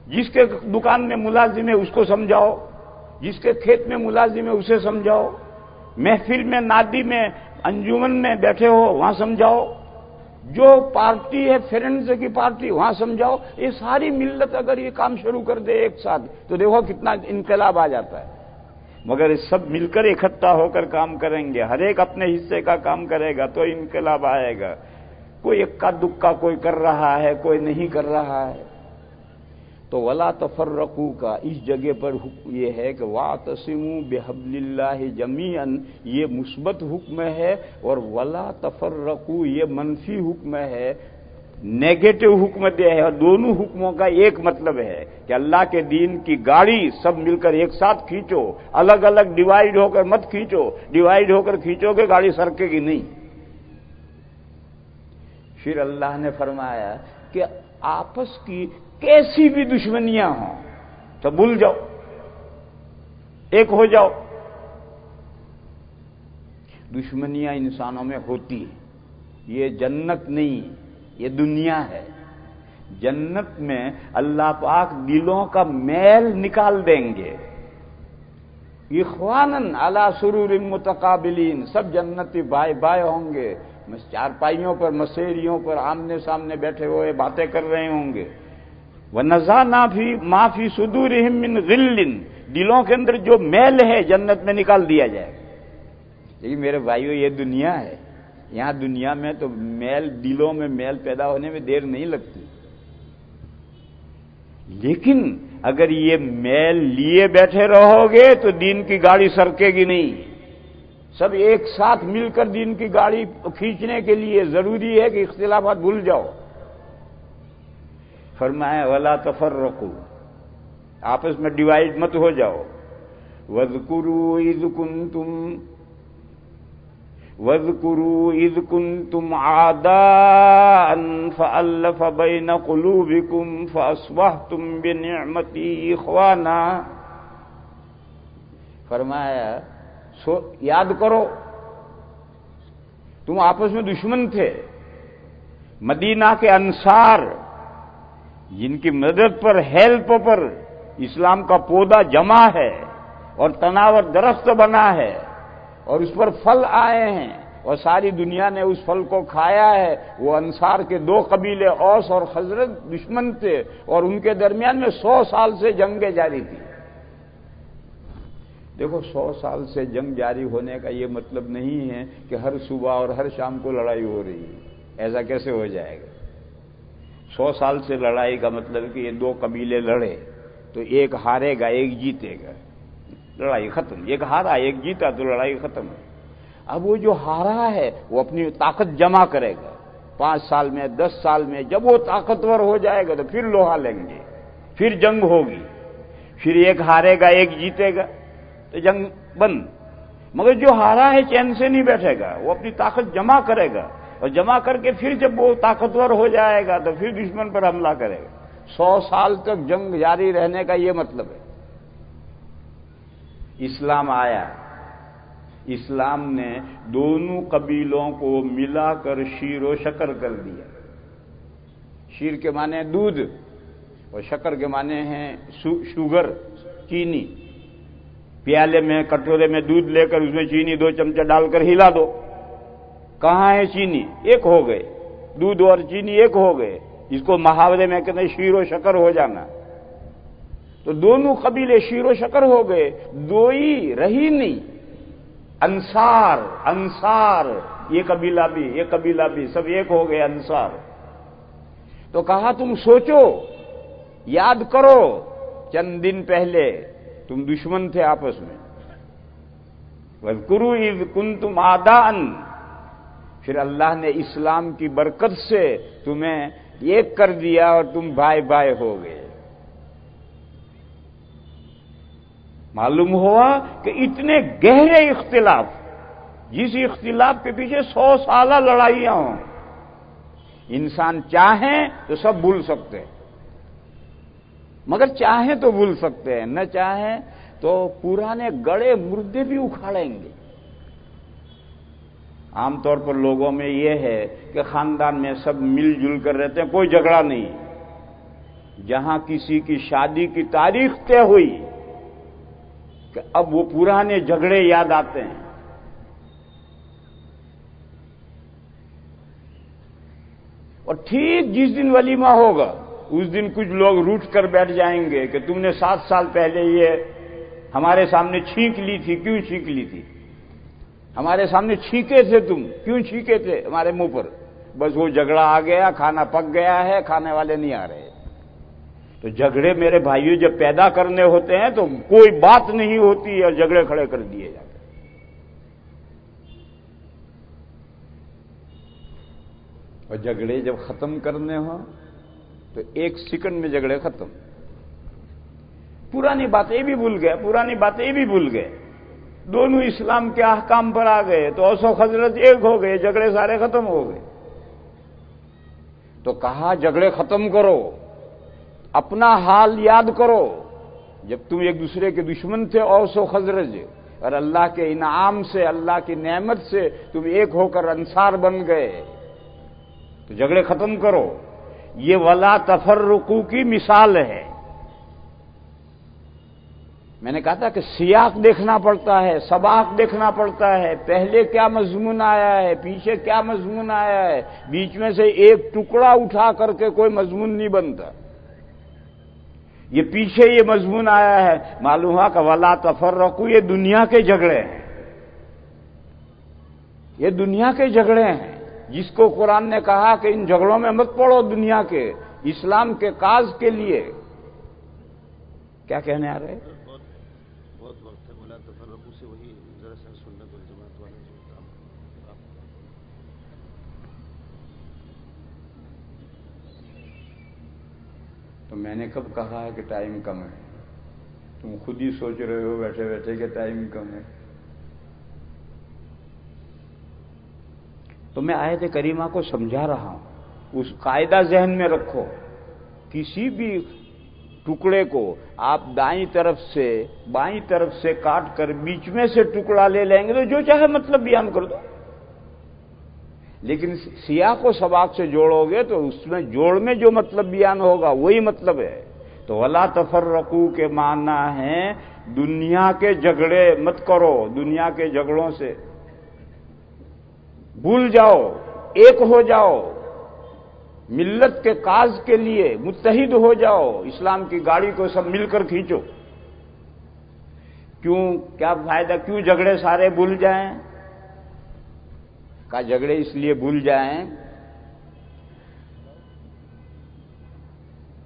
جس کے دکان میں ملازم ہے اس کو سمجھاؤ، جس کے کھیت میں ملازم ہے اسے سمجھاؤ، محفل میں، نادی میں، انجمن میں بیٹھے ہو وہاں سمجھاؤ، جو پارٹی ہے فرینڈز کی پارٹی وہاں سمجھاؤ۔ یہ ساری ملت اگر یہ کام شروع کر دے ایک ساتھ تو دیکھو کتنا انقلاب آ جاتا ہے۔ مگر یہ سب مل کر اکٹھا ہو کر کام کریں گے، ہر ایک اپنے حصے کا کام کرے گا تو انقلاب آئے گا۔ کوئی اکا دکا کوئی کر رہا ہے، کوئی نہیں کر رہا ہے۔ تو ولا تفرقوا کا اس جگہ پر یہ ہے کہ واعتصموا بحبل اللہ جمیعا، یہ مثبت حکم ہے، اور ولا تفرقوا یہ منفی حکم ہے، نیگیٹو حکم دیا ہے۔ اور دونوں حکموں کا ایک مطلب ہے کہ اللہ کے دین کی گاڑی سب مل کر ایک ساتھ کھینچو، الگ الگ ڈیوائیڈ ہو کر مت کھینچو، ڈیوائیڈ ہو کر کھینچو گے گاڑی سرکے گی نہیں۔ پھر اللہ نے فرمایا کہ آپس کی کیسی بھی دشمنیاں ہوں تو بھول جاؤ، ایک ہو جاؤ۔ دشمنیاں انسانوں میں ہوتی ہیں، یہ جنت نہیں، یہ دنیا ہے۔ جنت میں اللہ پاک دلوں کا میل نکال دیں گے۔ اخواناً علی سرور متقابلین، سب جنتی بھائی بھائی ہوں گے، چارپائیوں پر، مسیریوں پر آمنے سامنے بیٹھے ہوئے باتیں کر رہے ہوں گے۔ وَنَزَعْنَا مَا فِي صُدُورِهِم مِّن غِلٍّ، دلوں کے اندر جو میل ہے جنت میں نکال دیا جائے گا۔ لیکن میرے بھائیو یہ دنیا ہے، یہاں دنیا میں تو میل، دلوں میں میل پیدا ہونے میں دیر نہیں لگتی، لیکن اگر یہ میل لیے بیٹھے رہو گے تو دین کی گاڑی سرکے گی نہیں۔ سب ایک ساتھ مل کر دین کی گاڑی کھینچنے کے لیے ضروری ہے کہ اختلافات بھول جاؤ۔ فرمایا ولا تفرقوا، آپس میں ڈیوائیڈ مت ہو جاؤ۔ وَاذْكُرُوا إِذْ كُنْتُمْ عَادَاءً فَأَلَّفَ بَيْنَ قُلُوبِكُمْ فَأَصْبَحْتُمْ بِنِعْمَتِهِ إِخْوَانًا۔ فرمایا یاد کرو تم آپس میں دشمن تھے، مدینہ کے انصار جن کی مدد پر، ہیلپ پر اسلام کا پودا جمع ہے اور تناور درخت بنا ہے اور اس پر پھل آئے ہیں اور ساری دنیا نے اس پھل کو کھایا ہے۔ وہ انصار کے دو قبیلے اوس اور خزرج دشمن تھے اور ان کے درمیان میں 100 سال سے جنگیں جاری تھی۔ دیکھو 100 سال سے جنگ جاری ہونے کا یہ مطلب نہیں ہے کہ ہر صبح اور ہر شام کو لڑائی ہو رہی ہے، ایسا کیسے ہو جائے گا؟ 100 سال سے لڑائی کا مطلب کہ یہ دو قبیلے لڑے تو ایک ہارے گا ایک جیتے گا، لڑائی ختم۔ ایک ہارا ایک جیتا تو لڑائی ختم۔ اب وہ جو ہارا ہے وہ اپنی طاقت جمع کرے گا، 5 سال میں، 10 سال میں جب وہ طاقتور ہو جائے گا تو پھر لوہا لیں گے، پھر جنگ ہوگی، پھر ایک ہارے گا ایک جیتے گا تو جنگ بند۔ مگر جو ہارا ہے چین سے نہیں بیٹھے گا، وہ اپنی طاقت جمع کرے گا اور جمع کر کے پھر جب وہ طاقتور ہو جائے گا تو پھر دشمن پر حملہ کرے گا۔ 100 سال تک جنگ جاری رہنے کا یہ مطلب ہے۔ اسلام آیا، اسلام نے دونوں قبیلوں کو ملا کر شیر و شکر کر دیا۔ شیر کے معنی دودھ اور شکر کے معنی ہیں شوگر، چینی۔ پیالے میں، کٹورے میں دودھ لے کر اس میں چینی 2 چمچہ ڈال کر ہلا دو، کہاں ہے چینی؟ ایک ہو گئے، دودھ اور چینی ایک ہو گئے۔ اس کو محاورے میں کہتے ہیں شیر و شکر ہو جانا۔ تو دونوں قبیلے شیر و شکر ہو گئے، دو ہی رہی نہیں۔ انصار، انصار، یہ قبیلہ بھی یہ قبیلہ بھی سب ایک ہو گئے، انصار۔ تو کہا تم سوچو، یاد کرو چند دن پہلے تم دشمن تھے آپس میں۔ وَاذْكُرُوا إِذْ كُنْتُمْ أَعْدَاءً، پھر اللہ نے اسلام کی برکت سے تمہیں ایک کر دیا اور تم بھائی بھائی ہو گئے۔ معلوم ہوا کہ اتنے گہرے اختلاف، جس اختلاف کے پیچھے 100 سالہ لڑائیاں ہوں، انسان چاہیں تو سب بھول سکتے ہیں، مگر چاہیں تو بھول سکتے ہیں، نہ چاہیں تو پرانے گڑے مردے بھی اکھاڑیں گے۔ عام طور پر لوگوں میں یہ ہے کہ خاندان میں سب مل جل کر رہتے ہیں، کوئی جھگڑا نہیں۔ جہاں کسی کی شادی کی تاریخ طے ہوئی کہ اب وہ پرانے جھگڑے یاد آتے ہیں۔ اور ٹھیک جس دن ولیمہ ہوگا اس دن کچھ لوگ روٹھ کر بیٹھ جائیں گے کہ تم نے 7 سال پہلے یہ ہمارے سامنے چھینک لی تھی، کیوں چھینک لی تھی؟ ہمارے سامنے چھینکے تھے، تم کیوں چھینکے تھے ہمارے منہ پر؟ بس وہ جھگڑا آ گیا، کھانا پک گیا ہے، کھانے والے نہیں آ رہے۔ تو جھگڑے میرے بھائیوں جب پیدا کرنے ہوتے ہیں تو کوئی بات نہیں ہوتی اور جھگڑے کھڑے کر دیے جاتے ہیں۔ اور جھگڑے جب ختم کرنے ہوں تو 1 سیکنڈ میں جھگڑے ختم۔ پرانی باتیں بھی بھول گئے، پرانی باتیں بھی بھول گئے، دونوں اسلام کے احکام پر آ گئے تو اوس و خزرج ایک ہو گئے، جھگڑے سارے ختم ہو گئے۔ تو کہا جھگڑے ختم کرو، اپنا حال یاد کرو جب تم ایک دوسرے کے دشمن تھے اوس و خزرج، اور اللہ کے انعام سے، اللہ کی نعمت سے تم ایک ہو کر انصار بن گئے، تو جھگڑے ختم کرو۔ یہ ولا تفرقو کی مثال ہے۔ میں نے کہا تھا کہ سیاق دیکھنا پڑتا ہے، سباق دیکھنا پڑتا ہے، پہلے کیا مضمون آیا ہے، پیچھے کیا مضمون آیا ہے، بیچ میں سے ایک ٹکڑا اٹھا کر کے کوئی مضمون نہیں بنتا۔ یہ پیچھے یہ مضمون آیا ہے، معلوم ہوا کہ ولا تفرقو یہ دنیا کے جھگڑے ہیں، یہ دنیا کے جھگڑے ہیں۔ جس کو قرآن نے کہا کہ ان جھگڑوں میں مت پڑو دنیا کے، اسلام کے کاز کے لیے، کیا کہنے آ رہے؟ بہت وقت ہے ولا تفرقو سے وہی ذرا سا سنت والجماعت والے جو کام۔ تو میں نے کب کہا ہے کہ ٹائم کم ہے؟ تم خود ہی سوچ رہے ہو بیٹھے بیٹھے کہ ٹائم کم ہے۔ تو میں آیت کریمہ کو سمجھا رہا ہوں، اس قاعدہ ذہن میں رکھو، کسی بھی ٹکڑے کو آپ دائیں طرف سے بائیں طرف سے کاٹ کر بیچ میں سے ٹکڑا لے لیں گے تو جو چاہے مطلب بیان کر دو، لیکن سیاق و سباق سے جوڑو گے تو اس میں جوڑ میں جو مطلب بیان ہوگا وہی مطلب ہے۔ تو ولا تفرقو کے معنی ہیں دنیا کے جھگڑے مت کرو، دنیا کے جھگڑوں سے بھول جاؤ، ایک ہو جاؤ، ملت کے کاز کے لیے متحد ہو جاؤ، اسلام کی گاڑی کو سب مل کر کھینچو۔ کیوں کیا فائدہ، کیوں جھگڑے سارے بھول جائیں؟ کا جھگڑے اس لیے بھول جائیں،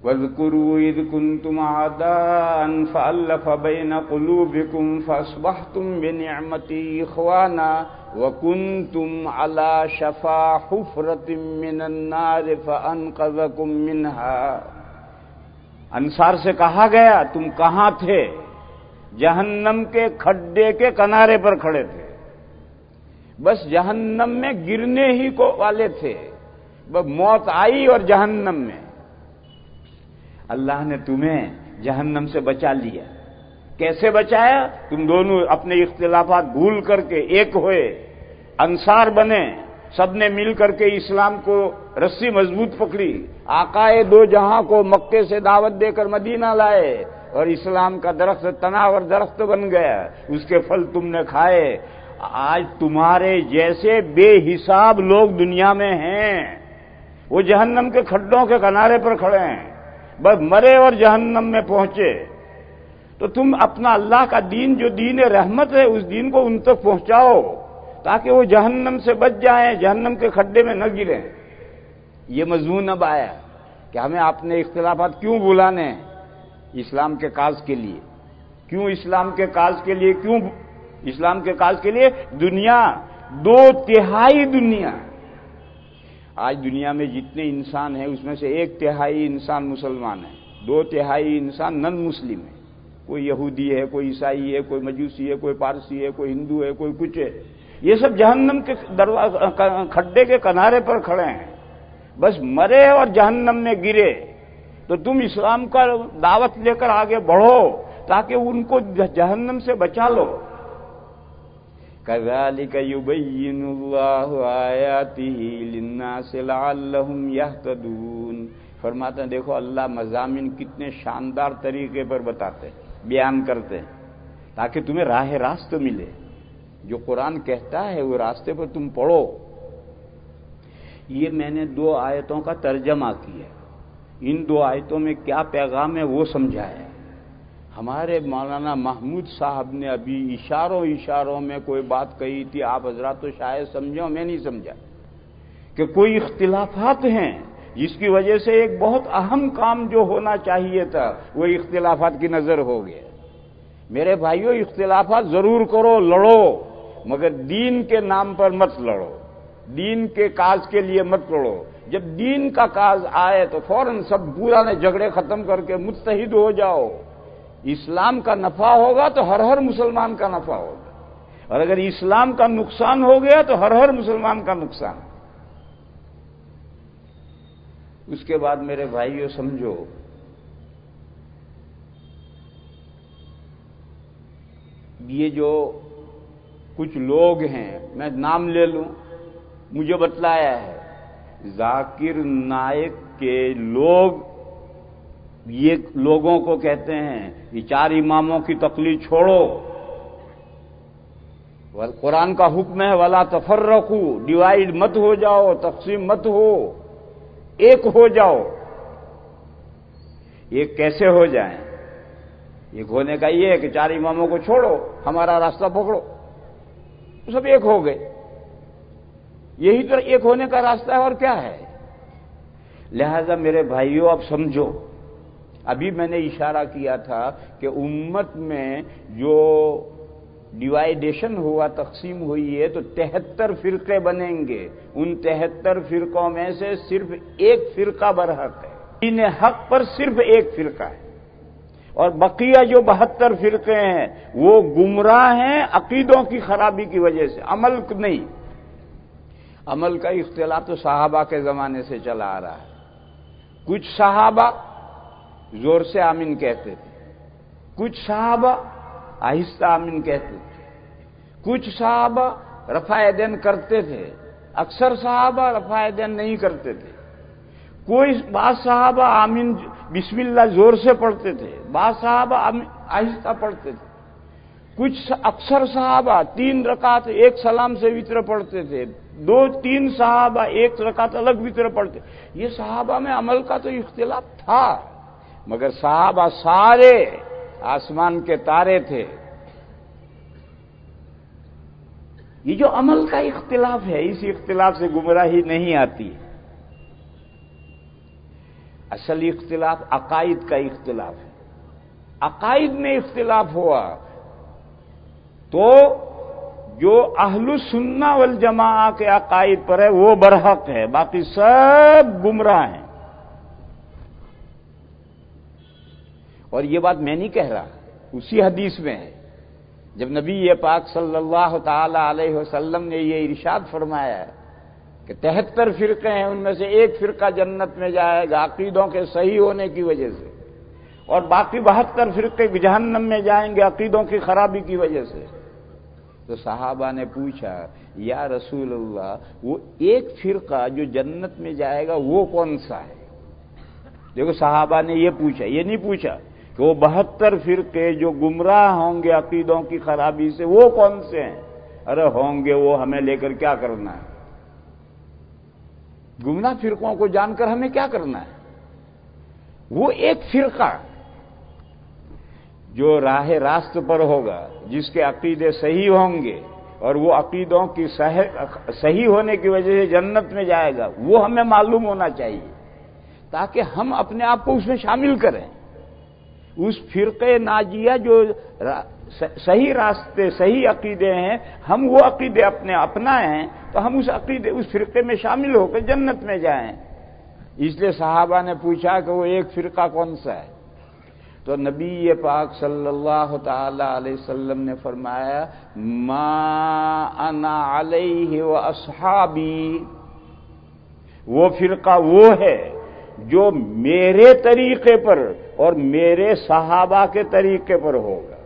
وَاذْكُرُوا إِذْ كُنْتُمْ أَعْدَاءً فَأَلَّفَ بَيْنَ قُلُوبِكُمْ فَأَصْبَحْتُمْ بِنِعْمَتِهِ إِخْوَانًا وَكُنْتُمْ عَلَى شَفَا حُفْرَةٍ مِّنَ النَّارِ فَأَنْقَذَكُم مِّنْهَا۔ انصار سے کہا گیا تم کہاں تھے؟ جہنم کے کھڈے کے کنارے پر کھڑے تھے، بس جہنم میں گرنے ہی کو والے تھے، بس موت آئی اور جہنم میں اللہ نے تمہیں جہنم سے بچا لیا۔ کیسے بچایا؟ تم دونوں اپنے اختلافات بھول کر کے ایک ہوئے، انصار بنے، سب نے مل کر کے اسلام کو رسی مضبوط پکڑی، آقائے دو جہاں کو مکے سے دعوت دے کر مدینہ لائے اور اسلام کا درخت تناور درخت بن گیا، اس کے پھل تم نے کھائے۔ آج تمہارے جیسے بے حساب لوگ دنیا میں ہیں، وہ جہنم کے کھڈوں کے کنارے پر کھڑے ہیں، بس مرے اور جہنم میں پہنچے۔ تو تم اپنا اللہ کا دین جو دین رحمت ہے اس دین کو ان تک پہنچاؤ تاکہ وہ جہنم سے بچ جائیں، جہنم کے کھڈے میں نہ گریں۔ یہ مضمون اب آیا کہ ہمیں اپنے اختلافات کیوں بلانے ہیں؟ اسلام کے کاز کے لیے۔ کیوں اسلام کے کاز کے لیے؟ کیوں اسلام کے کاز کے لیے؟ دنیا، 2/3 دنیا، آج دنیا میں جتنے انسان ہیں اس میں سے 1/3 انسان مسلمان ہیں، 2/3 انسان نن مسلم ہے، کوئی یہودی ہے، کوئی عیسائی ہے، کوئی مجوسی ہے، کوئی پارسی ہے، کوئی ہندو ہے، کوئی کچھ ہے۔ یہ سب جہنم کے کھڈے کے کنارے پر کھڑے ہیں، بس مرے اور جہنم میں گرے، تو تم اسلام کا دعوت لے کر آگے بڑھو تاکہ ان کو جہنم سے بچا لو۔ كذلك يبين الله آياته للناس لعلهم يهتدون۔ فرماتے ہیں دیکھو اللہ مضامین کتنے شاندار طریقے پر بتاتے ہیں، بیان کرتے ہیں تاکہ تمہیں راہ راست ملے، جو قرآن کہتا ہے وہ راستے پر تم پڑھو۔ یہ میں نے 2 آیتوں کا ترجمہ کیا، ان 2 آیتوں میں کیا پیغام ہے وہ سمجھایا۔ ہمارے مولانا محمود صاحب نے ابھی اشاروں میں کوئی بات کہی تھی، آپ حضرات تو شاید سمجھو، میں نہیں سمجھا، کہ کوئی اختلافات ہیں جس کی وجہ سے ایک بہت اہم کام جو ہونا چاہیے تھا وہ اختلافات کی نظر ہو گیا۔ میرے بھائیوں، اختلافات ضرور کرو، لڑو، مگر دین کے نام پر مت لڑو، دین کے کاج کے لیے مت لڑو۔ جب دین کا کاج آئے تو فوراً سب پرانے جھگڑے ختم کر کے متحد ہو جاؤ۔ اسلام کا نفع ہوگا تو ہر مسلمان کا نفع ہوگا، اور اگر اسلام کا نقصان ہو گیا تو ہر مسلمان کا نقصان۔ اس کے بعد میرے بھائیوں سمجھو، یہ جو کچھ لوگ ہیں، میں نام لے لوں، مجھے بتلایا ہے ذاکر نائک کے لوگ، یہ لوگوں کو کہتے ہیں یہ 4 اماموں کی تقلید چھوڑو، قرآن کا حکم ہے ولا تفرقوا، ڈیوائیڈ مت ہو جاؤ، تقسیم مت ہو، ایک ہو جاؤ۔ یہ کیسے ہو جائیں؟ ایک ہونے کا یہ ہے کہ 4 اماموں کو چھوڑو، ہمارا راستہ پکڑو، سب ایک ہو گئے۔ یہی تو ایک ہونے کا راستہ ہے، اور کیا ہے؟ لہذا میرے بھائیوں اب سمجھو، ابھی میں نے اشارہ کیا تھا کہ امت میں جو ڈیوائیڈیشن ہوا، تقسیم ہوئی ہے، تو 73 فرقے بنیں گے، ان 73 فرقوں میں سے صرف ایک فرقہ برحق ہے، دین حق پر صرف ایک فرقہ ہے، اور بقیہ جو 72 فرقے ہیں وہ گمراہ ہیں عقیدوں کی خرابی کی وجہ سے، عمل نہیں۔ عمل کا اختلاف تو صحابہ کے زمانے سے چلا آ رہا ہے۔ کچھ صحابہ زور سے آمین کہتے تھے، کچھ صحابہ آہستہ آمین کہتے تھے، کچھ صحابہ رفع یدین کرتے تھے، اکثر صحابہ رفع یدین نہیں کرتے تھے، بعض صحابہ آمین بسم اللہ زور سے پڑھتے تھے، بعض صحابہ آہستہ پڑھتے تھے، کچھ اکثر صحابہ 3 رکعت ایک سلام سے وتر پڑھتے تھے، 2-3 صحابہ 1 رکعت الگ وتر پڑھتے۔ یہ صحابہ میں عمل کا تو اختلاف تھا، مگر صحابہ سارے آسمان کے تارے تھے۔ یہ جو عمل کا اختلاف ہے، اس اختلاف سے گمراہی نہیں آتی۔ اصل اختلاف عقائد کا اختلاف ہے۔ عقائد میں اختلاف ہوا تو جو اہل السنہ والجماعہ کے عقائد پر ہے وہ برحق ہے، باقی سب گمراہ ہیں۔ اور یہ بات میں نہیں کہہ رہا، اسی حدیث میں ہے، جب نبی پاک صلی اللہ تعالی علیہ وسلم نے یہ ارشاد فرمایا کہ 73 فرقے ہیں، ان میں سے ایک فرقہ جنت میں جائے گا عقیدوں کے صحیح ہونے کی وجہ سے، اور باقی 72 فرقے جہنم میں جائیں گے عقیدوں کی خرابی کی وجہ سے۔ تو صحابہ نے پوچھا یا رسول اللہ، وہ ایک فرقہ جو جنت میں جائے گا وہ کون سا ہے؟ دیکھو صحابہ نے یہ پوچھا، یہ نہیں پوچھا کہ وہ 72 فرقے جو گمراہ ہوں گے عقیدوں کی خرابی سے وہ کون سے ہیں؟ ارے ہوں گے، وہ ہمیں لے کر کیا کرنا ہے؟ گمراہ فرقوں کو جان کر ہمیں کیا کرنا ہے؟ وہ ایک فرقہ جو راہ راست پر ہوگا، جس کے عقیدے صحیح ہوں گے اور وہ عقیدوں کی صحیح ہونے کی وجہ سے جنت میں جائے گا، وہ ہمیں معلوم ہونا چاہیے تاکہ ہم اپنے آپ کو اس میں شامل کریں۔ اس فرقے ناجیہ جو صحیح راستے صحیح عقیدے ہیں، ہم وہ عقیدے اپنائیں تو ہم اس فرقے میں شامل ہو کر جنت میں جائیں۔ اس لیے صحابہ نے پوچھا کہ وہ ایک فرقہ کون سا ہے؟ تو نبی پاک صلی اللہ تعالی علیہ وسلم نے فرمایا ما انا علیہ واصحابی، وہ فرقہ وہ ہے جو میرے طریقے پر اور میرے صحابہ کے طریقے پر ہوگا۔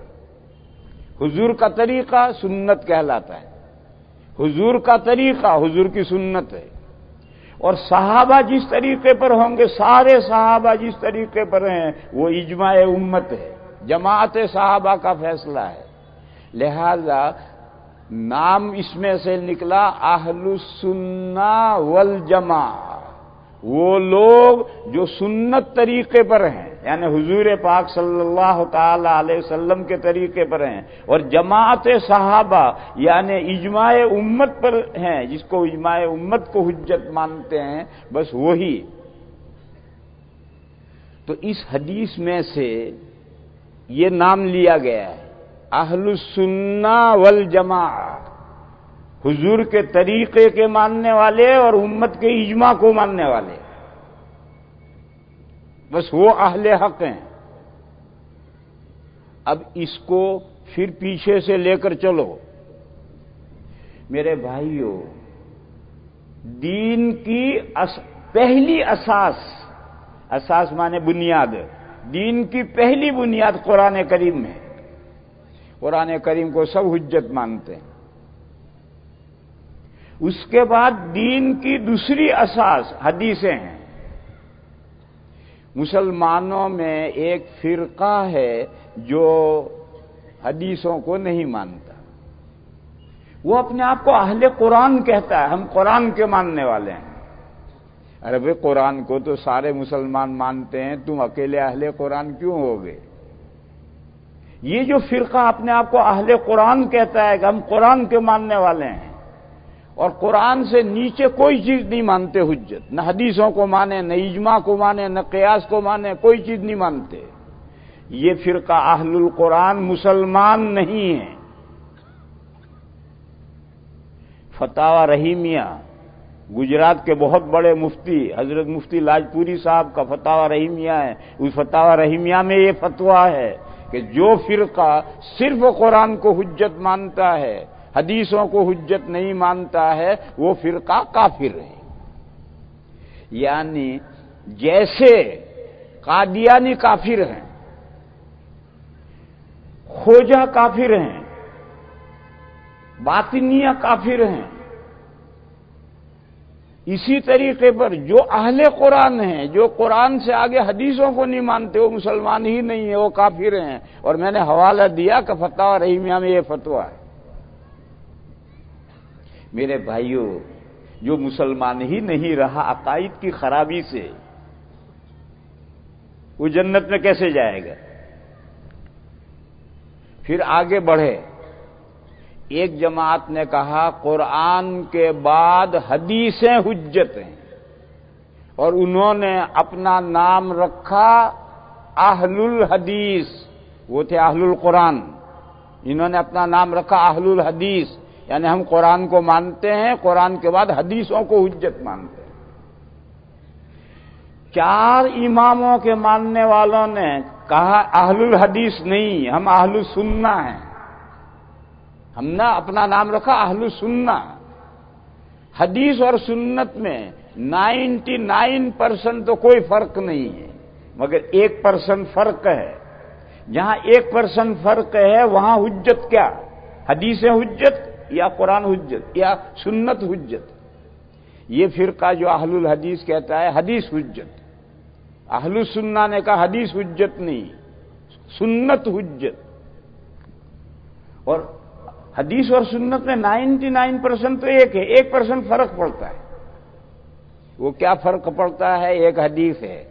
حضور کا طریقہ سنت کہلاتا ہے، حضور کا طریقہ حضور کی سنت ہے، اور صحابہ جس طریقے پر ہوں گے، سارے صحابہ جس طریقے پر ہیں، وہ اجماع امت ہے، جماعت صحابہ کا فیصلہ ہے۔ لہذا نام اس میں سے نکلا اہل السنہ والجماعہ، وہ لوگ جو سنت طریقے پر ہیں، یعنی حضور پاک صلی اللہ تعالی علیہ وسلم کے طریقے پر ہیں، اور جماعت صحابہ یعنی اجماع امت پر ہیں، جس کو اجماع امت کو حجت مانتے ہیں، بس وہی۔ تو اس حدیث میں سے یہ نام لیا گیا ہے، اہل السنہ والجماعہ، حضور کے طریقے کے ماننے والے اور امت کے اجماع کو ماننے والے، بس وہ اہل حق ہیں۔ اب اس کو پھر پیچھے سے لے کر چلو میرے بھائیوں، دین کی پہلی اساس مانے بنیاد، دین کی پہلی بنیاد قرآن کریم ہے۔ قرآن کریم کو سب حجت مانتے ہیں۔ اس کے بعد دین کی دوسری اساس حدیثیں ہیں۔ مسلمانوں میں ایک فرقہ ہے جو حدیثوں کو نہیں مانتا، وہ اپنے آپ کو اہل قرآن کہتا ہے، ہم قرآن کے ماننے والے ہیں۔ ارے بھائی، قرآن کو تو سارے مسلمان مانتے ہیں، تم اکیلے اہل قرآن کیوں ہو گئے؟ یہ جو فرقہ اپنے آپ کو اہل قرآن کہتا ہے کہ ہم قرآن کے ماننے والے ہیں، اور قرآن سے نیچے کوئی چیز نہیں مانتے حجت، نہ حدیثوں کو مانے، نہ اجماع کو مانے، نہ قیاس کو مانے، کوئی چیز نہیں مانتے، یہ فرقہ اہل القرآن مسلمان نہیں ہے۔ فتاوی رحیمیہ، گجرات کے بہت بڑے مفتی حضرت مفتی لاجپوری صاحب کا فتاوی رحیمیہ ہے، اس فتاوی رحیمیہ میں یہ فتویٰ ہے کہ جو فرقہ صرف قرآن کو حجت مانتا ہے، حدیثوں کو حجت نہیں مانتا ہے، وہ فرقہ کافر ہے۔ یعنی جیسے قادیانی کافر ہیں، خوجہ کافر ہیں، باطنیہ کافر ہیں، اسی طریقے پر جو اہل قرآن ہیں، جو قرآن سے آگے حدیثوں کو نہیں مانتے، وہ مسلمان ہی نہیں ہیں، وہ کافر ہیں۔ اور میں نے حوالہ دیا کہ فتاوی رحیمیہ میں یہ فتویٰ ہے۔ میرے بھائیوں، جو مسلمان ہی نہیں رہا عقائد کی خرابی سے، وہ جنت میں کیسے جائے گا؟ پھر آگے بڑھے، ایک جماعت نے کہا قرآن کے بعد حدیثیں حجت ہیں، اور انہوں نے اپنا نام رکھا اہل الحدیث، وہ تھے اہل القرآن، انہوں نے اپنا نام رکھا اہل الحدیث، یعنی ہم قرآن کو مانتے ہیں، قرآن کے بعد حدیثوں کو حجت مانتے ہیں۔ چار اماموں کے ماننے والوں نے کہا اہل الحدیث نہیں، ہم اہل السنہ ہیں، ہم نے اپنا نام رکھا اہل السنہ۔ حدیث اور سنت میں 99% تو کوئی فرق نہیں ہے، مگر 1% فرق ہے۔ جہاں 1% فرق ہے وہاں حجت کیا؟ حدیث حجت یا قرآن حجت یا سنت حجت؟ یہ فرقہ جو اہل الحدیث کہتا ہے حدیث حجت، اہل السنہ نے کہا حدیث حجت نہیں، سنت حجت۔ اور حدیث اور سنت میں 99% تو ایک ہے، 1% فرق پڑتا ہے۔ وہ کیا فرق پڑتا ہے؟ ایک حدیث ہے،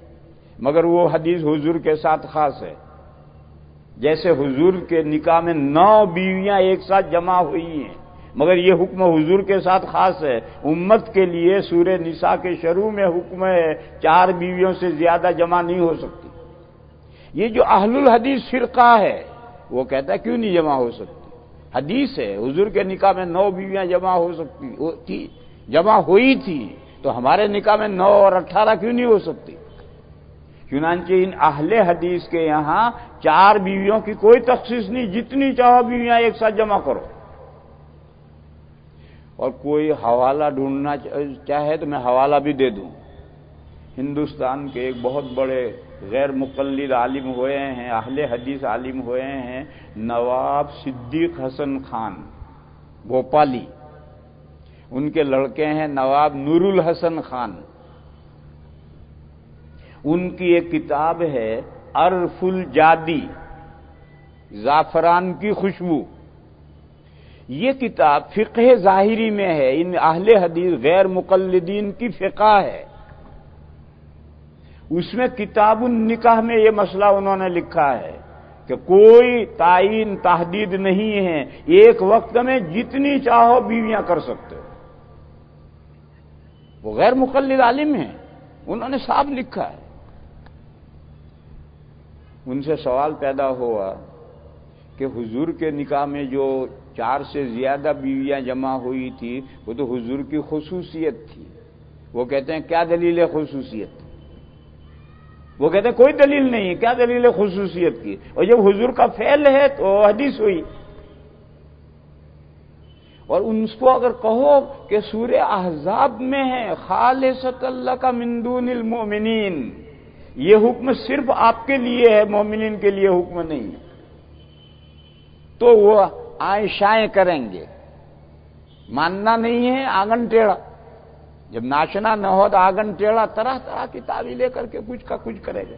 مگر وہ حدیث حضور کے ساتھ خاص ہے۔ جیسے حضور کے نکاح میں 9 بیویاں ایک ساتھ جمع ہوئی ہیں، مگر یہ حکم حضور کے ساتھ خاص ہے۔ امت کے لیے سورہ نساء کے شروع میں حکم ہے 4 بیویوں سے زیادہ جمع نہیں ہو سکتی۔ یہ جو اہل الحدیث فرقہ ہے وہ کہتا ہے کیوں نہیں جمع ہو سکتی؟ حدیث ہے، حضور کے نکاح میں 9 بیویاں جمع ہو سکتی تھی، جمع ہوئی تھی، تو ہمارے نکاح میں 9 اور 18 کیوں نہیں ہو سکتی؟ چنانچہ ان اہل حدیث کے یہاں 4 بیویوں کی کوئی تخصیص نہیں، جتنی چاہو بیویاں ایک ساتھ جمع کرو۔ اور کوئی حوالہ ڈھونڈنا چاہے تو میں حوالہ بھی دے دوں. ہندوستان کے ایک بہت بڑے غیر مقلد عالم ہوئے ہیں، اہل حدیث عالم ہوئے ہیں، نواب صدیق حسن خان بھوپالی. ان کے لڑکے ہیں نواب نور الحسن خان. ان کی ایک کتاب ہے عرف الجادی، زعفران کی خوشبو. یہ کتاب فقہ ظاہری میں ہے، ان اہل حدیث غیر مقلدین کی فقہ ہے. اس میں کتاب النکاح میں یہ مسئلہ انہوں نے لکھا ہے کہ کوئی تعین تحدید نہیں ہے، ایک وقت میں جتنی چاہو بیویاں کر سکتے ہو. وہ غیر مقلد عالم ہیں، انہوں نے صاف لکھا ہے. ان سے سوال پیدا ہوا کہ حضور کے نکاح میں جو 4 سے زیادہ بیویاں جمع ہوئی تھی وہ تو حضور کی خصوصیت تھی. وہ کہتے ہیں کیا دلیل ہے خصوصیت؟ وہ کہتے ہیں کوئی دلیل نہیں، کیا دلیل ہے خصوصیت کی؟ اور جب حضور کا فعل ہے تو حدیث ہوئی. اور ان کو اگر کہو کہ سورہ احزاب میں ہے خالصۃ لک من دون المؤمنین، یہ حکم صرف آپ کے لیے ہے، مومنین کے لیے حکم نہیں، تو وہ آئیں شائیں کریں گے. ماننا نہیں ہے آنگن ٹیڑھا، جب ناچنا نہ ہو تو آنگن ٹیڑھا، طرح طرح کی تعویلیں کر کے کچھ کا کچھ کرے گا.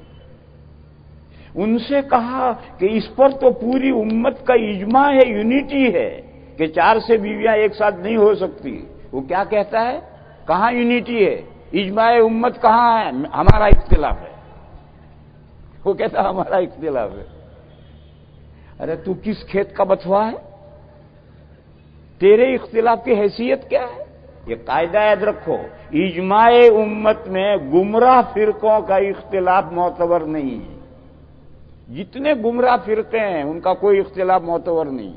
ان سے کہا کہ اس پر تو پوری امت کا اجماع ہے، یونٹی ہے کہ 4 سے بیویاں ایک ساتھ نہیں ہو سکتی. وہ کیا کہتا ہے؟ کہاں یونٹی ہے؟ اجماع امت کہاں ہے؟ ہمارا اختلاف ہے. وہ کہتا ہے ہمارا اختلاف ہے. ارے تو کس کھیت کا بتوا ہے؟ تیرے اختلاف کی حیثیت کیا ہے؟ یہ قاعدہ یاد رکھو، اجماع امت میں گمراہ فرقوں کا اختلاف معتبر نہیں ہے. جتنے گمراہ فرقے ہیں ان کا کوئی اختلاف معتبر نہیں.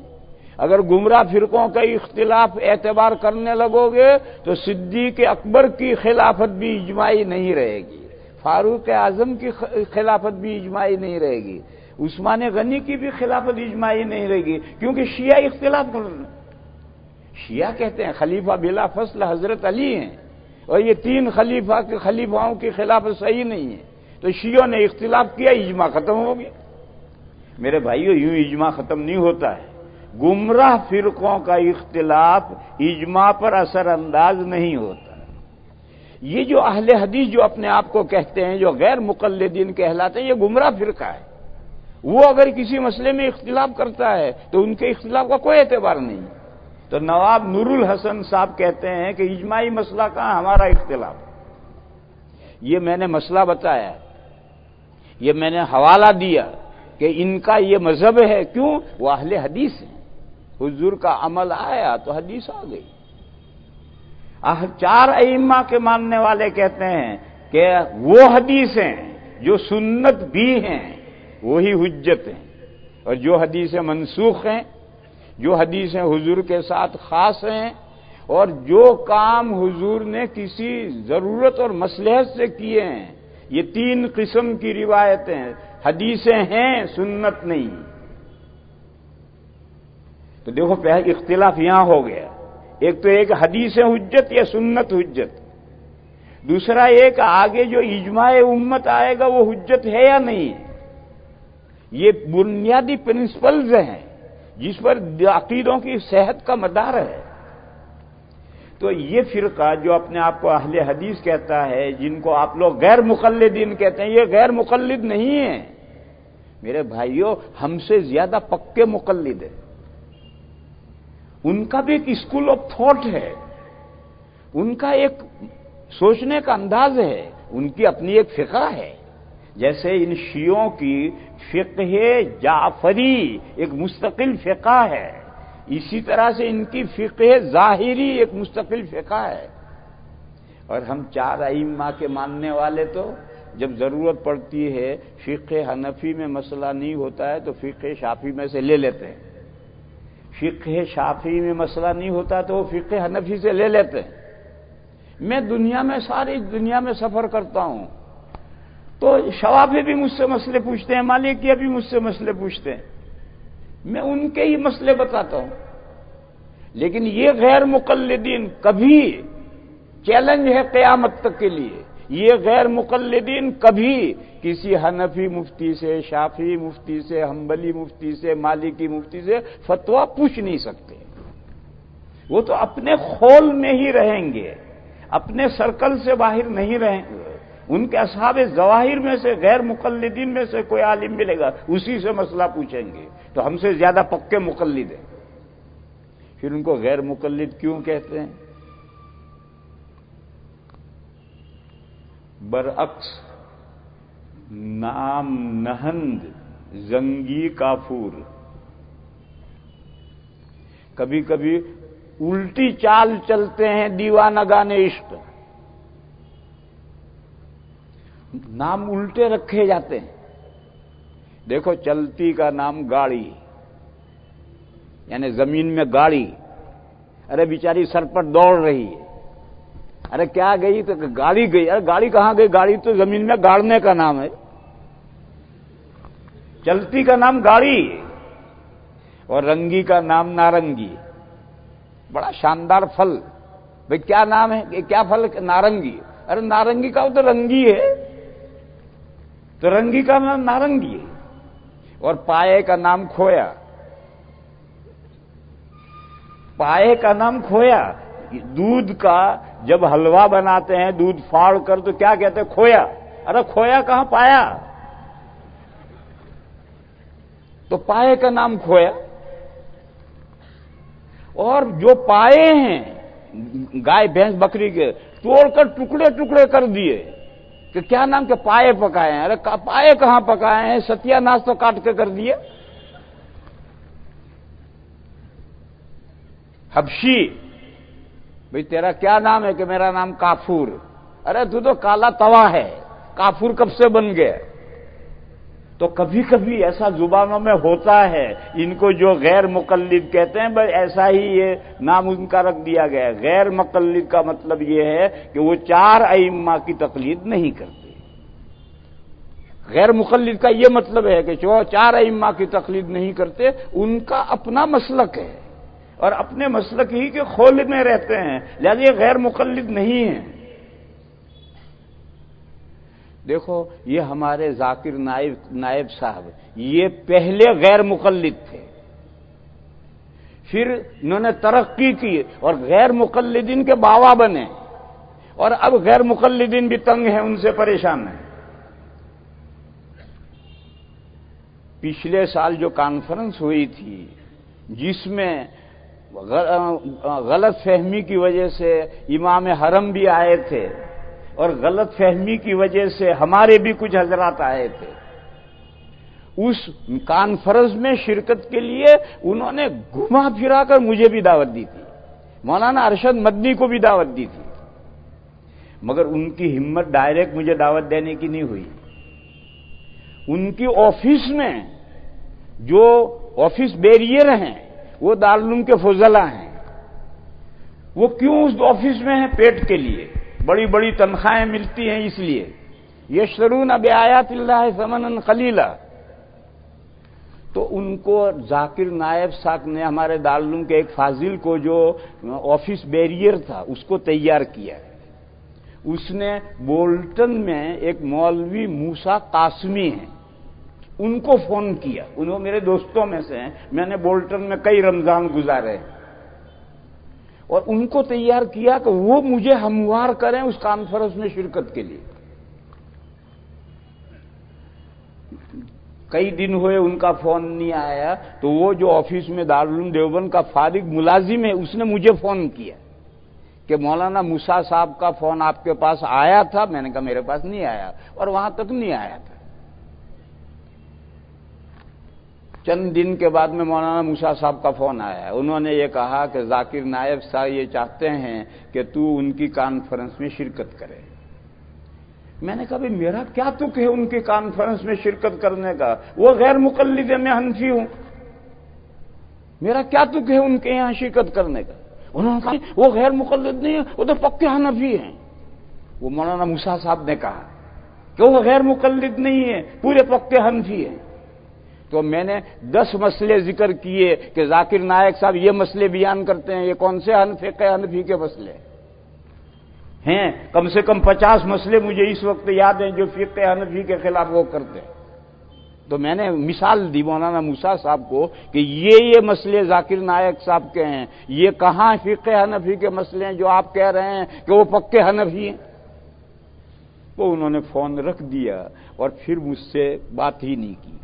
اگر گمراہ فرقوں کا اختلاف اعتبار کرنے لگو گے تو صدیق اکبر کی خلافت بھی اجماعی نہیں رہے گی، فاروق اعظم کی خلافت بھی اجماعی نہیں رہے گی، عثمان غنی کی بھی خلافت اجماعی نہیں رہے گی، کیونکہ شیعہ اختلاف کر رہے ہیں. شیعہ کہتے ہیں خلیفہ بلا فصل حضرت علی ہیں، اور یہ 3 خلیفاؤں کی خلافت صحیح نہیں ہے. تو شیعوں نے اختلاف کیا، اجماع ختم ہو گیا. میرے بھائیو، یوں اجماع ختم نہیں ہوتا ہے. گمراہ فرقوں کا اختلاف اجماع پر اثر انداز نہیں ہوتا. یہ جو اہل حدیث جو اپنے آپ کو کہتے ہیں، جو غیر مقلدین کہلاتے ہیں، یہ گمراہ فرقہ ہے. وہ اگر کسی مسئلے میں اختلاف کرتا ہے تو ان کے اختلاف کا کوئی اعتبار نہیں. تو نواب نور الحسن صاحب کہتے ہیں کہ اجماعی مسئلہ کہاں، ہمارا اختلاف. یہ میں نے مسئلہ بتایا، یہ میں نے حوالہ دیا کہ ان کا یہ مذہب ہے. کیوں؟ وہ اہل حدیث ہیں. حضور کا عمل آیا تو حدیث آ گئی. 4 ائمہ کے ماننے والے کہتے ہیں کہ وہ حدیث ہیں جو سنت بھی ہیں وہی حجت ہیں، اور جو حدیثیں منسوخ ہیں، جو حدیثیں حضور کے ساتھ خاص ہیں، اور جو کام حضور نے کسی ضرورت اور مصلحت سے کیے ہیں، یہ 3 قسم کی روایتیں حدیثیں ہیں، سنت نہیں. تو دیکھو پہلے اختلاف یہاں ہو گیا. ایک تو ایک حدیث حجت یا سنت حجت، دوسرا ایک آگے جو اجماع امت آئے گا وہ حجت ہے یا نہیں. یہ بنیادی پرنسپلز ہیں جس پر عقیدوں کی صحت کا مدار ہے. تو یہ فرقہ جو اپنے آپ کو اہل حدیث کہتا ہے، جن کو آپ لوگ غیر مقلدین کہتے ہیں، یہ غیر مقلد نہیں ہیں. میرے بھائیوں، ہم سے زیادہ پکے مقلد ہیں. ان کا بھی ایک اسکول آف تھاٹ ہے، ان کا ایک سوچنے کا انداز ہے، ان کی اپنی ایک فقہ ہے. جیسے ان شیعوں کی فقہ جعفری ایک مستقل فقہ ہے، اسی طرح سے ان کی فقہ ظاہری ایک مستقل فقہ ہے. اور ہم 4 ائمہ کے ماننے والے تو جب ضرورت پڑتی ہے فقہ حنفی میں مسئلہ نہیں ہوتا ہے تو فقہ شافعی میں سے لے لیتے ہیں، فقہ شافعی میں مسئلہ نہیں ہوتا تو وہ فقہ حنفی سے لے لیتے ہیں. میں ساری دنیا میں سفر کرتا ہوں تو شوافی بھی مجھ سے مسئلے پوچھتے ہیں، مالکیہ بھی مجھ سے مسئلے پوچھتے ہیں، میں ان کے ہی مسئلے بتاتا ہوں. لیکن یہ غیر مقلدین کبھی چیلنج ہے قیامت تک کے لیے، یہ غیر مقلدین کبھی کسی حنفی مفتی سے، شافعی مفتی سے، حنبلی مفتی سے، مالکی مفتی سے فتویٰ پوچھ نہیں سکتے۔ وہ تو اپنے خول میں ہی رہیں گے، اپنے سرکل سے باہر نہیں رہیں گے۔ ان کے اصحاب ظواہر میں سے، غیر مقلدین میں سے کوئی عالم ملے گا، اسی سے مسئلہ پوچھیں گے، تو ہم سے زیادہ پکے مقلد ہیں۔ پھر ان کو غیر مقلد کیوں کہتے ہیں؟ برعکس نام نہند زنگی کافور، کبھی کبھی الٹی چال چلتے ہیں دیوانگان عشق، نام الٹے رکھے جاتے ہیں۔ دیکھو چلتی کا نام گاڑی، یعنی زمین میں گاڑی، ارے بیچاری سر پر دوڑ رہی ہے، ارے کیا گئی تو گاڑی گئی، ارے گاڑی کہاں گئی؟ گاڑی تو زمین میں گاڑنے کا نام ہے۔ چلتی کا نام گاڑی، اور رنگی کا نام نارنگی، بڑا شاندار پھل، بھئی کیا نام ہے؟ کیا پھل؟ نارنگی، ارے نارنگی کا تو رنگی ہے، تو رنگی کا نام نارنگی ہے۔ اور پائے کا نام کھویا، پائے کا نام کھویا، دودھ کا جب حلوہ بناتے ہیں دودھ پھاڑ کر تو کیا کہتے ہیں؟ کھویا، ارے کھویا کہاں پایا؟ تو پائے کا نام کھویا۔ اور جو پائے ہیں گائے بھینس بکری کے توڑ کر ٹکڑے ٹکڑے کر دیے کہ کیا نام کے پائے پکائے ہیں، ارے پائے کہاں پکائے ہیں؟ ستیہ ناش تو کاٹ کے کر دیے۔ حبشی، بھئی تیرا کیا نام ہے؟ کہ میرا نام کافور، ارے تو کالا توا ہے، کافور کب سے بن گیا؟ تو کبھی کبھی ایسا زبانوں میں ہوتا ہے، ان کو جو غیر مقلد کہتے ہیں بھئی ایسا ہی یہ نام ان کا رکھ دیا گیا ہے۔ غیر مقلد کا مطلب یہ ہے کہ وہ چار ائمہ کی تقلید نہیں کرتے۔ غیر مقلد کا یہ مطلب ہے کہ جو چار ائمہ کی تقلید نہیں کرتے، ان کا اپنا مسلک ہے اور اپنے مسلک ہی کے خول میں رہتے ہیں، لہذا یہ غیر مقلد نہیں ہیں۔ دیکھو یہ ہمارے ذاکر نائب صاحب یہ پہلے غیر مقلد تھے، پھر انہوں نے ترقی کی اور غیر مقلدین کے باوا بنے، اور اب غیر مقلدین بھی تنگ ہیں، ان سے پریشان ہیں۔ پچھلے سال جو کانفرنس ہوئی تھی جس میں غلط فہمی کی وجہ سے امام حرم بھی آئے تھے اور غلط فہمی کی وجہ سے ہمارے بھی کچھ حضرات آئے تھے، اس کانفرنس میں شرکت کے لیے انہوں نے گھما پھرا کر مجھے بھی دعوت دی تھی، مولانا ارشد مدنی کو بھی دعوت دی تھی، مگر ان کی ہمت ڈائریکٹ مجھے دعوت دینے کی نہیں ہوئی۔ ان کی آفس میں جو آفس بیریئر ہیں وہ دارالعلوم کے فضلاء ہیں، وہ کیوں اس آفس میں ہیں؟ پیٹ کے لیے، بڑی بڑی تنخواہیں ملتی ہیں اس لیے، یشترون بآیات اللہ ثمنا قلیلا۔ تو ان کو ذاکر نائب صاحب نے ہمارے دارالعلوم کے ایک فاضل کو جو آفس بیریئر تھا اس کو تیار کیا، اس نے بولٹن میں ایک مولوی موسیٰ قاسمی ہیں ان کو فون کیا، انہوں میرے دوستوں میں سے ہیں، میں نے بولٹن میں کئی رمضان گزارے اور ان کو تیار کیا کہ وہ مجھے ہموار کریں اس کانفرنس میں شرکت کے لیے۔ کئی دن ہوئے ان کا فون نہیں آیا، تو وہ جو آفس میں دارالعلوم دیوبند کا فارغ ملازم ہے اس نے مجھے فون کیا کہ مولانا موسیٰ صاحب کا فون آپ کے پاس آیا تھا؟ میں نے کہا میرے پاس نہیں آیا، اور وہاں تک نہیں آیا تھا۔ چند دن کے بعد میں مولانا موسیٰ صاحب کا فون آیا، انہوں نے یہ کہا کہ ذاکر نائب صاحب یہ چاہتے ہیں کہ تو ان کی کانفرنس میں شرکت کرے۔ میں نے کہا بھئی میرا کیا تک ہے ان کی کانفرنس میں شرکت کرنے کا؟ وہ غیر مقلد ہے، میں حنفی ہوں، میرا کیا تک ہے ان کے یہاں شرکت کرنے کا؟ انہوں نے کہا وہ غیر مقلد نہیں ہے، وہ تو پکے حنفی ہیں۔ وہ مولانا موسیٰ صاحب نے کہا کہ وہ غیر مقلد نہیں ہے، پورے پکے حنفی ہیں۔ تو میں نے 10 مسئلے ذکر کیے کہ ذاکر نائک صاحب یہ مسئلے بیان کرتے ہیں، یہ کون سے فقہ حنفی کے مسئلے ہیں؟ کم سے کم 50 مسئلے مجھے اس وقت یاد ہیں جو فقہ حنفی کے خلاف وہ کرتے ہیں۔ تو میں نے مثال دی مولانا موسیٰ صاحب کو کہ یہ مسئلے ذاکر نائک صاحب کے ہیں، یہ کہاں فقہ حنفی کے مسئلے ہیں جو آپ کہہ رہے ہیں کہ وہ پکے حنفی ہیں؟ وہ انہوں نے فون رکھ دیا اور پھر مجھ سے بات ہی نہیں کی۔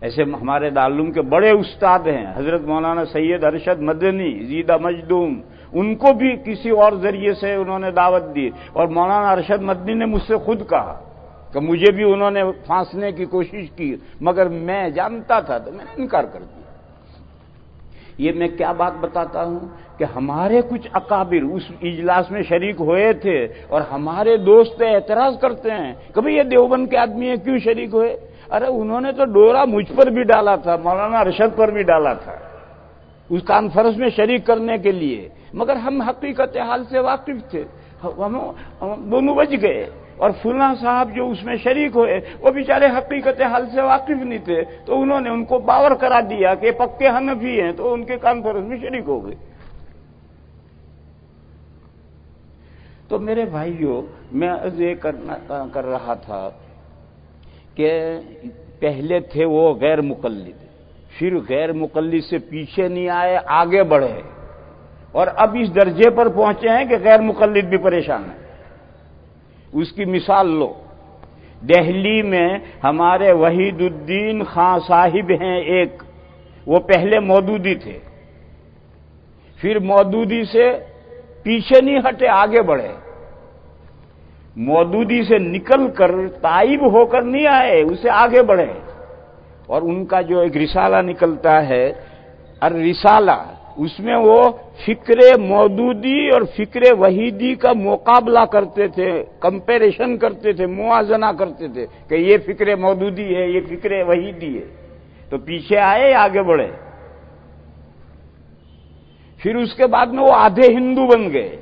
ایسے ہمارے دارالعلوم کے بڑے استاد ہیں، حضرت مولانا سید ارشد مدنی زیدہ مجدوم، ان کو بھی کسی اور ذریعے سے انہوں نے دعوت دی، اور مولانا ارشد مدنی نے مجھ سے خود کہا کہ مجھے بھی انہوں نے پھانسنے کی کوشش کی، مگر میں جانتا تھا تو میں نے انکار کر دیا۔ یہ میں کیا بات بتاتا ہوں کہ ہمارے کچھ اکابر اس اجلاس میں شریک ہوئے تھے، اور ہمارے دوست اعتراض کرتے ہیں کہ بھئی یہ دیوبند کے آدمی ہیں، کیوں شریک ہوئے؟ ارے انہوں نے تو ڈورا مجھ پر بھی ڈالا تھا، مولانا ارشد پر بھی ڈالا تھا اس کانفرنس میں شریک کرنے کے لیے، مگر ہم حقیقت حال سے واقف تھے، ہم دونوں بچ گئے، اور فلاں صاحب جو اس میں شریک ہوئے وہ بیچارے حقیقت حال سے واقف نہیں تھے، تو انہوں نے ان کو باور کرا دیا کہ پکے حنفی ہیں، تو ان کے کانفرنس میں شریک ہو گئے۔ تو میرے بھائیوں، میں یہ کر رہا تھا کہ پہلے تھے وہ غیر مقلد، پھر غیر مقلد سے پیچھے نہیں آئے، آگے بڑھے، اور اب اس درجے پر پہنچے ہیں کہ غیر مقلد بھی پریشان ہے۔ اس کی مثال لو، دہلی میں ہمارے وحید الدین خان صاحب ہیں ایک، وہ پہلے مودودی تھے، پھر مودودی سے پیچھے نہیں ہٹے، آگے بڑھے، مودودی سے نکل کر تائب ہو کر نہیں آئے، اسے آگے بڑھے، اور ان کا جو ایک رسالہ نکلتا ہے الرسالہ، اس میں وہ فکر مودودی اور فکر وحیدی کا مقابلہ کرتے تھے، کمپیریشن کرتے تھے، موازنہ کرتے تھے کہ یہ فکر مودودی ہے، یہ فکر وحیدی ہے، تو پیچھے آئے، آگے بڑھے۔ پھر اس کے بعد میں وہ آدھے ہندو بن گئے۔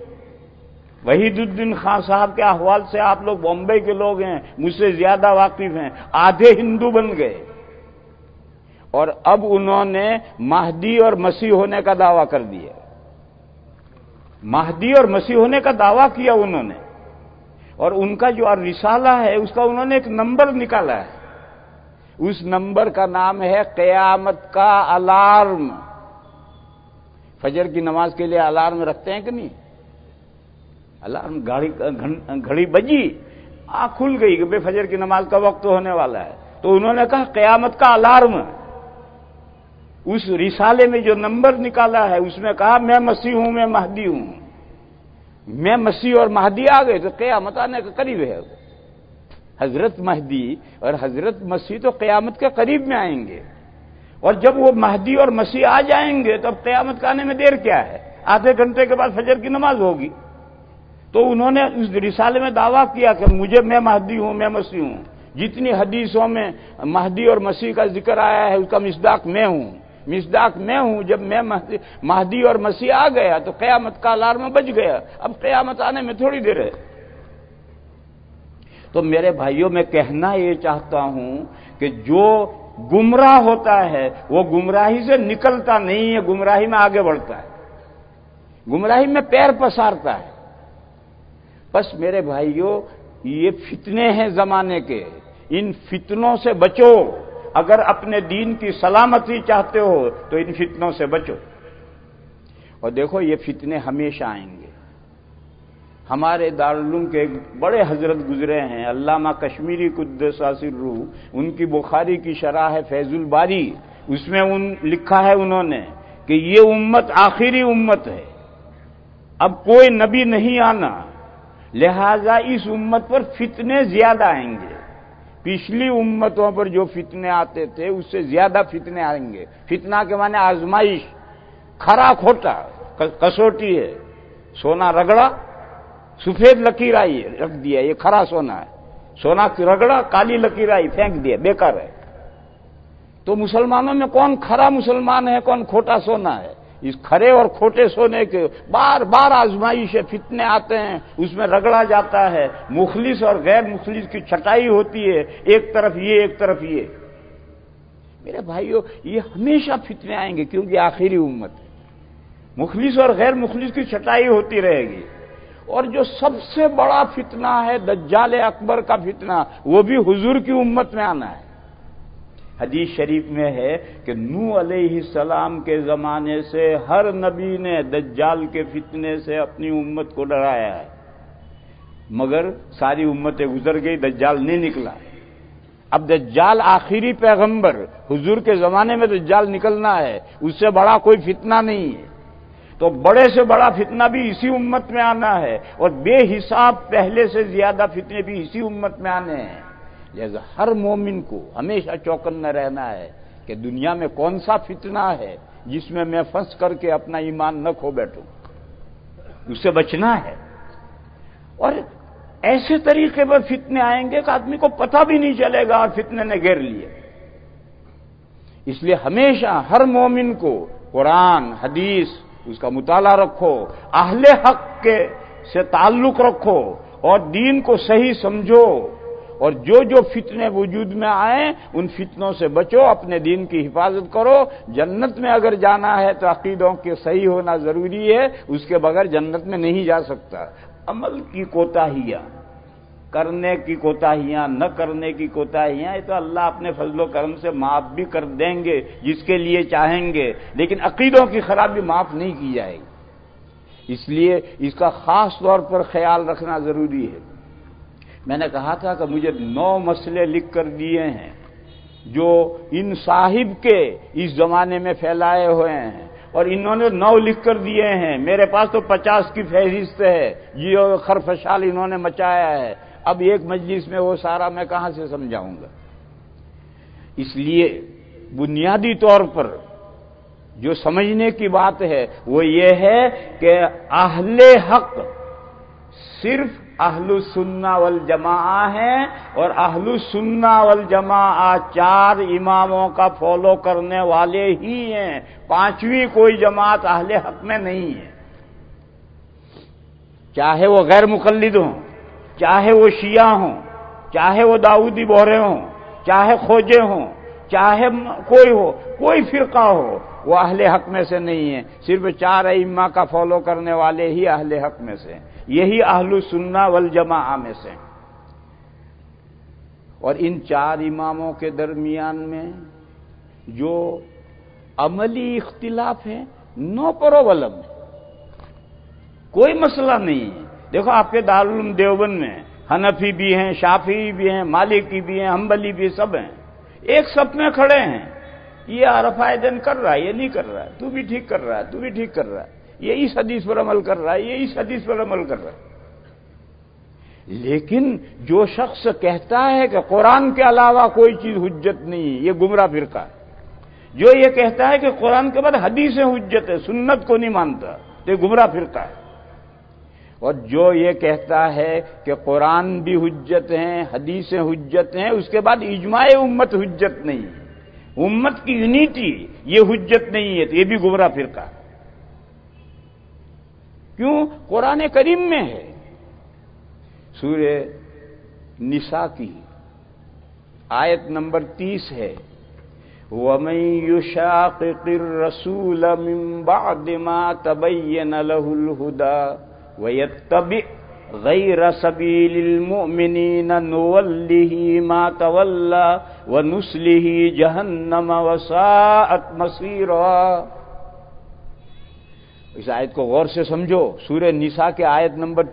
وحید الدین خان صاحب کے احوال سے آپ لوگ بامبے کے لوگ ہیں، مجھ سے زیادہ واقف ہیں، آدھے ہندو بن گئے، اور اب انہوں نے مہدی اور مسیح ہونے کا دعویٰ کر دیا۔ مہدی اور مسیح ہونے کا دعویٰ کیا انہوں نے، اور ان کا جو رسالہ ہے اس کا انہوں نے ایک نمبر نکالا ہے، اس نمبر کا نام ہے قیامت کا الارم۔ فجر کی نماز کے لیے الارم رکھتے ہیں کہ نہیں؟ الارم گھڑی بجی، آنکھ کھل گئی کہ بے فجر کی نماز کا وقت ہونے والا ہے، تو انہوں نے کہا قیامت کا الارم۔ اس رسالے میں جو نمبر نکالا ہے اس میں کہا میں مسیح ہوں، میں مہدی ہوں، میں مسیح اور مہدی آ گئے تو قیامت آنے کے قریب ہے۔ حضرت مہدی اور حضرت مسیح تو قیامت کے قریب میں آئیں گے، اور جب وہ مہدی اور مسیح آ جائیں گے تب قیامت کا آنے میں دیر کیا ہے؟ آدھے گھنٹے کے بعد فجر کی نماز ہوگی۔ تو انہوں نے اس رسالے میں دعویٰ کیا کہ میں مہدی ہوں، میں مسیح ہوں، جتنی حدیثوں میں مہدی اور مسیح کا ذکر آیا ہے اس کا مصداق میں ہوں، مصداق میں ہوں۔ جب میں مہدی اور مسیح آ گیا تو قیامت کا الارم بج گیا، اب قیامت آنے میں تھوڑی دیر ہے۔ تو میرے بھائیوں، میں کہنا یہ چاہتا ہوں کہ جو گمراہ ہوتا ہے وہ گمراہی سے نکلتا نہیں ہے، گمراہی میں آگے بڑھتا ہے، گمراہی میں پیر پسارتا ہے۔ بس میرے بھائیوں، یہ فتنے ہیں زمانے کے، ان فتنوں سے بچو۔ اگر اپنے دین کی سلامتی چاہتے ہو تو ان فتنوں سے بچو، اور دیکھو یہ فتنے ہمیشہ آئیں گے۔ ہمارے دارالعلوم کے ایک بڑے حضرت گزرے ہیں، علامہ کشمیری قدس سرروح، ان کی بخاری کی شرح ہے فیض الباری، اس میں لکھا ہے انہوں نے کہ یہ امت آخری امت ہے، اب کوئی نبی نہیں آنا، لہذا اس امت پر فتنے زیادہ آئیں گے۔ پچھلی امتوں پر جو فتنے آتے تھے اس سے زیادہ فتنے آئیں گے۔ فتنہ کے معنی آزمائش، کھرا کھوٹا، کسوٹی ہے، سونا رگڑا، سفید لکیر آئی ہے، رکھ دیا، یہ کھرا سونا ہے، سونا رگڑا، کالی لکیر آئی، پھینک دیا، بیکار ہے۔ تو مسلمانوں میں کون کھرا مسلمان ہے، کون کھوٹا سونا ہے؟ اس کھرے اور کھوٹے سونے کے بار بار آزمائش ہے، فتنے آتے ہیں، اس میں رگڑا جاتا ہے، مخلص اور غیر مخلص کی چھٹائی ہوتی ہے، ایک طرف یہ ایک طرف یہ۔ میرے بھائیوں یہ ہمیشہ فتنے آئیں گے کیونکہ آخری امت ہے، مخلص اور غیر مخلص کی چھٹائی ہوتی رہے گی، اور جو سب سے بڑا فتنہ ہے دجال اکبر کا فتنہ وہ بھی حضور کی امت میں آنا ہے۔ حدیث شریف میں ہے کہ نوح علیہ السلام کے زمانے سے ہر نبی نے دجال کے فتنے سے اپنی امت کو ڈرایا ہے، مگر ساری امتیں گزر گئی، دجال نہیں نکلا۔ اب دجال آخری پیغمبر حضور کے زمانے میں دجال نکلنا ہے، اس سے بڑا کوئی فتنہ نہیں ہے، تو بڑے سے بڑا فتنہ بھی اسی امت میں آنا ہے، اور بے حساب پہلے سے زیادہ فتنے بھی اسی امت میں آنے ہیں۔ لہذا ہر مومن کو ہمیشہ چوکنا رہنا ہے کہ دنیا میں کون سا فتنہ ہے جس میں میں پھنس کر کے اپنا ایمان نہ کھو بیٹھوں، اس سے بچنا ہے۔ اور ایسے طریقے پر فتنے آئیں گے کہ آدمی کو پتہ بھی نہیں چلے گا اور فتنے نے گھیر لیے۔ اس لیے ہمیشہ ہر مومن کو قرآن حدیث اس کا مطالعہ رکھو، اہل حق کے سے تعلق رکھو اور دین کو صحیح سمجھو، اور جو فتنے وجود میں آئیں ان فتنوں سے بچو، اپنے دین کی حفاظت کرو۔ جنت میں اگر جانا ہے تو عقیدوں کے صحیح ہونا ضروری ہے، اس کے بغیر جنت میں نہیں جا سکتا۔ عمل کی کوتاہیاں، کرنے کی کوتاہیاں، نہ کرنے کی کوتاہیاں، یہ تو اللہ اپنے فضل و کرم سے معاف بھی کر دیں گے جس کے لیے چاہیں گے، لیکن عقیدوں کی خرابی معاف نہیں کی جائے گی۔ اس لیے اس کا خاص طور پر خیال رکھنا ضروری ہے۔ میں نے کہا تھا کہ مجھے 9 مسئلے لکھ کر دیے ہیں جو ان صاحب کے اس زمانے میں پھیلائے ہوئے ہیں، اور انہوں نے 9 لکھ کر دیے ہیں۔ میرے پاس تو 50 کی فہرست ہے، یہ خرفشال انہوں نے مچایا ہے۔ اب ایک مجلس میں وہ سارا میں کہاں سے سمجھاؤں گا؟ اس لیے بنیادی طور پر جو سمجھنے کی بات ہے وہ یہ ہے کہ اہل حق صرف اہل السنہ والجماعہ ہیں، اور اہل السنہ والجماعہ 4 اماموں کا فالو کرنے والے ہی ہیں، 5ویں کوئی جماعت اہل حق میں نہیں ہے، چاہے وہ غیر مقلد ہوں، چاہے وہ شیعہ ہوں، چاہے وہ داؤدی بورے ہوں، چاہے خوجے ہوں، چاہے کوئی ہو، کوئی فرقہ ہو، وہ اہل حق میں سے نہیں ہے۔ صرف 4 ائمہ کا فالو کرنے والے ہی اہل حق میں سے ہیں، یہی اہل السنہ والجماعہ میں سے۔ اور ان 4 اماموں کے درمیان میں جو عملی اختلاف ہے نو پرابلم ہے، کوئی مسئلہ نہیں ہے۔ دیکھو آپ کے دارالعلوم دیوبند میں حنفی بھی ہیں، شافعی بھی ہیں، مالکی بھی ہیں، حنبلی بھی، سب ہیں، ایک صف میں کھڑے ہیں۔ یہ عرفہ دن کر رہا ہے، یہ نہیں کر رہا ہے، تو بھی ٹھیک کر رہا ہے، تو بھی ٹھیک کر رہا ہے، یہ اس حدیث پر عمل کر رہا ہے، یہ اس حدیث پر عمل کر رہا ہے۔ لیکن جو شخص کہتا ہے کہ قرآن کے علاوہ کوئی چیز حجت نہیں، یہ گمراہ فرقہ ہے۔ جو یہ کہتا ہے کہ قرآن کے بعد حدیث حجت ہے، سنت کو نہیں مانتا، تو یہ گمراہ فرقہ ہے۔ اور جو یہ کہتا ہے کہ قرآن بھی حجت ہیں، حدیثیں حجت ہیں، اس کے بعد اجماع امت حجت نہیں ہے، امت کی یونیٹی یہ حجت نہیں ہے، تو یہ بھی گمراہ فرقہ ہے۔ کیوں؟ قرآن کریم میں ہے، سورہ نساء کی آیت نمبر 30 ہے، وَمَن يُشَاقِقِ الرَّسُولَ مِن بَعْدِ مَا تَبَيَّنَ لَهُ الْهُدَى وَيَتَّبِعْ غَيْرَ سَبِيلِ الْمُؤْمِنِينَ نُوَلِّهِ مَا تَوَلَّى وَنُصْلِهِ جَهَنَّمَ وَسَاءَتْ مَصِيرًا۔ اس آیت کو غور سے سمجھو، سورہ نساء کے آیت نمبر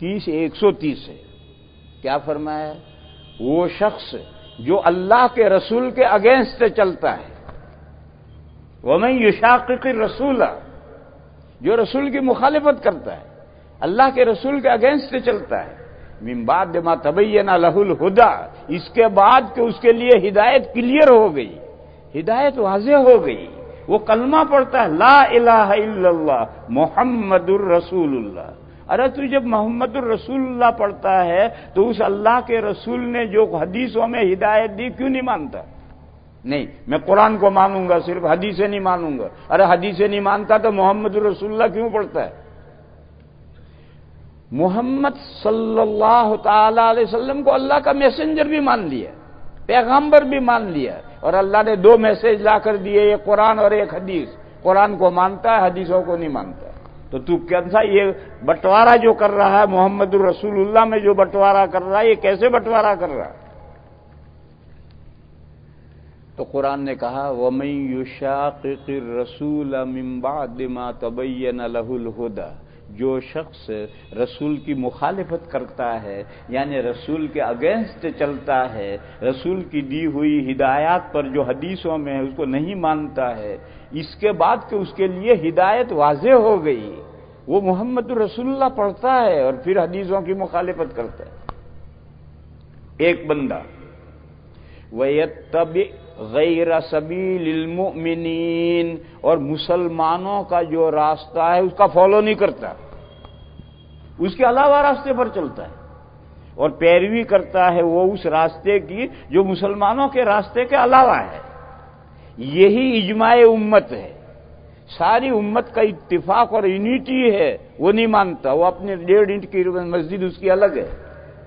130 ہے۔ کیا فرمایا؟ وہ شخص جو اللہ کے رسول کے اگینسٹ چلتا ہے، وَمَن يُشَاقِقِ الرَّسُولَ، جو رسول کی مخالفت کرتا ہے، اللہ کے رسول کے اگینسٹ چلتا ہے، مِن بَعْدِ مَا تَبَيَّنَ لَهُ الْهُدَى، اس کے بعد کہ اس کے لیے ہدایت کلیئر ہو گئی، ہدایت واضح ہو گئی، وہ کلمہ پڑھتا ہے لا الہ الا اللہ محمد الرسول اللہ۔ ارے تو جب محمد الرسول اللہ پڑھتا ہے تو اس اللہ کے رسول نے جو حدیثوں میں ہدایت دی کیوں نہیں مانتا؟ نہیں، میں قرآن کو مانوں گا، صرف حدیثیں نہیں مانوں گا۔ ارے حدیثیں نہیں مانتا تو محمد الرسول اللہ کیوں پڑھتا ہے؟ محمد صلی اللہ تعالی علیہ وسلم کو اللہ کا میسنجر بھی مان لیا، پیغمبر بھی مان لیا، اور اللہ نے 2 میسج لا کر دیے، ایک قرآن اور ایک حدیث۔ قرآن کو مانتا ہے، حدیثوں کو نہیں مانتا۔ تو کیسا یہ بٹوارا جو کر رہا ہے محمد الرسول اللہ میں، جو بٹوارا کر رہا ہے، یہ کیسے بٹوارا کر رہا ہے؟ تو قرآن نے کہا وَمَن يُشَاقِقِ الرَّسُولَ مِن بَعْدِ مَا تَبَيَّنَ لَهُ الْهُدَى، جو شخص رسول کی مخالفت کرتا ہے، یعنی رسول کے اگینسٹ چلتا ہے، رسول کی دی ہوئی ہدایات پر جو حدیثوں میں ہے اس کو نہیں مانتا ہے، اس کے بعد کہ اس کے لیے ہدایت واضح ہو گئی، وہ محمد رسول اللہ پڑھتا ہے اور پھر حدیثوں کی مخالفت کرتا ہے۔ ایک بندہ وَيَتَّبِعْ غَيْرَ سَبِيلِ الْمُؤْمِنِينَ، اور مسلمانوں کا جو راستہ ہے اس کا فالو نہیں کرتا، اس کے علاوہ راستے پر چلتا ہے اور پیروی کرتا ہے وہ اس راستے کی جو مسلمانوں کے راستے کے علاوہ ہے۔ یہی اجماع امت ہے، ساری امت کا اتفاق اور یونیٹی ہے، وہ نہیں مانتا، وہ اپنے 1.5 اینٹ کی مسجد اس کی الگ ہے،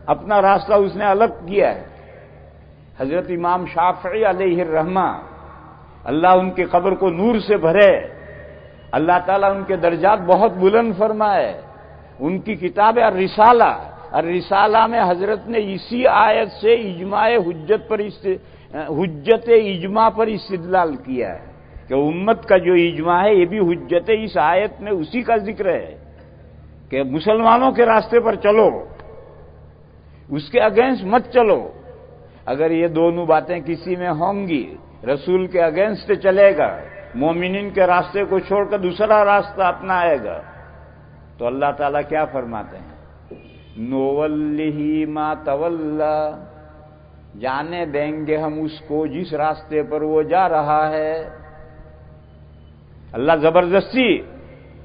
اپنا راستہ اس نے الگ کیا ہے۔ حضرت امام شافعی علیہ الرحمہ، اللہ ان کی قبر کو نور سے بھرے، اللہ تعالیٰ ان کے درجات بہت بلند فرمائے، ان کی کتاب الرسالہ میں حضرت نے اسی آیت سے اجماع حجت اجماع پر استدلال کیا ہے کہ امت کا جو اجماع ہے یہ بھی حجت اس آیت میں اسی کا ذکر ہے کہ مسلمانوں کے راستے پر چلو، اس کے اگینسٹ مت چلو۔ اگر یہ دونوں باتیں کسی میں ہوں گی، رسول کے اگینسٹ چلے گا، مومنین کے راستے کو چھوڑ کر دوسرا راستہ اپنائے گا، تو اللہ تعالیٰ کیا فرماتے ہیں؟ نُوَلِّهِ مَا تَوَلَّى، جانے دیں گے ہم اس کو جس راستے پر وہ جا رہا ہے۔ اللہ زبردستی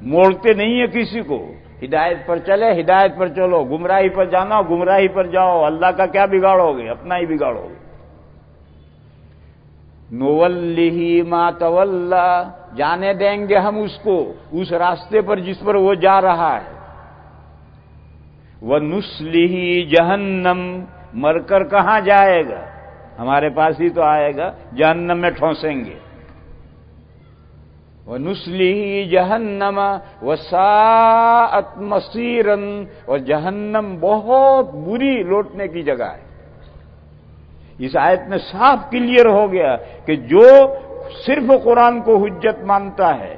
موڑتے نہیں ہے کسی کو، ہدایت پر چلے ہدایت پر چلو، گمراہی پر جانا گمراہی پر جاؤ، اللہ کا کیا بگاڑو گے؟ اپنا ہی بگاڑو گے۔ نُوَلِّهِ مَا تَوَلَّى، جانے دیں گے ہم اس کو اس راستے پر جس پر وہ جا رہا ہے۔ وَنُسْلِهِ جَهَنَّمَ، مر کر کہاں جائے گا؟ ہمارے پاس ہی تو آئے گا، جہنم میں ٹھونسیں گے۔ وَنُسْلِهِ جَهَنَّمَ وَسَاءَتْ مَصِيرًا، اور جہنم بہت بری لوٹنے کی جگہ ہے۔ اس آیت میں صاف کلیئر ہو گیا کہ جو صرف قرآن کو حجت مانتا ہے،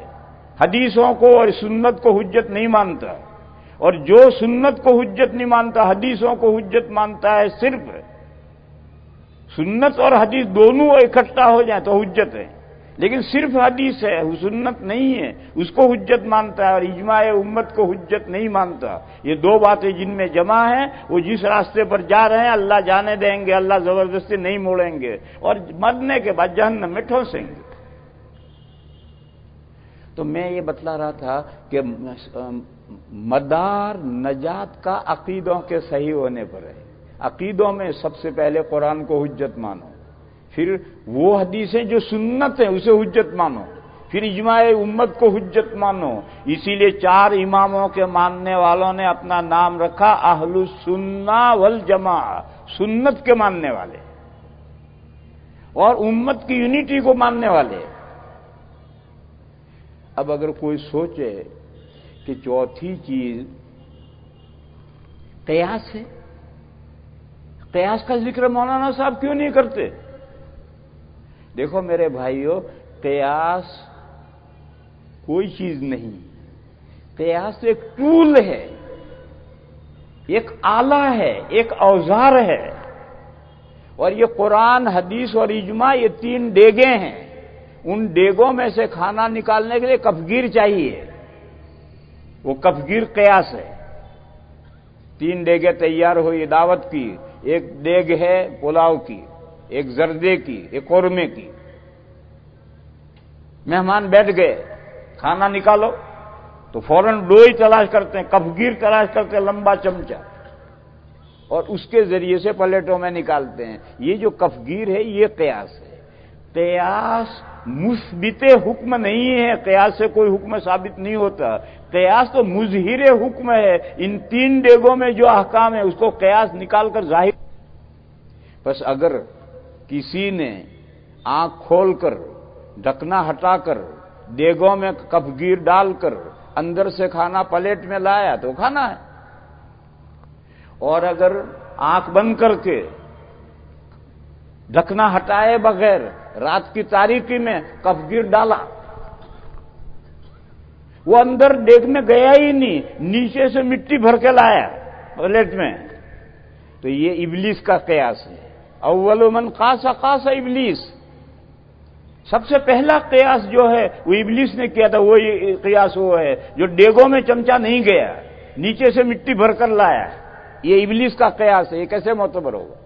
حدیثوں کو اور سنت کو حجت نہیں مانتا، اور جو سنت کو حجت نہیں مانتا حدیثوں کو حجت مانتا ہے، صرف سنت اور حدیث دونوں اکٹھا ہو جائیں تو حجت ہے، لیکن صرف حدیث ہے سنت نہیں ہے، اس کو حجت مانتا ہے، اور اجماع امت کو حجت نہیں مانتا۔ یہ دو باتیں جن میں جمع ہیں، وہ جس راستے پر جا رہے ہیں اللہ جانے دیں گے، اللہ زبردستی نہیں موڑیں گے، اور مرنے کے بعد جہنم میں ٹھونسیں گے۔ تو میں یہ بتلا رہا تھا کہ مدار نجات کا عقیدوں کے صحیح ہونے پر ہے۔ عقیدوں میں سب سے پہلے قرآن کو حجت مانو، پھر وہ حدیثیں جو سنت ہیں اسے حجت مانو، پھر اجماع امت کو حجت مانو۔ اسی لیے 4 اماموں کے ماننے والوں نے اپنا نام رکھا اہل السنہ والجماعہ، سنت کے ماننے والے اور امت کی یونٹی کو ماننے والے۔ اب اگر کوئی سوچے کہ چوتھی چیز قیاس ہے، قیاس کا ذکر مولانا صاحب کیوں نہیں کرتے؟ دیکھو میرے بھائیو، قیاس کوئی چیز نہیں، قیاس ایک ٹول ہے، ایک آلہ ہے، ایک اوزار ہے، اور یہ قرآن حدیث اور اجماع یہ 3 ڈیگیں ہیں۔ ان ڈیگوں میں سے کھانا نکالنے کے لیے کفگیر چاہیے، وہ کفگیر قیاس ہے۔ 3 ڈیگیں تیار ہوئی دعوت کی، ایک ڈیگ ہے پلاؤ کی، ایک زردے کی، ایک قورمے کی۔ مہمان بیٹھ گئے، کھانا نکالو تو فوراً ڈوئی تلاش کرتے ہیں، کفگیر تلاش کرتے ہیں، لمبا چمچہ، اور اس کے ذریعے سے پلیٹوں میں نکالتے ہیں۔ یہ جو کفگیر ہے یہ قیاس ہے۔ قیاس مثبت حکم نہیں ہے، قیاس سے کوئی حکم ثابت نہیں ہوتا، قیاس تو مظہر حکم ہے۔ ان 3 ڈیگوں میں جو احکام ہے اس کو قیاس نکال کر ظاہر۔ بس اگر کسی نے آنکھ کھول کر ڈھکنا ہٹا کر دیگوں میں کفگیر ڈال کر اندر سے کھانا پلیٹ میں لایا تو کھانا ہے، اور اگر آنکھ بند کر کے ڈھکنا ہٹائے بغیر رات کی تاریکی میں کفگیر ڈالا، وہ اندر دیگ میں گیا ہی نہیں، نیچے سے مٹی بھر کے لایا پلیٹ میں، تو یہ ابلیس کا قیاس ہے۔ اول من قاس قاس ابلیس، سب سے پہلا قیاس جو ہے وہ ابلیس نے کیا تھا، وہ قیاس وہ ہے جو دیگوں میں چمچہ نہیں گیا، نیچے سے مٹی بھر کر لایا، یہ ابلیس کا قیاس ہے، یہ کیسے معتبر ہوگا؟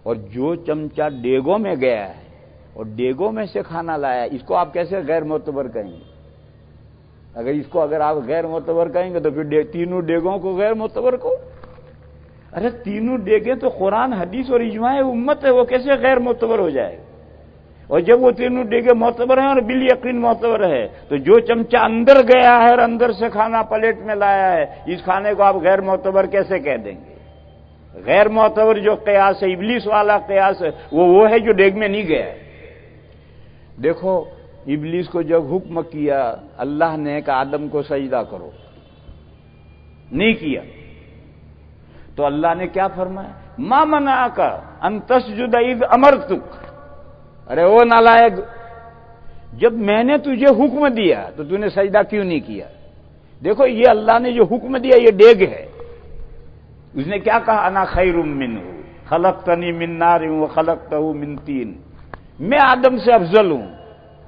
اور جو چمچہ دیگوں میں گیا ہے اور دیگوں میں سے کھانا لایا، اس کو آپ کیسے غیر معتبر کہیں گے؟ اگر آپ غیر معتبر کہیں گے تو پھر تینوں دیگوں کو غیر معتبر کو، ارے تینوں دیگیں تو قرآن حدیث اور اجماع امت ہے، وہ کیسے غیر معتبر ہو جائے گا؟ اور جب وہ تینوں دیگیں معتبر ہیں اور بالیقین معتبر ہے، تو جو چمچہ اندر گیا ہے اور اندر سے کھانا پلیٹ میں لایا ہے، اس کھانے کو آپ غیر معتبر کیسے کہہ دیں گے؟ غیر معتبر جو قیاس ہے، ابلیس والا قیاس ہے، وہ ہے جو دیگ میں نہیں گیا ہے۔ دیکھو ابلیس کو جب حکم کیا اللہ نے کہ آدم کو سجدہ کرو، نہیں کیا، تو اللہ نے کیا فرمایا؟ ما منعک ان تسجد اذ امرتک، ارے وہ نالائق، جب میں نے تجھے حکم دیا تو تو نے سجدہ کیوں نہیں کیا؟ دیکھو یہ اللہ نے جو حکم دیا یہ ڈیگ ہے، اس نے کیا کہا؟ انا خیر منہ خلقتنی من نار وخلقتہ من طین، میں آدم سے افضل ہوں،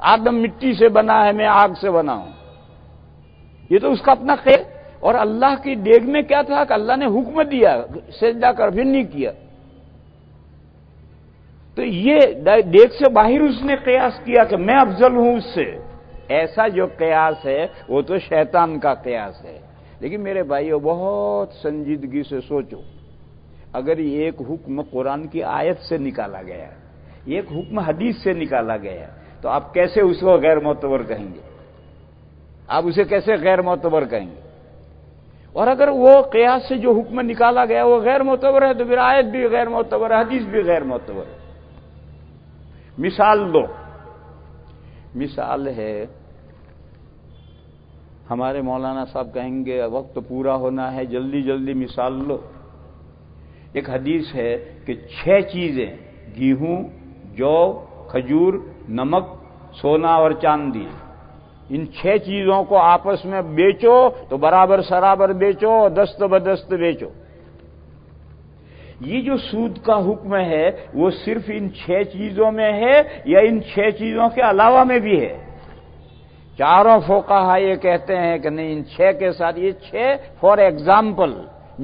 آدم مٹی سے بنا ہے، میں آگ سے بنا ہوں، یہ تو اس کا اپنا خیر۔ اور اللہ کی دیگ میں کیا تھا کہ اللہ نے حکم دیا سجدہ کر، پھر نہیں کیا، تو یہ دیگ سے باہر اس نے قیاس کیا کہ میں افضل ہوں اس سے۔ ایسا جو قیاس ہے وہ تو شیطان کا قیاس ہے۔ لیکن میرے بھائیو بہت سنجیدگی سے سوچو، اگر یہ ایک حکم قرآن کی آیت سے نکالا گیا، ایک حکم حدیث سے نکالا گیا، تو آپ کیسے اس کو غیر معتبر کہیں گے؟ آپ اسے کیسے غیر معتبر کہیں گے؟ اور اگر وہ قیاس سے جو حکم نکالا گیا وہ غیر معتبر ہے تو پھر آیت بھی غیر معتبر ہے، حدیث بھی غیر معتبر ہے۔ مثال دو، مثال ہے، ہمارے مولانا صاحب کہیں گے وقت پورا ہونا ہے، جلدی جلدی مثال لو۔ ایک حدیث ہے کہ 6 چیزیں، گیہوں، جو، کھجور، نمک، سونا اور چاندی، ان 6 چیزوں کو آپس میں بیچو تو برابر سرابر بیچو، دست بدست بیچو۔ یہ جو سود کا حکم ہے وہ صرف ان 6 چیزوں میں ہے یا ان 6 چیزوں کے علاوہ میں بھی ہے؟ چاروں فقہا یہ کہتے ہیں کہ نہیں، ان 6 کے ساتھ یہ 6 فار ایگزامپل،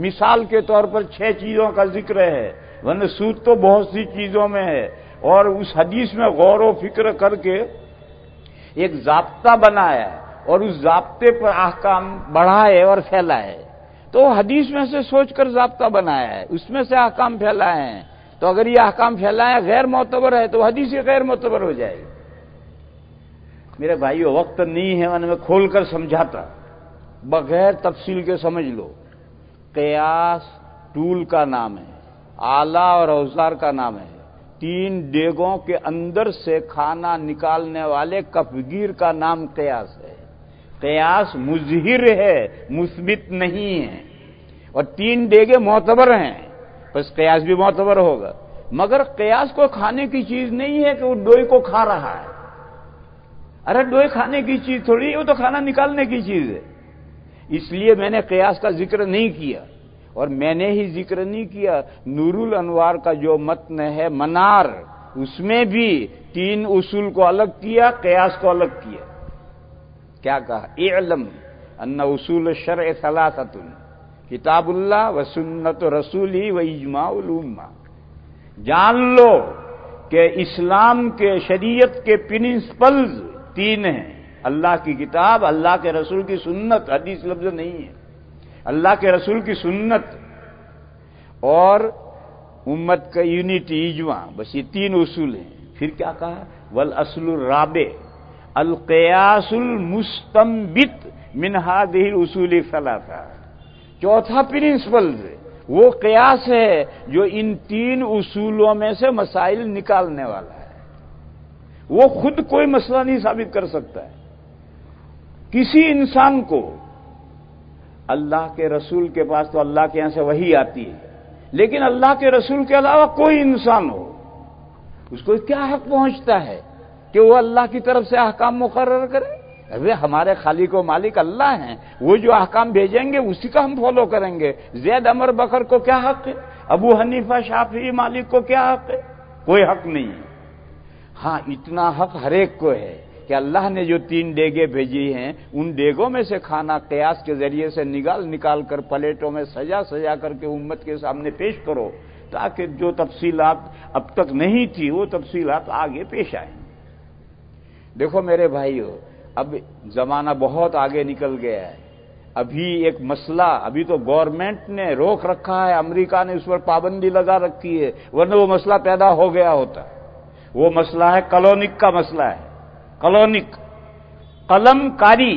مثال کے طور پر 6 چیزوں کا ذکر ہے، ورنہ سود تو بہت سی چیزوں میں ہے۔ اور اس حدیث میں غور و فکر کر کے ایک ضابطہ بنایا ہے اور اس ضابطے پر احکام بڑھائے اور پھیلائے، تو حدیث میں سے سوچ کر ضابطہ بنایا ہے، اس میں سے احکام پھیلائے ہیں، تو اگر یہ احکام پھیلائے غیر معتبر ہے تو حدیث غیر معتبر ہو جائے گی۔ میرے بھائیو وقت نہیں ہے، میں کھول کر سمجھاتا، بغیر تفصیل کے سمجھ لو۔ قیاس ٹول کا نام ہے، آلہ اور اوزار کا نام ہے، 3 دیگوں کے اندر سے کھانا نکالنے والے کفگیر کا نام قیاس ہے۔ قیاس مظہر ہے، مثبت نہیں ہے، اور 3 دیگیں معتبر ہیں، بس قیاس بھی معتبر ہوگا، مگر قیاس کو کھانے کی چیز نہیں ہے کہ وہ ڈوئی کو کھا رہا ہے۔ ارے ڈوئی کھانے کی چیز تھوڑی ہے، وہ تو کھانا نکالنے کی چیز ہے۔ اس لیے میں نے قیاس کا ذکر نہیں کیا، اور میں نے ہی ذکر نہیں کیا، نور الانوار کا جو متن ہے منار، اس میں بھی 3 اصول کو الگ کیا، قیاس کو الگ کیا۔ کیا کہا؟ اعلم ان اصول الشرع 3، کتاب اللہ و سنت رسولہ و اجماع الامہ۔ جان لو کہ اسلام کے شریعت کے پرنسپلز 3 ہیں، اللہ کی کتاب، اللہ کے رسول کی سنت، حدیث لفظ نہیں ہے، اللہ کے رسول کی سنت، اور امت کا یونٹی، اجماع، بس یہ 3 اصول ہیں۔ پھر کیا کہا؟ والاصل الرابع القیاس المستنبت من هذه الاصول الثلاثہ، چوتھا پرنسپل وہ قیاس ہے جو ان 3 اصولوں میں سے مسائل نکالنے والا ہے۔ وہ خود کوئی مسئلہ نہیں ثابت کر سکتا ہے. کسی انسان کو اللہ کے رسول کے پاس تو اللہ کے یہاں سے وحی آتی ہے، لیکن اللہ کے رسول کے علاوہ کوئی انسان ہو، اس کو کیا حق پہنچتا ہے کہ وہ اللہ کی طرف سے احکام مقرر کرے؟ ارے ہمارے خالق و مالک اللہ ہیں، وہ جو احکام بھیجیں گے اسی کا ہم فالو کریں گے. زید عمر بکر کو کیا حق ہے؟ ابو حنیفہ شافعی مالک کو کیا حق ہے؟ کوئی حق نہیں ہے. ہاں اتنا حق ہر ایک کو ہے کہ اللہ نے جو 3 دیگیں بھیجی ہیں ان دیگوں میں سے کھانا قیاس کے ذریعے سے نکال کر پلیٹوں میں سجا کر کے امت کے سامنے پیش کرو، تاکہ جو تفصیلات اب تک نہیں تھی وہ تفصیلات آگے پیش آئیں. دیکھو میرے بھائیو، اب زمانہ بہت آگے نکل گیا ہے. ابھی ایک مسئلہ، ابھی تو گورنمنٹ نے روک رکھا ہے، امریکہ نے اس پر پابندی لگا رکھی ہے، ورنہ وہ مسئلہ پیدا ہو گیا ہوتا. وہ مسئلہ ہے کالونک کا مسئلہ ہے. کالونک، قلم کاری،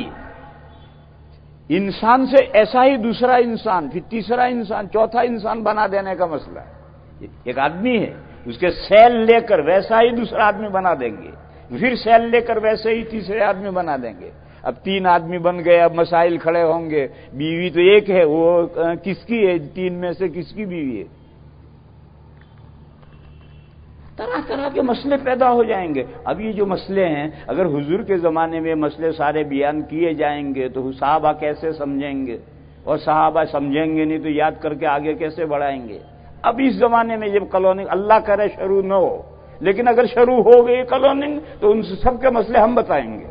انسان سے ایسا ہی دوسرا انسان، پھر تیسرا انسان، چوتھا انسان بنا دینے کا مسئلہ ہے. ایک آدمی ہے، اس کے سیل لے کر ویسا ہی دوسرا آدمی بنا دیں گے، پھر سیل لے کر ویسے ہی تیسرے آدمی بنا دیں گے. اب 3 آدمی بن گئے، اب مسائل کھڑے ہوں گے. بیوی تو ایک ہے، وہ کس کی ہے؟ 3 میں سے کس کی بیوی ہے؟ طرح طرح کے مسئلے پیدا ہو جائیں گے. اب یہ جو مسئلے ہیں، اگر حضور کے زمانے میں مسئلے سارے بیان کیے جائیں گے تو صحابہ کیسے سمجھیں گے؟ اور صحابہ سمجھیں گے نہیں تو یاد کر کے آگے کیسے بڑھائیں گے؟ اب اس زمانے میں جب کالوننگ اللہ کرے شروع نہ ہو، لیکن اگر شروع ہو گئی کالوننگ تو ان سب کے مسئلے ہم بتائیں گے،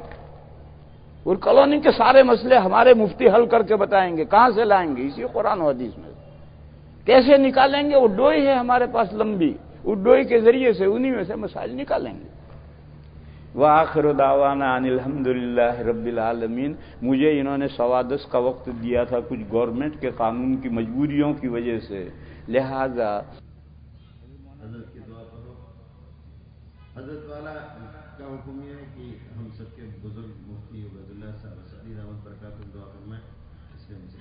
اور کالوننگ کے سارے مسئلے ہمارے مفتی حل کر کے بتائیں گے. کہاں سے لائیں گے؟ اسی قرآن و حدیث میں. کیسے نکالیں گے؟ وہ ڈوئی ہے ہمارے پاس لمبی، اس ڈوئی کے ذریعے سے انہی میں سے مسائل نکالیں گے. وآخر دعوانا ان الحمدللہ رب العالمین. مجھے انہوں نے 10:15 کا وقت دیا تھا کچھ گورنمنٹ کے قانون کی مجبوریوں کی وجہ سے، لہذا حضرت کی دعا کرو. حضرت والا کا حکم یہ ہے کہ ہم سب کے بزرگ مفتی عبید اللہ صاحب صدی رحمت برکاتہ دعا فرمائیں. اس لیے ہم سے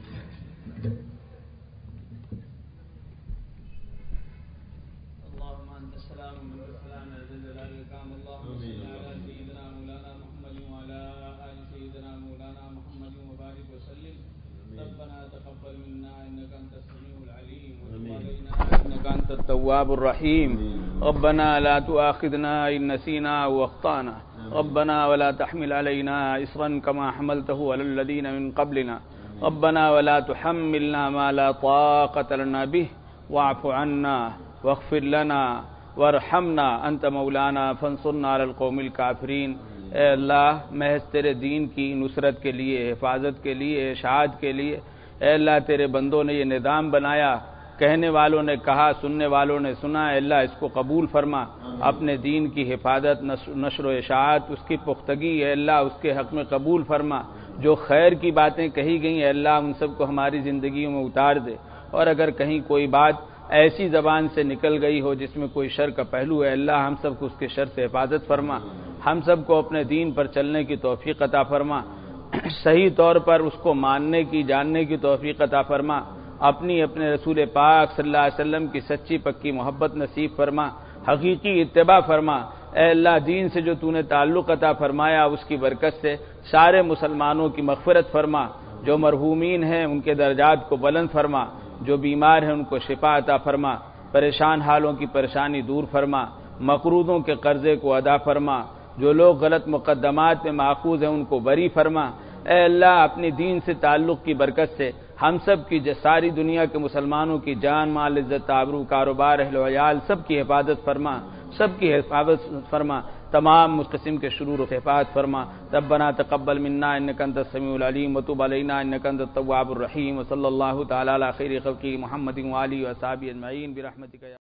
اللهم انت السلام ومنك السلام لا جلال الكرام. اللهم صل على سيدنا مولانا محمد وعلى ال سيدنا مولانا محمد وبارك وسلم. ربنا تقبل منا انك انت السميع العليم وتب علينا انك انت التواب الرحيم. ربنا لا تؤاخذنا ان نسينا واخطانا. ربنا ولا تحمل علينا اصرا كما حملته على الذين من قبلنا. ربنا ولا تحملنا ما لا طاقة لنا به واعف عنا واغفر لنا وارحمنا انت مولانا فانصرنا على القوم الكافرین. اے اللہ، محض تیرے دین کی نصرت کے لیے، حفاظت کے لیے، اشاعت کے لیے، اے اللہ تیرے بندوں نے یہ نظام بنایا، کہنے والوں نے کہا، سننے والوں نے سنا. اے اللہ اس کو قبول فرما. اپنے دین کی حفاظت، نشر و اشاعت، اس کی پختگی اے اللہ اس کے حق میں قبول فرما. جو خیر کی باتیں کہی گئیں اے اللہ ان سب کو ہماری زندگیوں میں اتار دے. اور اگر کہیں کوئی بات ایسی زبان سے نکل گئی ہو جس میں کوئی شر کا پہلو ہے، اللہ ہم سب کو اس کے شر سے حفاظت فرما. ہم سب کو اپنے دین پر چلنے کی توفیق عطا فرما. صحیح طور پر اس کو ماننے کی، جاننے کی توفیق عطا فرما. اپنے رسول پاک صلی اللہ علیہ وسلم کی سچی پکی محبت نصیب فرما. حقیقی اتباع فرما. اے اللہ دین سے جو تو نے تعلق عطا فرمایا اس کی برکت سے سارے مسلمانوں کی مغفرت فرما. جو مرحومین ہیں ان کے درجات کو بلند فرما. جو بیمار ہیں ان کو شفا عطا فرما. پریشان حالوں کی پریشانی دور فرما. مقروضوں کے قرضے کو ادا فرما. جو لوگ غلط مقدمات میں ماخوذ ہیں ان کو بری فرما. اے اللہ اپنی دین سے تعلق کی برکت سے ہم سب کی ساری دنیا کے مسلمانوں کی جان مال عزت آبرو کاروبار اہل و عیال سب کی حفاظت فرما. سب کی حفاظت فرما. تمام قسم کے شرور و حفاظت فرما. ربنا تقبل منا انك انت السميع العليم وتب علينا انك انت التواب الرحيم. وصلى الله تعالى على خير خلقه محمد وآله وصحبه اجمعين برحمتك يا